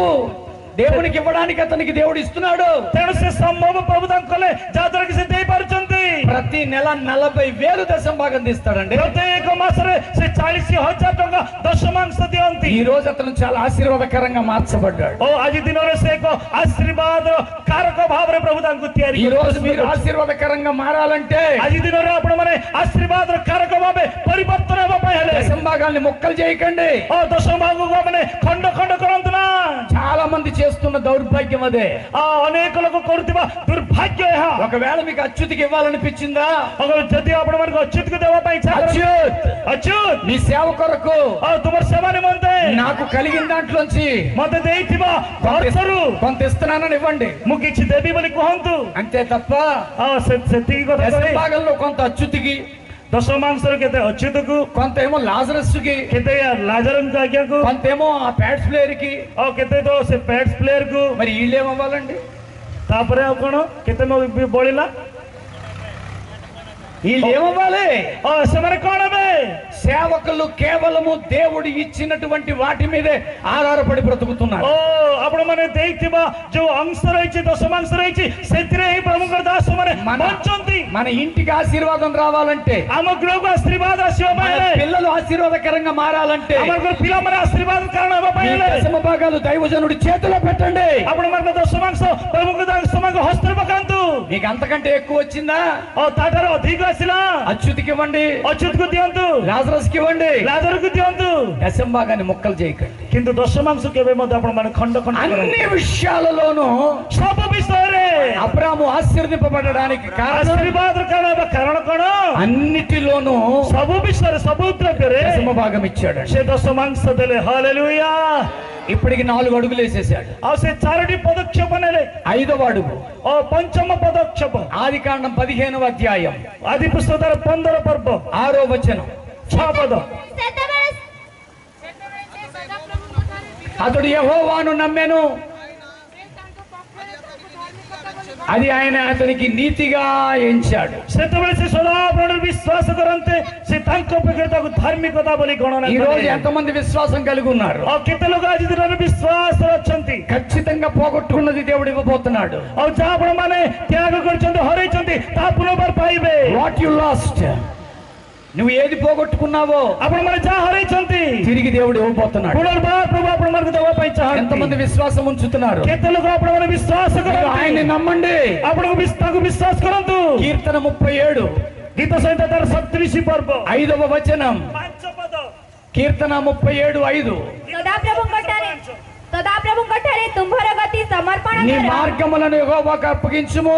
దేవునికి ఇవ్వడానికి అతనికి దేవుడు ఇస్తున్నాడు. ତେଣୁ ସେ ସମ୍ଭବ ପ୍ରଭୁ ତାଙ୍କୁ କଲେ, ଯାହାଦ୍ୱାରା କି ସେ ଦେଇପାରୁଛନ୍ତି। ప్రతి నెల 40,000 దశంభాగం తీస్తాడండి. ପ୍ରତ୍ୟେକ ମାସରେ ସେ 40,000 ଟଙ୍କା ଦଶମାଂଶ ଦିଅନ୍ତି। ఈ రోజు అతను చాలా ఆశీర్వాదకరంగా మార్చబడ్డాడు. ଓ ଆଜି ଦିନରେ ସେ ଏକ ଆଶୀର୍ବାଦ କାରକ ଭାବରେ ପ୍ରଭୁ ତାଙ୍କୁ ତିଆରି ఈ రోజు మీరు କରିଛନ୍ତି। ఆశీర్వాదకరంగా మారాలంటే ଆଜି ଦିନରେ ଆପଣମାନେ ଆଶୀର୍ବାଦ କାରକ ଭାବେ ପରିବର୍ତ୍ତନ ହେବା ପାଇଁ ହେଲେ దశంభాగాల్ని మొక్కలు చేయకండి. ଓ ଦଶଭାଗକୁ ମାନେ ଖଣ୍ଡ ଖଣ୍ଡ କରନ୍ତୁ ନା। చాలా మంది చేస్తున్న దౌర్భాగ్యం అదే. ଅନେକ ଲୋକ କରୁଥିବା ଦୁର୍ଭାଗ୍ୟ ଏହା। ఒకవేళ మీకు అచ్యుతికి ఇవ్వాలనిపించిందా, ଯଦି ଆପଣମାନଙ୍କୁ ଅଚ୍ୟୁତକୁ ଦେବା ପାଇଁ ଇଚ୍ଛା କରେ, అచ్యుత్ ଅଚ୍ୟୁତ మీ సేవ కొరకు ତୁମର ସେବା ନିମନ୍ତେ నాకు కలిగిన దాంట్లోంచి ମତେ ଦେଇଥିବା ଅର୍ଥରୁ కొంత ఇస్తున్నానని ఇవ్వండి. ମୁଁ କିଛି ଦେବି ବୋଲି କୁହନ୍ତୁ। అంతే తప్ప ସେତିକି କଥା କହି దశంభాగంలో కొంత అచ్యుతికి, ଦଶମାଂଶରୁ କେତେ ଅଚ୍ୟୁତକୁ, కొంత ఏమో లాజరస్ కి, କେତେ ଲାଜରଙ୍କ ଆଜ୍ଞାକୁ, కొంతేమో ఆ ప్యాడ్స్ ప్లేయర్ కి. ଆଉ କେତେ ତ ସେ ପ୍ୟାଟ୍ସ ପ୍ଲେୟରକୁ। మరి వీళ్ళేమవ్వాలండి? ତାପରେ ଆଉ କଣ କେତେ ବଳିଲା? వీళ్ళు ఏమవ్వాలి? ସେମାନେ କଣ ହେବେ? సేవకులు కేవలము దేవుడు ఇచ్చినటువంటి వాటి మీదే ఆధారపడి బ్రతుకుతున్నారు. ଆପଣମାନେ ଦେଇଥିବା ଯୋଉ ଅଂଶ ରହିଛି, ଦଶମାଂଶ ରହିଛି, ସେଥିରେ ହିଁ ପ୍ରଭୁଙ୍କର ଦାସ ମାନେ ବଞ୍ଚନ୍ତି। మన ఇంటికి ఆశీర్వాదం రావాలంటే, ଆମ ଗୃହକୁ ଆଶୀର୍ବାଦ ଆସିବା ପାଇଁ మన ହେଲେ, పిల్లలు ఆశీర్వాదకరంగా మారాలంటే ଆମର ପିଲାମାନେ ଆଶୀର୍ବାଦ କାରଣ ହେବା ପାଇଁ మీ ହେଲେ దశమ భాగాలు దైవజనుడి చేతిలో పెట్టండి. ଆପଣମାନଙ୍କ ଦଶମାଂଶ ପ୍ରଭୁଙ୍କ ଦଶମାଂଶ ହସ୍ତରେ ପକାନ୍ତୁ। మీకు అంతకంటే ఎక్కువ వచ్చిందా? ତାଠାରୁ ଅଧିକ ଆସିଲା, అచ్యుతికి ఇవ్వండి, ଅଚ୍ୟୁତକୁ ଦିଅନ୍ତୁ, లాజరస్కి ఇవ్వండి. ଲାଜରକୁ ଦିଅନ୍ତୁ। దశమ భాగాన్ని మొక్కలు చేయకండి. କିନ୍ତୁ ଦଶମାଂଶ କେବେ ମଧ୍ୟ ଆପଣମାନେ ଖଣ୍ଡ ଖଣ୍ଡ అన్ని କରନ୍ତୁ। విషయాలలోనూ ସବୁ ବିଷୟରେ అబ్రాము ఆశీర్వదింపబడడానికి కారణం, ଆଶୀର୍ବାଦ କାରଣ ହେବା କାରଣ କଣ? అన్నిటిలోనూ ସବୁ ବିଷୟରେ, ସବୁ ଦ୍ରବ୍ୟରେ దశమ భాగం ఇచ్చాడు. ସେ ଦଶମାଂଶ ଦେଲେ। ହାଲେଲୁୟା। ఇప్పటికి 4 అడుగులు వేసేసాడు. ଆଉ ସେ 4ଟି ପଦକ୍ଷେପ ନେଲେ। 5వ అడుగు ପଞ୍ଚମ ପଦକ୍ଷେପ ఆదికాండం 15వ అధ్యాయం ଆଦି ପୁସ୍ତକର 15 ପର୍ବ 6వ వచనం. 6 ପଦ। ସେତେବେଳେ అతడు యెహోవాను నమ్మెను, అది ఆయన అతనికి నీతిగా ఎంచాడు. ସେତେବେଳେ ସେ ସଦାପ୍ରଭୁରେ ବିଶ୍ୱାସ କରନ୍ତେ, ସେ ତାଙ୍କ ପାଖରେ ତାକୁ ଧାର୍ମିକତା ବୋଲି ଗଣନା ఈ రోజు କଲେ। ఎంతమంది విశ్వాసం కలిగి ఉన్నారు? ଆଉ କେତେ ଲୋକ ଆଜି ଦିନରେ ବିଶ୍ୱାସରେ ଅଛନ୍ତି? ఖచ్చితంగా పోగొట్టుకున్నది దేవుడు ఇవ్వబోతున్నాడు. ଆଉ ଯାହା ଆପଣମାନେ ତ୍ୟାଗ କରିଛନ୍ତି, ହରେଇଛନ୍ତି, ତାହା పునర్ବାର ପାଇବେ। వాట్ యు లాస్ట్, నువ్వు ఏది పోగొట్టుకున్నావో ଆପଣମାନେ ଯାହା ହରେଇଛନ୍ତି, తిరిగి దేవుడు ఇవ్వబోతున్నాడు. ପୁନର୍ବାର ପ୍ରଭୁ ଆପଣମାନଙ୍କୁ ଦେବା ପାଇଁ ఎంతమంది ଚାହାନ୍ତି। విశ్వాసం ఉంచుతున్నారు? କେତେ ଲୋକ ଆପଣମାନେ ବିଶ୍ୱାସ మీరు ఆయన్ని କରନ୍ତି? నమ్మండి. ଆପଣଙ୍କୁ ତାଙ୍କୁ ବିଶ୍ୱାସ କରନ୍ତୁ। కీర్తన 37 ଗୀତ ସହିତ ତାର 37 ପର୍ବ 5వ వచనం. 5 ପଦ। కీర్తన 37:5. ସଦାପ୍ରଭୁଙ୍କଠାରେ ତୁମ୍ଭର ଗତି ସମର୍ପଣ నీ କର, మార్గములను యెహోవాకు అప్పగించుము,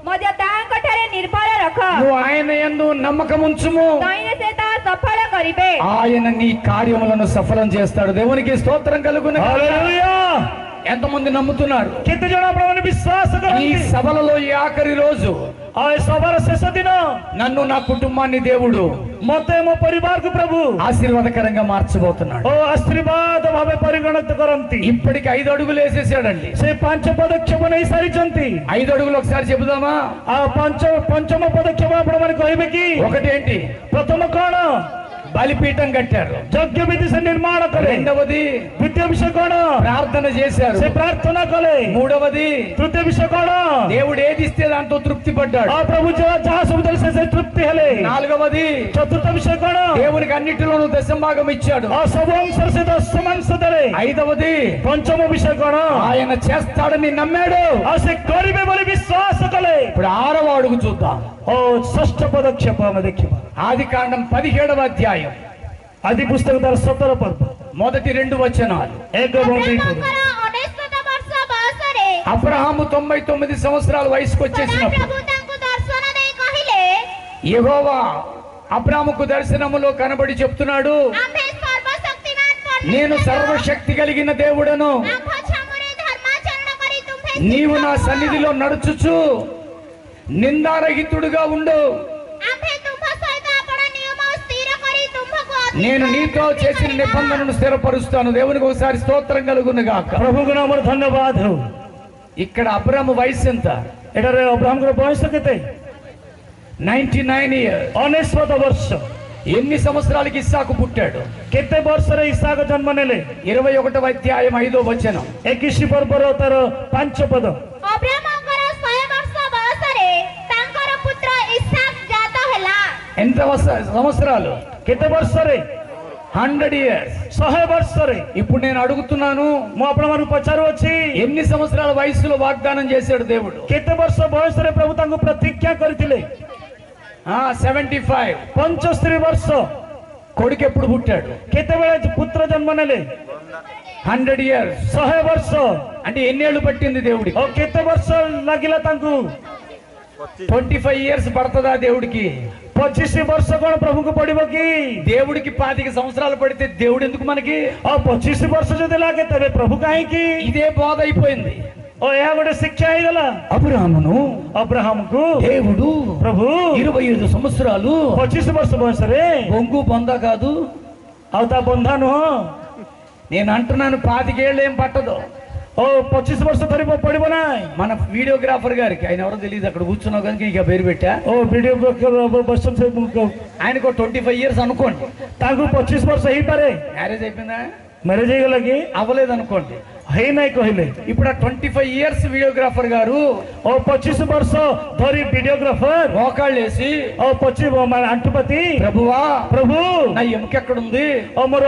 ମଧ୍ୟ ତାହାଙ୍କଠାରେ ନିର୍ଭର ରଖ, నువ్వు ఆయన యందు నమ్మకం ఉంచుము, ଦଇନେ ସେ ତାହା ସଫଳ କରିବେ। ఆయన నీ కార్యములను సఫలం చేస్తాడు. దేవునికి స్తోత్రం కలుగును గాక. ହାଲେଲୁୟା। ఎంతమంది నమ్ముతున్నారు? କେତେ ଜଣ ଆପଣମାନେ ବିଶ୍ୱାସ ఈ କରନ୍ତି? సభలలో ఈ ఆఖరి రోజు ଆଉ ଏ ସଭାର ଶେଷ ଦିନ నన్ను నా కుటుంబాన్ని దేవుడు ମତେ ମୋ ପରିବାରକୁ ପ୍ରଭୁ ఆశీర్వాదకరంగా మార్చబోతున్నాడు. ଓ ଆଶୀର୍ବାଦ ଭାବେ ପରିଗଣିତ କରନ୍ତି। ఇప్పటికి 5 అడుగులు వేసేసాడండి. ସେ 5 ପଦକ୍ଷେପ ନେଇ ସାରିଛନ୍ତି। 5 అడుగులు ఒకసారి చెబుదామా? ଆଉ ପଞ୍ଚମ ପଦକ୍ଷେପ ଆପଣମାନେ କହିବେ କି? ఒకటేంటి? ପ୍ରଥମ କଣ? బలిపీఠం కట్టారు. যজ্ঞ বিধি সে নির্মাণ করে। రెండవది দ্বিতীয় বিষয় কোন? ప్రార్థన చేశారు. সে প্রার্থনা করে। మూడవది তৃতীয় বিষয় কোন? దేవుడు ఏది ఇస్తే దాంతో తృప్తి పడ్డాడు. ఆ ప్రభు যাহা ସବୁ ଦେଲେ ସେ ତୃପ୍ତି ହେଲେ। నాలుగవది ଚତୁର୍ଥ ବିଷୟ কোন? దేవునికి అన్నిటిలోనూ దశంభాగం ఇచ్చాడు. ఆ ସବୁ ଅଂଶରେ ସେ ଦଶମାଂଶ ଦେଲେ। ఐదవది ପଞ୍ଚମ ବିଷୟ কোন? ఆయన చేస్తాడని నమ్మాడు. ଆଉ ସେ କରିବେ ବୋଲି ବିଶ୍ୱାସ କଲେ। ఇప్పుడు ఆరవ అడుగు చూద్దాం. ଓ ଷଷ୍ଠ ପଦକ୍ଷେପ ଆମେ ଦେଖିବା। ఆదికాండం 17వ అధ్యాయం ଆଦି ପୁସ୍ତକ ତାର 17 ପର୍ବ మొదటి 2 వచనాలు. 1 ଏବଂ 2 ପଦ। ଅବ୍ରାହ୍ମଙ୍କର 99 ବର୍ଷ ବୟସରେ అబ్రహాము 99 సంవత్సరాల వయసుకు వచ్చేసినప్పుడు ପ୍ରଭୁ ତାଙ୍କୁ ଦର୍ଶନ ଦେଇ କହିଲେ, యెహోవా అబ్రాహాముకు దర్శనములో కనబడి చెప్తున్నాడు, ଆମ୍ଭେ ସର୍ବଶକ୍ତିମାନ నేను ପରମେଶ୍ୱର సర్వశక్తి కలిగిన దేవుడను. ଆମ୍ଭ ଛାମୁରେ ଧର୍ମାଚରଣ କରି ତୁମ୍ଭେ నీవు నా సన్నిధిలో నడుచుచు నిందారహితుడుగా ఉండు. ଆମ୍ଭେ ତୁମ୍ଭ ସହିତ ଆପଣ ନିୟମ ସ୍ଥିର କରି ତୁମ୍ଭକୁ ଅଧିକ నేను నీతో చేసిన నిబంధనను స్థిరపరుస్తాను. దేవునికి ఒకసారి స్తోత్రం కలుగును గాక. ପ୍ରଭୁଙ୍କ ନାମରେ ଧନ୍ୟବାଦ ହେଉ। ఇక్కడ అబ్రాహాము వయసు ఎంత? ଏଠାରେ ଅବ୍ରାହ୍ମଙ୍କର ବୟସ କେତେ? 99 ఇయర్స్. 99 ବର୍ଷ। ఎన్ని సంవత్సరాలకి ఇస్సాకు పుట్టాడు? କେତେ ବର୍ଷରେ ଇସାକ ଜନ୍ମ ନେଲେ? 21వ అధ్యాయం 5వ వచనం. 21 ପର୍ବର ତାର 5 ପଦ। ଅବ୍ରାହ୍ମଙ୍କର 100 ବର୍ଷ ବୟସରେ ତାଙ୍କର ପୁତ୍ର ଇସାକ ଜାତ ହେଲା। ఎంత సంవత్సరాలు? କେତେ ବର୍ଷରେ? 100 ఇయర్స్. 100 ବର୍ଷରେ। ఇప్పుడు నేను అడుగుతున్నాను, ମୁଁ ଆପଣମାନଙ୍କୁ ପଚାରୁଅଛି, ఎన్ని సంవత్సరాల వయసులో వాగ్దానం చేశాడు దేవుడు? କେତେ ବର୍ଷ ବୟସରେ ପ୍ରଭୁ ତାଙ୍କୁ ପ୍ରତିଜ୍ଞା କରିଥିଲେ? 75. 75 ବର୍ଷ। కొడుకు ఎప్పుడు పుట్టాడు? କେତେବେଳେ ପୁତ୍ର ଜନ୍ମ ନେଲେ? 100 ఇయర్స్. 100 ବର୍ଷ। అంటే ఎన్నేళ్ళు పట్టింది దేవుడికి? ଆଉ କେତେ ବର୍ଷ ଲାଗିଲା ତାଙ୍କୁ? 25 ఇయర్స్ పడుతుందా దేవుడికి? 25 ବର୍ଷ କଣ ପ୍ରଭୁଙ୍କୁ ପଡିବ କି? దేవుడికి 25 సంవత్సరాలు పడితే దేవుడు ఎందుకు మనకి? ଆଉ 25 ବର୍ଷ ଯଦି ଲାଗେ ତେବେ ପ୍ରଭୁ କାହିଁକି? ఇదే బోధ అయిపోయింది. ଓ ଏହା ଗୋଟେ ଶିକ୍ଷା ହେଇଗଲା అబ్రాహామును ଅବ୍ରାହମକୁ। దేవుడు ପ୍ରଭୁ 25 సంవత్సరాలు 25 ବର୍ଷ ବୟସରେ బొంగు బొంద కాదు. ଆଉ ତା ବନ୍ଧା ନୁହଁ। నేను అంటున్నాను 25 ఏళ్ళు ఏం పట్టదు. ଓ 25 ବର୍ଷ ଧରି ପଡିବ ନାହିଁ। మన వీడియోగ్రాఫర్ గారికి, ఆయన ఎవరో తెలియదు, అక్కడ కూర్చున్నావు కనుక ఇక పేరు పెట్టా. ଓ ଭିଡିଓ ବସୁଛନ୍ତି ఆయనకు 25 ఇయర్స్ అనుకోండి. ତାଙ୍କୁ 25 ବର୍ଷ ହେଇପାରେ। మ్యారేజ్ అయిపోయిందా? ମ୍ୟାରେଜ ହେଇଗଲା କି? అవ్వలేదు అనుకోండి. ହେଇନାହିଁ କହିଲେ। ఇప్పుడు ఆ 25 ఇయర్స్ వీడియోగ్రాఫర్ గారు ଓ 25 ବର୍ଷ ଧରି ଭିଡିଓଗ୍ରାଫର మోకాళ్ళు వేసి, ଓ 25 ଆଣ୍ଠୁପାତି, ప్రభువా ପ୍ରଭୁ నా ఎముక ఎక్కడుంది, ଓ ମୋର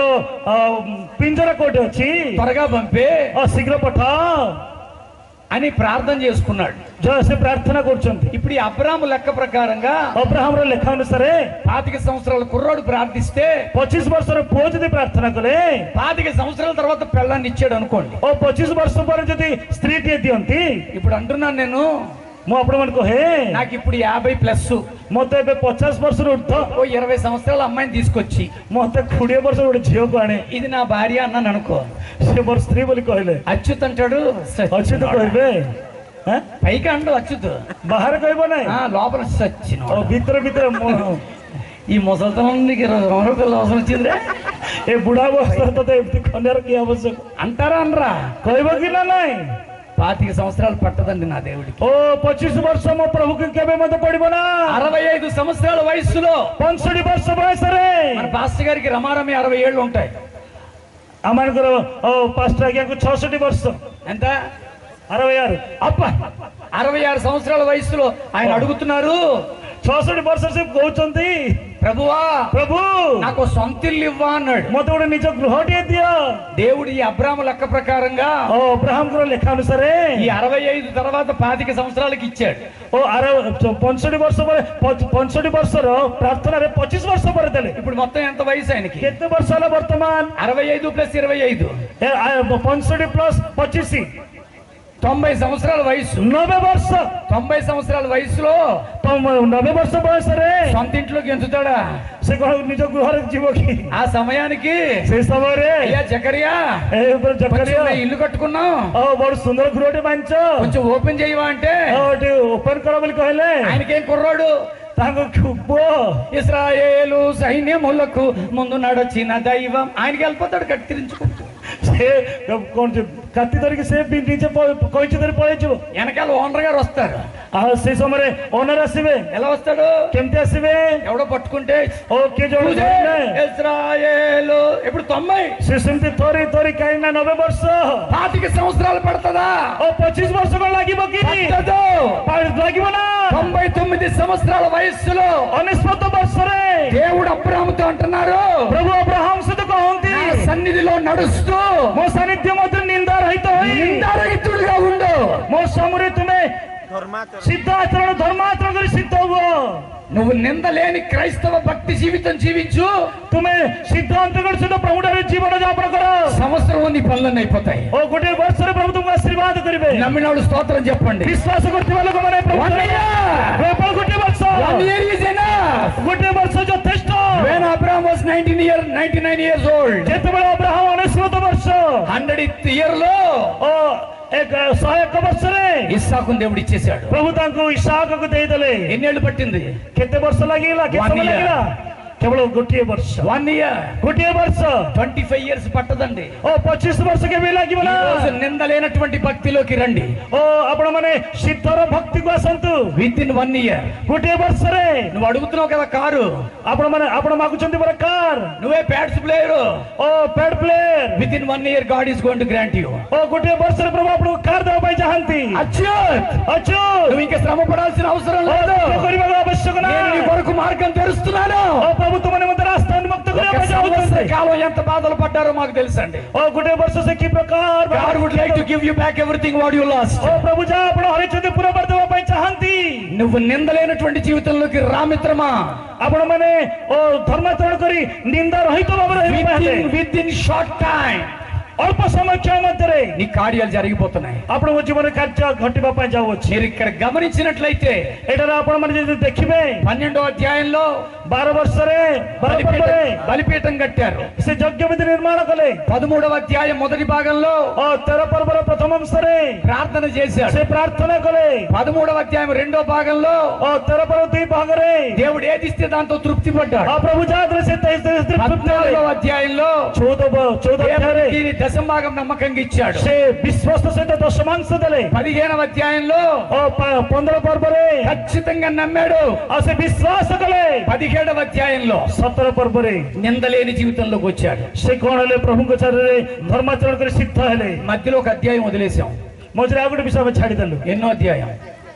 ପିଞ୍ଜରା କୋଉଠି ଅଛି, త్వరగా పంపే ଓ ଶୀଘ୍ର ପଠାଅ అని ప్రార్థన చేసుకున్నాడు. ସେ ପ୍ରାର୍ଥନା କରୁଛନ୍ତି। ఇప్పుడు ఈ అబ్రాహాము లెక్క ప్రకారంగా ଅବ୍ରାହମର ଲେଖା ଅନୁସାରେ 25 సంవత్సరాల కుర్రాడు ప్రార్థిస్తే 25 ବର୍ଷର ପୁଅ ଯଦି ପ୍ରାର୍ଥନା କଲେ 25 సంవత్సరాల తర్వాత పెళ్ళాన్ని ఇచ్చాడు అనుకోండి. ଓ 25 ବର୍ଷ ପରେ ଯଦି ସ୍ତ୍ରୀଟିଏ ଦିଅନ୍ତି, ఇప్పుడు అంటున్నాను నేను, ମୁଁ ଆପଣମାନଙ୍କୁ କହେ నాకు ఇప్పుడు 50+ ମତେ ଏବେ 50 ବର୍ଷରୁ ଉର୍ଦ୍ଧ, ఓ 20 సంవత్సరాల అమ్మాయిని తీసుకొచ్చి ମତେ 20 ବର୍ଷ ଗୋଟେ ଝିଅକୁ ଆଣେ, ఇది నా భార్య అన్నాను అనుకో, ସେ ମୋର ସ୍ତ୍ରୀ ବୋଲି କହିଲେ అచ్యుత్ అంటాడు. ଅଚ୍ୟୁତ କହିବେ, పైకి అండు అచ్యుత్, ବାହାରେ କହିବ ନାହିଁ, లోపల సచ్చిన ଓ ଭିତରେ ଭିତରେ ఈ ముసలితనానికి పిల్ల అవసరం వచ్చిందిరా ଏ ବୁଢା ବୟସରେ ତତେ ଏମିତି କନ୍ୟାର କି ଆବଶ୍ୟକ అంటారా అనరా? କହିବ କି ନା ନାଇଁ? 25 సంవత్సరాలు పట్టదండి నా దేవుడికి. ଓ 25 ବର୍ଷ ମୋ ପ୍ରଭୁକୁ କେବେ ମତେ ପଡିବ ନା? 65 సంవత్సరాల వయస్సులో 65 ବର୍ଷ ବୟସରେ మన పాస్టర్ గారికి రమారమి 60 ఏళ్ళు ఉంటాయి. ଆମମାନଙ୍କର ପାଷ୍ଟର ଆଜ୍ଞାକୁ 66 ବର୍ଷ। ఎంత? 66 అప్ప 66 సంవత్సరాల వయసులో ఆయన అడుగుతున్నారు, 66 ବର୍ଷ ସେ କହୁଛନ୍ତି, ప్రభువా ପ୍ରଭୁ నాకు సొంత ఇల్లు ఇవ్వా అన్నాడు. ମତେ ଗୋଟେ ନିଜ ଗୃହଟିଏ ଦିଅ। దేవుడు ఈ అబ్రాహాము లెక్క ప్రకారంగా ଅବ୍ରାହମଙ୍କର ଲେଖା ଅନୁସାରେ ఈ 65 తర్వాత 25 సంవత్సరాలకి ఇచ్చాడు. ଓ 65 ବର୍ଷ ପରେ 65 ବର୍ଷର ପ୍ରାର୍ଥନାରେ 25 ବର୍ଷ ପରେ ଦେଲେ। ఇప్పుడు మొత్తం ఎంత వయసు ఆయనకి? କେତେ ବର୍ଷ ହେଲା ବର୍ତ୍ତମାନ? 65 + 25 65 ପ୍ଲସ୍ 25 90 సంవత్సరాల వయసు. 90 ବର୍ଷ। 90 సంవత్సరాల వయసులో 90 ବର୍ଷ ବୟସରେ సొంత ఇంట్లోకి ఎంచుతాడా? ସେ କଣ నిଜ ଗୃହରେ ଯିବ କି? ఆ సమయానికి ସେ ସମୟରେ అయ్యా జకరియా ଜକରିଆ ఇల్లు కట్టుకున్నాం, ବଡ ସୁନ୍ଦର ଗୃହଟେ ବାଞ୍ଛ, కొంచెం ఓపెన్ చేయవా అంటే ଓପନ କର ବୋଲି କହିଲେ। ఆయనకేం కుర్రాడు, ତାଙ୍କ ପୁଅ ఇశ్రాయేలు సైన్యములకు ముందు నడచిన దైవం, ఆయనకి వెళ్ళిపోతాడు కత్తిరించుకుంటూ. ସେ କଣ କାତି ଧରିକି ସେ ବି ନିଜେ କଇଁଚି ଧରି ପଳେଇଯିବ। వెనకాల ఓనర్ గారు వస్తారు। ଆଉ ସେଇ ସମୟରେ ଓନର ଆସିବେ। ఎలా వస్తాడు? କେମିତି ଆସିବେ? ఎవడో పట్టుకుంటే ଓ କିଏ ଜଣେ ଧରିଲେ ఇశ్రాయేలు ఇప్పుడు 90 ସେ ସେମିତି ଥରି ଥରି କାହିଁକି ନା 90 ବର୍ଷ 25 సంవత్సరాలు పడుతుందా? ଓ 25 ବର୍ଷ କଣ ଲାଗିବ କି? పట్టదు। ଲାଗିବ ନା। 99 సంవత్సరాల వయస్సులో 99 ବର୍ଷରେ దేవుడు అబ్రాహాముతో అంటున్నారు, ପ୍ରଭୁ ଅବ୍ରାହମ ସହିତ କହନ୍ତି నా సన్నిధిలో నడుస్తూ ମୋ ସାନ୍ନିଧ୍ୟ ମଧ୍ୟରେ ନିନ୍ଦା ରହିତ ହୋଇ నిందారహితుడిగా ఉండు। ମୋ ସାମୁରେ ତୁମେ సిద్ధ ఆచరణ ధర్మాచరణ କରି సిద్ధ ହୁଅ। నువ్వు నిందలేని క్రైస్తవ భక్తి జీవితం జీవించు। ତୁମେ ସିଦ୍ଧ ଅନ୍ତର୍ଗତ ସହିତ ପ୍ରଭୁଠାରୁ ଜୀବନ ଯାପନ କର। సంవత్సరం నీ పనులన్నీ అయిపోతాయి। ଓ ଗୋଟିଏ ବର୍ଷରେ ପ୍ରଭୁ ତୁମକୁ ଆଶୀର୍ବାଦ କରିବେ। నమ్మినోడు స్తోత్రం చెప్పండి। ବିଶ୍ୱାସ କରୁଥିବା ଲୋକମାନେ ପ୍ରଭୁ କେବଳ ଗୋଟିଏ ବର୍ଷ ଗୋଟିଏ ବର୍ଷ ଯଥେଷ୍ଟ। When Abraham was 99 years old, ଯେତେବେଳେ ଅବ୍ରାହମ 99 ବର୍ଷ 100th year లో ଓ 101 ବର୍ଷରେ ఇస్సాకును దేవుడు ఇచ్చేశాడు। ପ୍ରଭୁ ତାଙ୍କୁ ଇସାକକୁ ଦେଇଦେଲେ। ఎన్నేళ్ళు పట్టింది? କେତେ ବର୍ଷ ଲାଗିଲା? କେତେ ସମୟ ଲାଗିଲା? କେବଳ ଗୋଟିଏ ବର୍ଷ। 1 year। ଗୋଟିଏ ବର୍ଷ। 25 years పట్టదండి। ଓ 25 ବର୍ଷ କେବେ ଲାଗିବ ନା? నిందలేనటువంటి భక్తిలోకి రండి। ଓ ଆପଣ ମାନେ ସିଦ୍ଧର ଭକ୍ତିକୁ ଆସନ୍ତୁ। With in 1 year। ଗୋଟିଏ ବର୍ଷରେ నువ్వు అడుగుతున్నావు కదా కారు, ଆପଣ ମାଗୁଛନ୍ତି ପରା କାର, నువ్వే bats player. O pad player. With in 1 year God is going to grant you। ଓ ଗୋଟିଏ ବର୍ଷରେ ପ୍ରଭୁ ଆପଣଙ୍କୁ କାର ଦେବା ପାଇଁ ଚାହାନ୍ତି। ଅଚ୍ୟୁତ నువ్వు ఇంకా శ్రమ పడాల్సిన అవసరం లేదు। କରିବାକୁ ଆବଶ୍ୟକ నేను నీ ନାହିଁ। కొరకు మార్గం తెరుస్తున్నాను। ପ୍ରଭୁ ତୁମ ନିମନ୍ତେ ରାସ୍ତା ଉନ୍ମୁକ୍ତ କରିବା ପାଇଁ ଚାହୁଁଛନ୍ତି। కాలం ఎంత బాధలు పడ్డారో మాకు తెలుసండి। ଓ ଗୋଟିଏ ବର୍ଷ ସେ କି ପ୍ରକାର God would like to give you back everything what you lost। ଓ ପ୍ରଭୁ ଯାହା ଆପଣ ହରେଇଛନ୍ତି ପୁନର୍ବାର ଦେବା ପାଇଁ ଚାହାନ୍ତି। నువ్వు నిందలేనటువంటి జీవితంలోకి రా మిత్రమా। ଆପଣ ମାନେ ଓ ଧର୍ମାଚରଣ କରି ନିନ୍ଦା ରହିତ ଭାବରେ విత్ ఇన్ షార్ట్ టైం, ଅଳ୍ପ ସମୟ ମଧ୍ୟରେ నీ కార్యాలు జరిగిపోతున్నాయి। ଆପଣଙ୍କ ଜୀବନରେ କାର୍ଯ୍ୟ ଘଟିବା ପାଇଁ ଯାଉଅଛି। మీరు ఇక్కడ గమనించినట్లయితే ଏଠାରେ ଆପଣ ମାନେ ଯଦି ଦେଖିବେ 12వ అధ్యాయంలో 12 ବର୍ଷରେ 12 ପର୍ବରେ బలిపీఠం కట్టారు। ସେ ଯଜ୍ଞବେଦୀ ନିର୍ମାଣ కଲେ। 13వ అధ్యాయం మొదటి భాగంలో 13 ପର୍ବର ପ୍ରଥମ ଅଂଶରେ ప్రార్థన చేశాడు। ସେ ପ୍ରାର୍ଥନା కଲେ। 13వ అధ్యాయం రెండో భాగంలో 13 ପର୍ବ 2 ଭାଗରେ దేవుడు ఏది ఇస్తే దాంతో తృప్తి పడ్డాడు। ପ୍ରଭు ଯାହା ଦେଲେ ସେ ତୃପ୍ତି 14వ అధ్యాయంలో 14 ଅଧ୍ୟାୟରେ దీని దశంభాగం నమ్మకంగా ఇచ్చాడు। ସେ ବିଶ୍ୱାସ ସହିତ ଦଶମାଂଶ ଦେଲେ। 15వ అధ్యాయంలో 15 ପର୍ବରେ ఖచ్చితంగా నమ్మాడు। ସେ ବିଶ୍ୱାସ କଲେ। 17వ అధ్యాయంలో 17 ପର୍ବରେ నిందలేని జీవితంలోకి వచ్చాడు। ସେ କଣ ହେଲେ? ପ୍ରଭୁଙ୍କ ଚାରିରେ ଧର୍ମାଚରଣ କରି ସିଦ୍ଧ ହେଲେ। మధ్యలో ఒక అధ్యాయం వదిలేసాం। ମଝିରେ ଆଉ ଗୋଟେ ବିଷୟ ଆମେ ଛାଡ଼ିଦେଲୁ। ఎన్నో అధ్యాయం?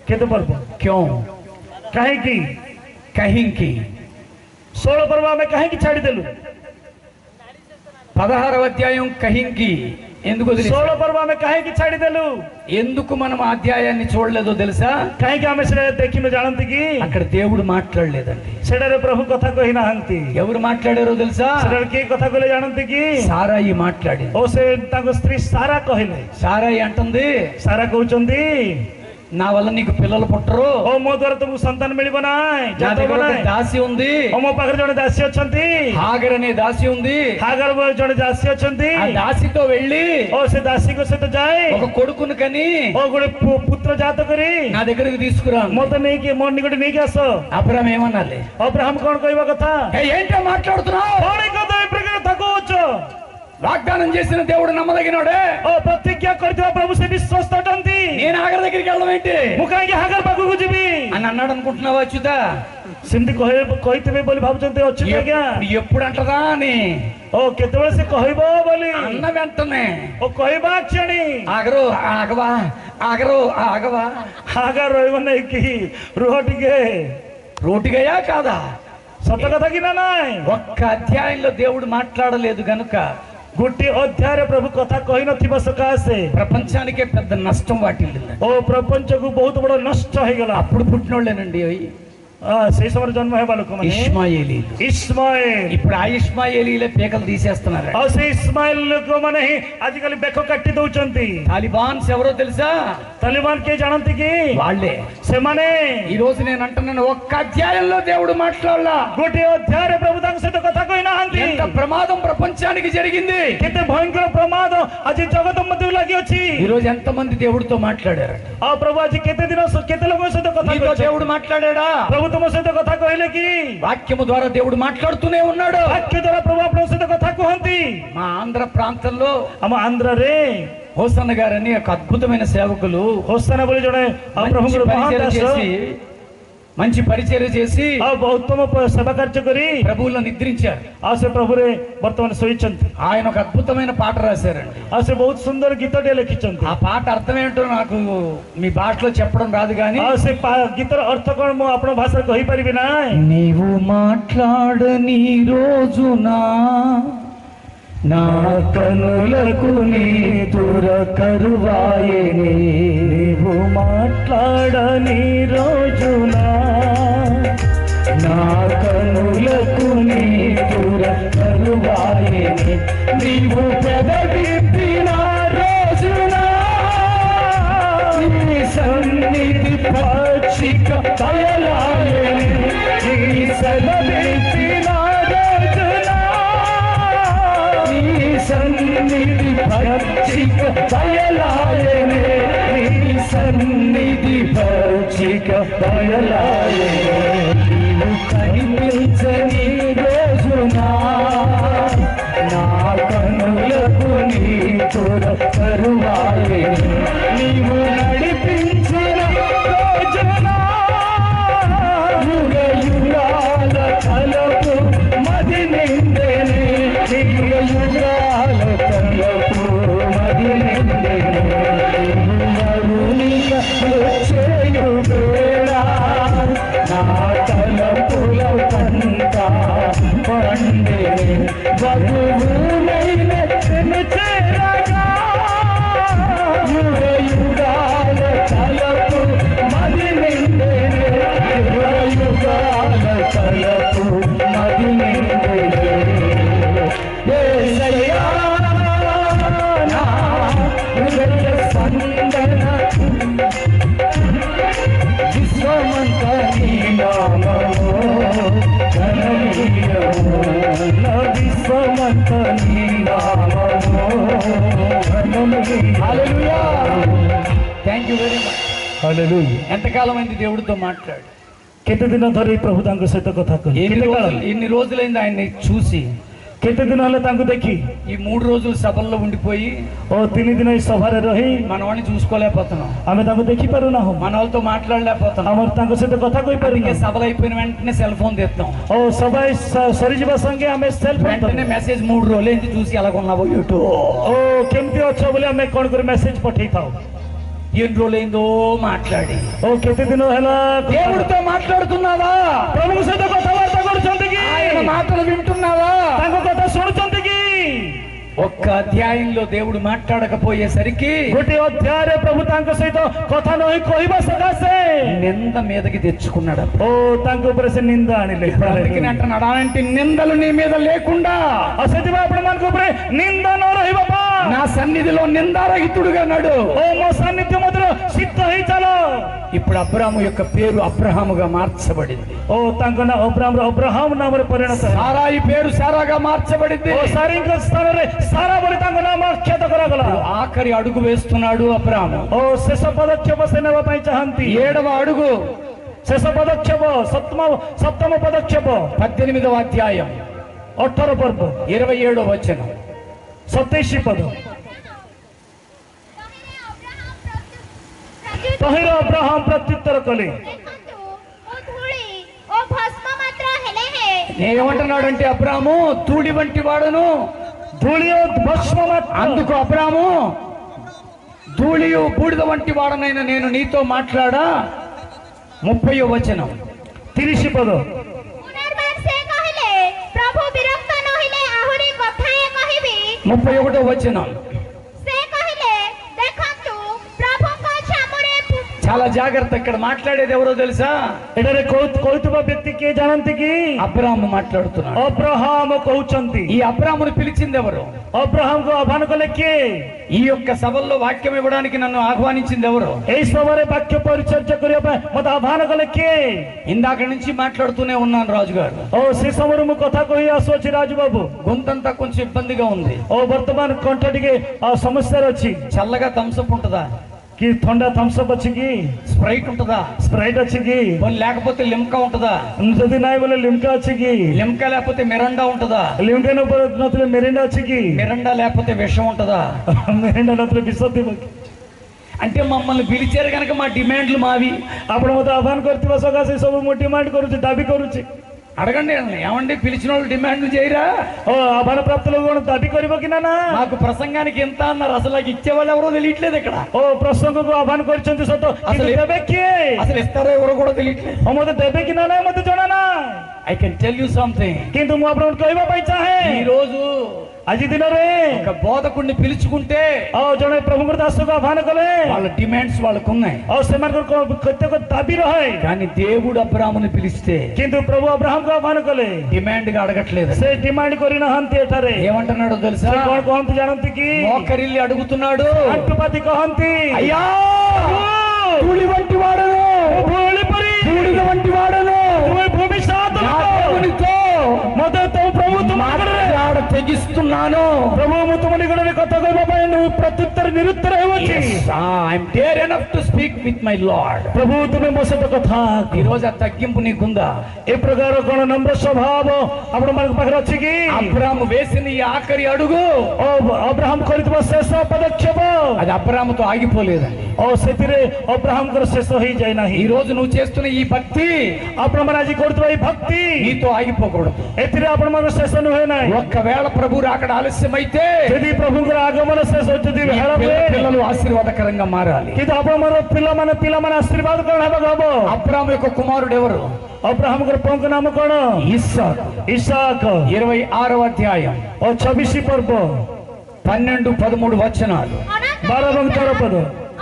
କେତେ ପର୍ବ? క్యో କାହିଁକି? కహింకి 16 ପର୍ବ ଆମେ କାହିଁକି ଛାଡ଼ିଦେଲୁ? 16వ అధ్యాయం కహింకి ఎందుకు వదిలేసాం? 16 ପର୍ବ ଆମେ କାହିଁକି ଛାଡ଼ିଦେଲୁ? ఎందుకు మనం ఆ అధ్యాయాన్ని చూడలేదో తెలుసా? କାହିଁକି ଆମେ ସେଟା ଦେଖିନୁ ଜାଣନ୍ତି କି? అక్కడ దేవుడు మాట్లాడలేదండి। ସେଠାରେ ପ୍ରଭୁ କଥା କହିନାହାନ୍ତି। ఎవరు మాట్లాడారో తెలుసా? ସେଠାରେ କିଏ କଥା କହିଲେ ଜାଣନ୍ତି କି? సారాయి మాట్లాడింది। ଓ ସେ ତାଙ୍କ ସ୍ତ୍ରୀ ସାରା କହିଲେ। సారాయి అంటుంది, ସାରା କହୁଛନ୍ତି నా వల్ల నీకు పిల్లలు పుట్టరు, ଓ ମୋ ଦ୍ୱାରା ତୁମକୁ ସନ୍ତାନ ମିଳିବ ନାହିଁ, నా ଜାତ దగ్గర ହେବ ఒక ନାହିଁ। దాసి ఉంది, ଓ ମୋ ପାଖରେ ଜଣେ ଦାସୀ ଅଛନ୍ତି, హాగర్ అనే దాసి ఉంది। ହାଗର ଜଣେ ଦାସୀ ଅଛନ୍ତି। ఆ దాసితో వెళ్ళి ଓ ସେ ଦାସୀଙ୍କ ସହିତ ଯାଏ ఒక కొడుకును కని ଓ ଗୋଟେ ପୁତ୍ର ଜାତ କରି నా దగ్గరికి తీసుకురా। ମତେ ନେଇକି ମୋ ନିକଟ ନେଇକି ଆସ। అబ్రాహాం ఏమన్నాలి? ଅବ୍ରାହମ କଣ କହିବା କଥା? ఏంటో మాట్లాడుతున్నావు? କଣ ଏ କଥା ଏ ପ୍ରକାର କଥା କହୁଛ? వాగ్దానం చేసిన దేవుడు నమ్మదగినోడే। ଓ ପ୍ରତିଜ୍ଞା କରିଥିବା ପ୍ରଭୁ ସେ ବିଶ୍ୱସ୍ତ ଅଟନ୍ତି। నేను ఆగర్ దగ్గరికి వెళ్ళడం ఏంటి ମୁଁ କାହିଁକି ହାଗର ପାଖକୁ ଯିବି అని అన్నాడు అనుకుంటున్నావా? అచ్యుతా, ସେମିତି କହିଥିବେ ବୋଲି ଭାବୁଛନ୍ତି ଅଛି ଆଜ୍ଞା? ఎప్పుడు అంటదా అని ଓ କେତେବେଳେ ସେ କହିବ ବୋଲି అన్న వెంటనే ଓ କହିବା କ୍ଷଣି ఆగరు ఆగవా, ఆగరు ఆగవా, ହାଗର ରହିବ ନାଇଁ କି? ରୁହ ଟିକେ। రోటిగయా కాదా? ସତ କଥା କି ନା ନାଇଁ? ఒక్క అధ్యాయంలో దేవుడు మాట్లాడలేదు గనుక ଗୋଟିଏ ଅଧ୍ୟାୟରେ ପ୍ରଭୁ କଥା କହିନଥିବା ସକାଶେ ప్రపంచానికే పెద్ద నష్టం వాటిల్లింది। ଓ ପ୍ରପଞ୍ଚକୁ ବହୁତ ବଡ ନଷ୍ଟ ହେଇଗଲା। అప్పుడు పుట్టినోళ్ళేనండి ସେଇ ସମୟରେ ଜନ୍ମ ହେବା ଲୋକମାନେ ఇష్మాయేలీలు। ଇସ୍ମାଏଲ। ఇప్పుడు ఆ ఇష్మాయేలీలే పేకలు తీసేస్తున్నారు। ଆଉ ସେ ଇସ୍ମାଏଲ ଲୋକମାନେ ହିଁ ଆଜିକାଲି ବେକ କାଟି ଦଉଛନ୍ତି। తాలిబాన్స్ ఎవరో తెలుసా? ତାଲିବାନ କିଏ ଜାଣନ୍ତି କି? వాళ్ళే। ସେମାନେ ఈ రోజు నేను అంటున్నాను, ఒక్క అధ్యాయంలో దేవుడు మాట్లాడలా। ଗୋଟିଏ ଅଧ୍ୟାୟରେ ପ୍ରଭୁ ତାଙ୍କ ସହିତ କଥା କହିନାହାନ୍ତି। ఎంత ప్రమాదం ప్రపంచానికి జరిగింది। କେତେ ଭୟଙ୍କର ପ୍ରମାଦ ଆଜି ଜଗତ ମଧ୍ୟକୁ ଲାଗି अछि ఈ రోజు ఎంత మంది దేవుడితో మాట్లాడారు? आ प्रभु आज केते दिन केते लोगों सहित कथा నీతో कहले దేవుడు మాట్లాడాడా? प्रभु तुम सहित कथा कहले कि వాక్యము ద్వారా దేవుడు మాట్లాడుతూనే ఉన్నాడు. वाक्य द्वारा प्रभु आपन सहित कथा कहंती మా ఆంధ్ర ప్రాంతంలో हम आंध्र रे హోసన్న గారని ఒక అద్భుతమైన సేవకులు होसना बोली जणे प्रभु మంచి పరిచర్య చేసి మంచి పరిచర్య చేసి उत्तम सेवा कार्य करी ప్రభువులో నిద్రించారు. आ से प्रभु रे वर्तमान सोइचंती ఆయన ఒక అద్భుతమైన పాట రాశారండి. आ से बहुत सुंदर गीतटे लिखिचंती ఆ పాట అర్థం ఏంటో నాకు మీ భాషలో చెప్పడం రాదు కానీ आ से गीतर अर्थ कोन मो आपण भाषा कहि परिबि ना నీవు మాట్లాడని రోజునా నా కనులకు నీ దుర కరువాయని. నీవు మాట్లాడని రోజునా నా కనులకు నీ దుర కరువాయని. నీవు పెదవిప్పిన రోజునా నీ సన్నిధి పక్షిక తయలాయని. నీ సెలవిప్పిన రోజునా నీ సన్నిధి పక్షిక తయలాయని. నీ సన్నిధి పక్షిక తయలాయని. నీవు కనిపించని రోజునా నా కనులకు నీ చూడ కరువాయని. నీవు నడిపించిన రోజునా యుగ యుగాల తలపు మది నిండెని. యుగ యుగాల తలపు మది నిండెని. మరునిక వచ్చేయు వేళ నా తలపుల పంట పండెని. వధువునైన నిన్ను చేరగా యుగ యుగాల తలపు మది నిండెని. యుగ యుగాల తలపు మది నిండెని. యేసయ్యా నా హృదయ స్పందన విశ్వమంత నీ నామము ఘననీయము. నా విశ్వమంత నీ నామము ఘననీయము. Hallelujah. Thank you very much. Hallelujah. ఎంతకాలం అయింది దేవుడితో మాట్లాడు? केते दिन धरि प्रभु तांको सहित कथा कहि ఎన్ని రోజులైంది ఆయన్ని చూసి? केते दिन हले तांको देखी ఈ 3 రోజులు సభల్లో ఉండిపోయి ओ 3 दिन ई सभा रे रही మన వాడిని చూసుకోలేకపోతున్నాం. आमे तांको देखि पारु ना हो మన వాళ్ళతో మాట్లాడలేకపోతున్నాం. हमर तांको सहित कथा कहि पारु అందుకే సభలు అయిపోయిన వెంటనే సెల్ ఫోన్ తెస్తాం. ओ सभा सरी जीवा संगे आमे सेल्फ వెంటనే మెసేజ్ 3 రోజులైంది చూసి ఎలా కొన్నావో యూట్యూబ్ ओ केमती अच्छा बोले आमे कोन कर मेसेज पठै थाओ ఎన్ని రోజులైందో మాట్లాడి. ओ केते दिन हला దేవుడితో మాట్లాడుతున్నావా? प्रभु सहित कथावार्ता करछंती की ఆయన మాటలు వింటున్నావా? तांको कथा सुनछंती की ఒక్క అధ్యాయంలో దేవుడు మాట్లాడకపోయేసరికి गोटे अध्याय रे प्रभु तांको सहित कथा नही कहिबा सकासे నింద మీదకి తెచ్చుకున్నాడు. ओ तांको ऊपर से निंदा आनिले అందుకని అంటున్నాడు అలాంటి నిందలు నీ మీద లేకుండా असेतिबा आपण मान को ऊपर निंदा न रही बाबा నా సన్నిధిలో నిందారహితుడుగా నడు. ओ मो सान्निध्य मधुर सिद्ध ही चलो. ఇప్పుడు అబ్రాహాము యొక్క పేరు అబ్రహాముగా మార్చబడింది. ओ तांको ना अब्राहम नाम रे परिणत है. సారాయి పేరు సారాగా మార్చబడింది. ओ सारिंग स्थान रे सारा बोली तांको नाम आख्यात करागला. ఆఖరి అడుగు వేస్తున్నాడు అబ్రాహాము. ओ शेष पदक्षेप से नेवा पई चाहंती 7వ అడుగు शेष पदक्षेप सप्तम पदक्षेप 18వ అధ్యాయం 18 पर्व 27వ వచనం 27 पद तहिर अब्राहम प्रत्युत्तर कले ଦେଖନ୍ତୁ, ମୁଁ ଧୂଳି ଓ ଭସ୍ମ ମାତ୍ର ହେଲେ ହେ। ఏమంటున్నాడంటే అబ్రాహాము ధూళి వంటి వాడును. धूलि भस्म मात्र అందుకు అబ్రాహాము ధూళియు బూడిద వంటి వాడనైనా నేను నీతో మాట్లాడా. 30వ వచనం 30 पद ପୁନର୍ବାର ସେ କହିଲେ, ପ୍ରଭୁ ବିରକ୍ତ ନହେଲେ ଆହୁରି କଥାଏ କହିବି। 31వ వచనం ସେ କହିଲେ, ଦେଖନ୍ତୁ ପ୍ରଭୁଙ୍କ చాలా జాగ్రత్త. ఇక్కడ మాట్లాడేది ఎవరో తెలుసా? ଏଠାରେ କହୁଥିବା ବ୍ୟକ୍ତି କିଏ ଜାଣନ୍ତି କି? అబ్రాహాము మాట్లాడుతున్నాడు. ଅବ୍ରାହମ କହୁଛନ୍ତି। ఈ అబ్రాహామును పిలిచింది ఎవరు? ଅବ୍ରାହମକୁ ଆହ୍ୱାନ କଲେ କିଏ? ఈ యొక్క సభల్లో వాక్యం ఇవ్వడానికి నన్ను ఆహ్వానించింది ఎవరు? ଏହି ସଭାରେ ବାକ୍ୟ ପରିଚର୍ଯା କରିବା ପାଇଁ ମୋତେ ଆହ୍ୱାନ କଲେ କିଏ? ఇందాక నుంచి మాట్లాడుతూనే ఉన్నాను రాజుగారు. ଓ ସେ ସମୟରୁ ମୁଁ କଥା କହି ଆସୁଅଛି ରାଜବାବୁ। గొంతంతా కొంచెం ఇబ్బందిగా ఉంది. ଓ ବର୍ତ୍ତମାନ କଣ୍ଠ ଟିକେ ସମସ୍ୟାରେ ଅଛି। చల్లగా థమ్సప్ ఉంటుందా? କି ଥଣ୍ଡା ଥମ୍ସଅପ୍ ଅଛି କି? స్ప్రైట్ ఉంటుందా? ସ୍ପ୍ରାଇଟ୍ ଅଛି କି? లేకపోతే లిమ్కా ఉంటుందా? ଯଦି ନାହିଁ ବୋଲେ ଲିମ୍କା ଅଛି କି? లిమ్కా లేకపోతే మిరండా ఉంటుందా? ଲିମ୍କା ନଥିଲେ ମେରିଣ୍ଡା ଅଛି କି? మిరండా లేకపోతే విషం ఉంటుందా? ମେରିଣ୍ଡା ନଥିଲେ ବିଷ ଥିବ କି? అంటే మమ్మల్ని పిలిచారు కనుక మా డిమాండ్లు మావి. ଆପଣ ମୋତେ ଆହ୍ୱାନ କରିଥିବା ସକାଶେ ସବୁ ମୁଁ ଡିମାଣ୍ଡ କରୁଛି, ଦାବି କରୁଛି। అడగండి, ఏమండి పిలిచిన వాళ్ళు డిమాండ్ చేయరా? ఓ ఆహ్వాన ప్రాప్తులు దాబీ କରିବ କି ନା? మాకు ప్రసంగానికి ఎంత అన్నారు, అసలు నాకు ఇచ్చేవాళ్ళు ఎవరో తెలియట్లేదు ఇక్కడ. ఓ ପ୍ରସଙ୍ଗକୁ ଆହ୍ୱାନ କରିଛନ୍ତି ସତ, అసలు ଦେବେ କିଏ? అసలు ఇస్తారో ఎవరో కూడా తెలియట్లేదు. ମୋତେ ଦେବେ କି ନା ନାହିଁ ମୋତେ ଜଣା ନାହିଁ। I can tell you something. କିନ୍ତୁ ମୁଁ ଆପଣଙ୍କୁ କହିବା ପାଇଁ ଚାହେଁ, ఈ రోజు ଆଜି ଦିନରେ ఒక బోధకుడిని పిలుచుకుంటే ଜଣେ ପ୍ରଭୁଙ୍କର ଦାସକୁ ଆହ୍ୱାନ କଲେ వాళ్ళ డిమాండ్స్ వాళ్ళకు ఉన్నాయి. ସେମାନଙ୍କର କେତେକ ଦାବି ରହେ, కానీ దేవుడు అబ్రాహాముని పిలిస్తే କିନ୍ତୁ ପ୍ରଭୁ అబ్ରାହମକୁ ଆହ୍ୱାନ କଲେ డిమాండ్ గా అడగట్లేదు. ସେ ଡିମାଣ୍ଡ କରିନାହାନ୍ତି। ଏଠାରେ ఏమంటున్నాడో తెలుసా? କଣ କହନ୍ତି ଜାଣନ୍ତି କି? మోకరిల్లి అడుగుతున్నాడు, ଆଣ୍ଠୁପାତି କହନ୍ତି, అయ్యా ధూళి వంటి వాడను, ଭୂଳି ପରି బూడిద వంటి వాడను, ଭୂମି ସାତ దేవునితో ମୋତେ ତୋ ପ୍ରଭୁ ତୁମ మాట్లాడ తెగిస్తున్నాను. ପ୍ରଭୁ ମୁଁ ତୁମ ନିକଟରେ କଥା କହିବା ପାଇଁ ପ୍ରତ୍ୟୁତ୍ତର ନିରୁତ୍ତର ହେଉଅଛି। I'm dare enough to speak with my lord. ପ୍ରଭୁ ତୁମେ ମୋ ସହିତ କଥା ఈ రోజు ఆ తగ్గింపు నీకుందా? ଏ ପ୍ରକାର କଣ ନମ୍ର ସ୍ୱଭାବ ଆପଣମାନଙ୍କ ପାଖରେ ଅଛି କି? అబ్రాహాము వేసిన ఈ ఆఖరి అడుగు, ଓ ଅବ୍ରାହମ କରିଥିବା ଶେଷ ପଦକ୍ଷେପ, అది అబ్రాహాముతో ఆగిపోలేదండి. ଓ ସେଥିରେ ଅବ୍ରାହମଙ୍କର ଶେଷ ହେଇଯାଇ ନାହିଁ। ఈ రోజు నువ్వు చేస్తున్న ఈ భక్తి ଆପଣମାନେ ଆଜି କରୁଥିବା ఈ భక్తి నీతో ఆగిపోకూడదు. ଏଥିରେ ଆପଣଙ୍କର ଶେଷ ନୁହେଁ ନାହିଁ। ఒక్కవేళ ప్రభు రాకడ ఆలస్యమైతే ଯଦି ପ୍ରଭୁଙ୍କର ଆଗମନ ଶେଷ ଯଦି ఈ ହେଳ ହୁଏ, పిల్లలు ఆశీర్వాదకరంగా మారాలి. କିନ୍ତୁ ଆପଣଙ୍କର ପିଲାମାନେ ଆଶୀର୍ବାଦ କଣ ହେବାକୁ ହବ? అబ్రాహాము యొక్క కుమారుడు ఎవరు? ଅବ୍ରାହମଙ୍କର ପୁଅଙ୍କ ନାମ କଣ? ఇస్సాకు. ଇସାକ। 26వ అధ్యాయం ଓ 26 ପର୍ବ 12-13 వచనాలు. 12 ଏବଂ 13 ପଦ।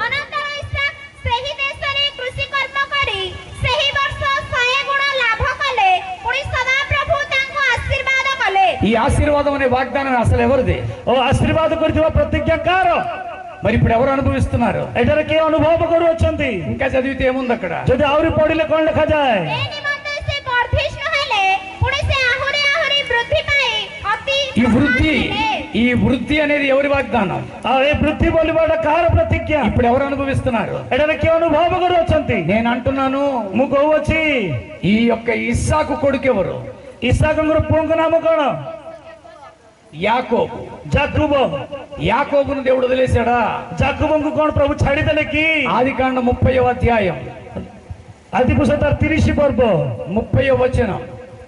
ଅନନ୍ତର ଇସାକ ସେହି ଦେଶରେ କୃଷି କର୍ମ କରି ସେହି ବର୍ଷ 100 ଗୁଣ ଲାଭ କଲେ, ପୁଣି ସଦାପ୍ରଭୁ ତାଙ୍କୁ ଆଶୀର୍ବାଦ କଲେ। ఈ ఆశీర్వాదం అనే వాగ్దానం అసలు ఎవరిది? ଓ ଆଶୀର୍ବାଦ କରିଥିବା ପ୍ରତିଜ୍ଞା କାହାର? మరి ఇప్పుడు ఎవరు అనుభవిస్తున్నారు? ଏଠାରେ କିଏ ଅନୁଭବ କରୁଅଛନ୍ତି? ఇంకా చదివితే ఏముంది అక్కడ? ଯଦି ଆହୁରି ପଢିଲେ କଣ ଲେଖାଯାଏ? ଏ ନିମନ୍ତେ ସେ ବର୍ଦ୍ଧିଷ୍ଣୁ ହେଲେ, ପୁଣି ସେ ଆହୁରି ଆହୁରି ବୃଦ୍ଧି ପାଇ ଅତି ఈ వృద్ధి అనేది ఎవరి వాగ్దానం? ଆଉ ଏ ବୃଦ୍ଧି ବୋଲିବାଟା କାହାର ପ୍ରତିଜ୍ଞା? ఇప్పుడు ఎవరు అనుభవిస్తున్నారు? ଏଠାରେ କିଏ ଅନୁଭବ କରୁଅଛନ୍ତି? నేను అంటున్నాను, ମୁଁ କହୁଅଛି ఈ యొక్క ఇస్సాకు కొడుకు ఎవరు? ଇସାକଙ୍କର ପୁଅଙ୍କ ନାମ କଣ? యాకోబు. ଜାକୁବ। యాకోబును దేవుడు వదిలేశాడా? ଜାକୁବଙ୍କୁ କଣ ପ୍ରଭୁ ଛାଡିଦେଲେ କି? ఆదికాండ 30వ అధ్యాయం ଆଦିପୁରୁଷ 30 ପର୍ବ 30వ వచనం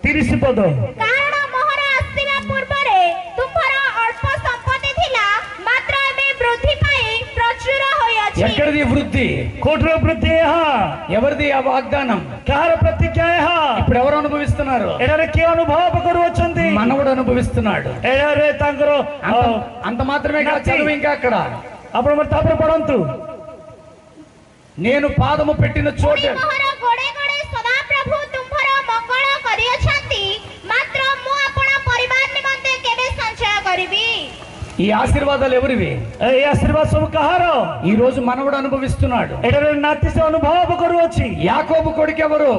30 ପଦ। କାରଣ ମୋହର ଆସିବା ପୂର୍ବରେ ତୁମ୍ଭର ଅଳ୍ପ ସମ୍ପତ୍ତି ଥିଲା, ମାତ୍ର ଏବେ ବୃଦ୍ଧି ପାଇ ପ୍ରଚୁର ହୋଇଅଛି। ఎక్కడిది వృద్ధి? କୋଉଠିର ବୃଦ୍ଧି ଏହା? ఎవరిది ఆ వాగ్దానం? କାହାର ପ୍ରତିଜ୍ଞା ଏହା? ఇప్పుడు ఎవరు అనుభవిస్తున్నారు? ଏଠାରେ କିଏ ଅନୁଭବ କରୁଅଛନ୍ତି? మనవడు అనుభవిస్తున్నాడు. ଏଠାରେ ତାଙ୍କର అంత మాత్రమే కాదు, చదువు ఇంకా అక్కడ. ଆପଣ ତାପରେ ପଢନ୍ତୁ। నేను పాదము పెట్టిన చోట ମୋହର ଗୋଡ଼େ ଗୋଡ଼େ ସଦାପ୍ରଭୁ ତୁମ୍ଭର ମଙ୍ଗଳ କରିଅଛନ୍ତି, ମାତ୍ର ମୁଁ ଆପଣ ପରିବାର ନିମନ୍ତେ କେବେ ସଞ୍ଚୟ କରିବି? ఈ ఆశీర్వాదాలు ఎవరివి? ଏ ଆଶୀର୍ବାଦ ସବୁ କାହାର? ఈ రోజు మనవడు అనుభవిస్తున్నాడు. ଏଠାରେ ନାତି ସେ ଅନୁଭବ କରୁଅଛି। యాకోబు కొడుకు ఎవరు?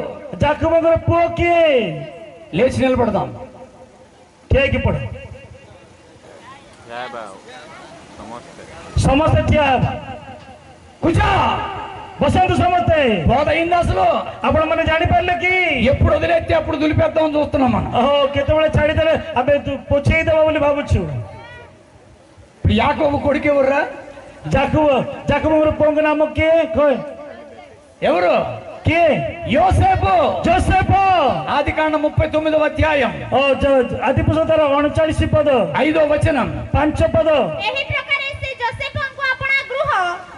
ଜାକୁବଙ୍କର ପୁଅ କିଏ? లేచి నిలబడదాం. ଠିଆ ହେଇକି ପଢ। ସମସ୍ତେ ଠିଆ ହେବା। కుజా ବସନ୍ତୁ ସମସ୍ତେ। బోధ అయింది అసలు? ଆପଣ ମାନେ ଜାଣିପାରିଲେ କି? ఎప్పుడు వదిలేస్తే అప్పుడు దులిపేద్దామని చూస్తున్నాం మనం. ଓହୋ, କେତେବେଳେ ଛାଡିଦେଲେ ଆମେ ପୋଛେଇଦେବା ବୋଲି ଭାବୁଛୁ। ఇప్పుడు యాకోబు కొడుకు ఎవర్రా? ଜାକୁବଙ୍କର ପୁଅଙ୍କ ନାମ କିଏ? ఎవరు? କିଏ? యోసేపు. ଜୋସେଫ। ఆదికాండ 39వ అధ్యాయం ଓ ଆଦିପୁରୁଷ 39 ପଦ 5వ వచనం. 5 ପଦ। ଏହି ପ୍ରକାରେ ସେ ଯୋସେଫଙ୍କୁ ଆପଣା ଗୃହ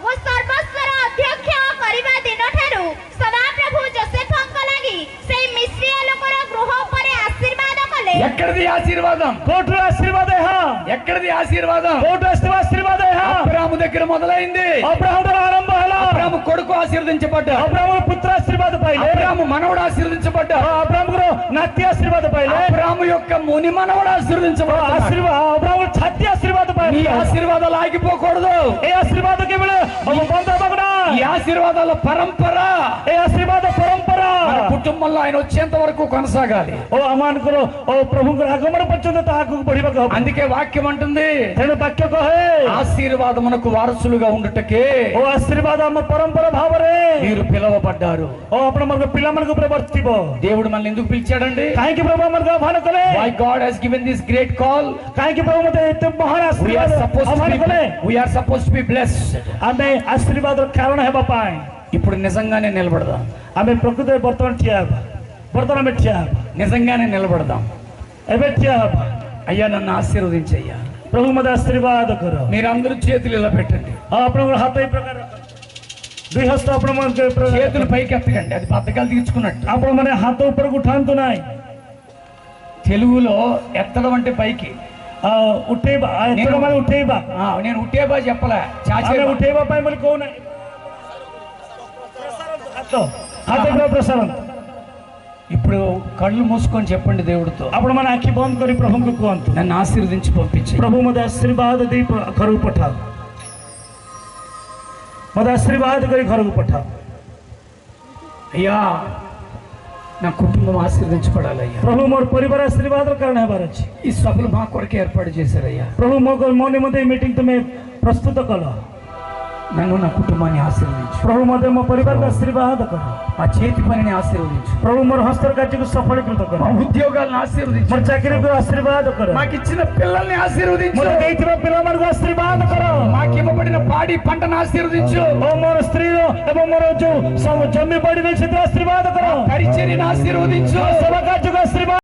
ଓ ସର୍ବସ୍ୱର ଅଧ୍ୟକ୍ଷ କରିବା ଦିନଠାରୁ ସଦାପ୍ରଭୁ ଯୋସେଫଙ୍କ ଲାଗି ସେଇ ମିଶ୍ରିୟ ଲୋକର ଗୃହ ଉପରେ ଆଶୀର୍ବାଦ କଲେ। ఎక్కడిది ఆశీర్వాదం? କୋଉଠିର ଆଶୀର୍ବାଦ ଏହା? यहाँ ఎక్కడిది ఆశీర్వాదం? कोट आशीर्वाद है यहाँ అబ్రాహాము దగ్గర మొదలైంది. अब्राहम आरंभ है అబ్రాహాము కొడుకు ఆశీర్వదించబడ్డాడు. अब्राहम पुत्र आशीर्वाद पाइले అబ్రాహాము మనవడు ఆశీర్వదించబడ్డాడు. अब्राहम को नाती आशीर्वाद पाइले అబ్రాహాము యొక్క ముని మనవడు ఆశీర్వదించబడ్డాడు. आशीर्वाद अब्राहम छाती आशीर्वाद నీ पाइले ఆశీర్వాదాలు ఆగిపోకూడదు. ए आशीर्वाद के बेले अब बंद बगना ఈ ఆశీర్వాదాల పరంపర ए आशीर्वाद परंपरा మన కుటుంబంలో ఆయన వచ్చేంత వరకు కొనసాగాలి. ओ अमान करो ओ प्रभु को आगमन पर्यंत तो आगू बढ़िबा को అందుకే వాక్యం అంటుంది, तेनु वाक्य को है ఆశీర్వాదమునకు వారసులుగా ఉండుటకే ओ आशीर्वाद हम परंपरा भाव रे మీరు పిలవబడ్డారు. ओ अपना मन को पिला मन को प्रवर्तिबो దేవుడు మనల్ని ఎందుకు పిలిచాడండి? काहे कि प्रभु मन को आह्वान करे Why God has given this great call? काहे कि प्रभु मते इतने महान We are आशीर्वाद आह्वान करे supposed to be blessed. आमे आशीर्वाद रो कारण है बापाए ఇప్పుడు నిజంగానే నిలబడదాం. आमे प्रकृति वर्तमान ठिया वर्तमान में ठिया నిజంగానే నిలబడదాం. एबे ठिया అయ్యా నన్ను ఆశీర్వదించయ్యా. प्रभु मते आशीर्वाद करो మీరందరూ చేతులు ఇలా పెట్టండి. अपना हाथ ही प्रकार दुई हस्त अपना मन के చేతులు పైకి ఎత్తకండి, అది బద్దకాలు తీర్చుకున్నట్టు. आपण मने हाथ ऊपर उठान तो नहीं తెలుగులో ఎత్తడం అంటే పైకి. उठेबा एतरो माने उठेबा నేను ఉట్టేబా చెప్పలే, आमे చాచేబా. उठेबा पाए बोले कौन है हाथ में प्रसारण ఇప్పుడు కళ్ళు మూసుకొని చెప్పండి దేవుడితో, आपण मन आंखी बंद करी प्रभु को कहंतु నన్ను ఆశీర్వదించి పంపించి. प्रभु मते आशीर्वाद दे घर को पठाओ मते आशीर्वाद करी घर को पठाओ అయ్యా నా కుటుంబం ఆశీర్వదించబడాలయ్యా. प्रभु मोर परिवार आशीर्वाद कारण है बारछ ఈ సభలు మా కొరకే ఏర్పాటు చేశారయ్యా. प्रभु मो निमंते मीटिंग तुम्हें प्रस्तुत कलो నన్ను నా కుటుంబాన్ని ఆశీర్వదించు. प्रभु मते मो परिवार का आशीर्वाद करो మా చేతి పనిని ఆశీర్వదించు. प्रभु मोर हस्तर कार्य को सफलीकृत మా करो ఉద్యోగాలను ఆశీర్వదించు. मोर चाकरी को आशीर्वाद करो మాకు ఇచ్చిన పిల్లల్ని ఆశీర్వదించు. मोर देइथिबा पिला मन को आशीर्वाद करो మాకు ఇవ్వబడిన పాడి పంటను ఆశీర్వదించు. ओ मोर स्त्री एवं मोर जो सब जमी पड़ी से आशीर्वाद करो పరిచర్యను ఆశీర్వదించు. सभा कार्य को आशीर्वाद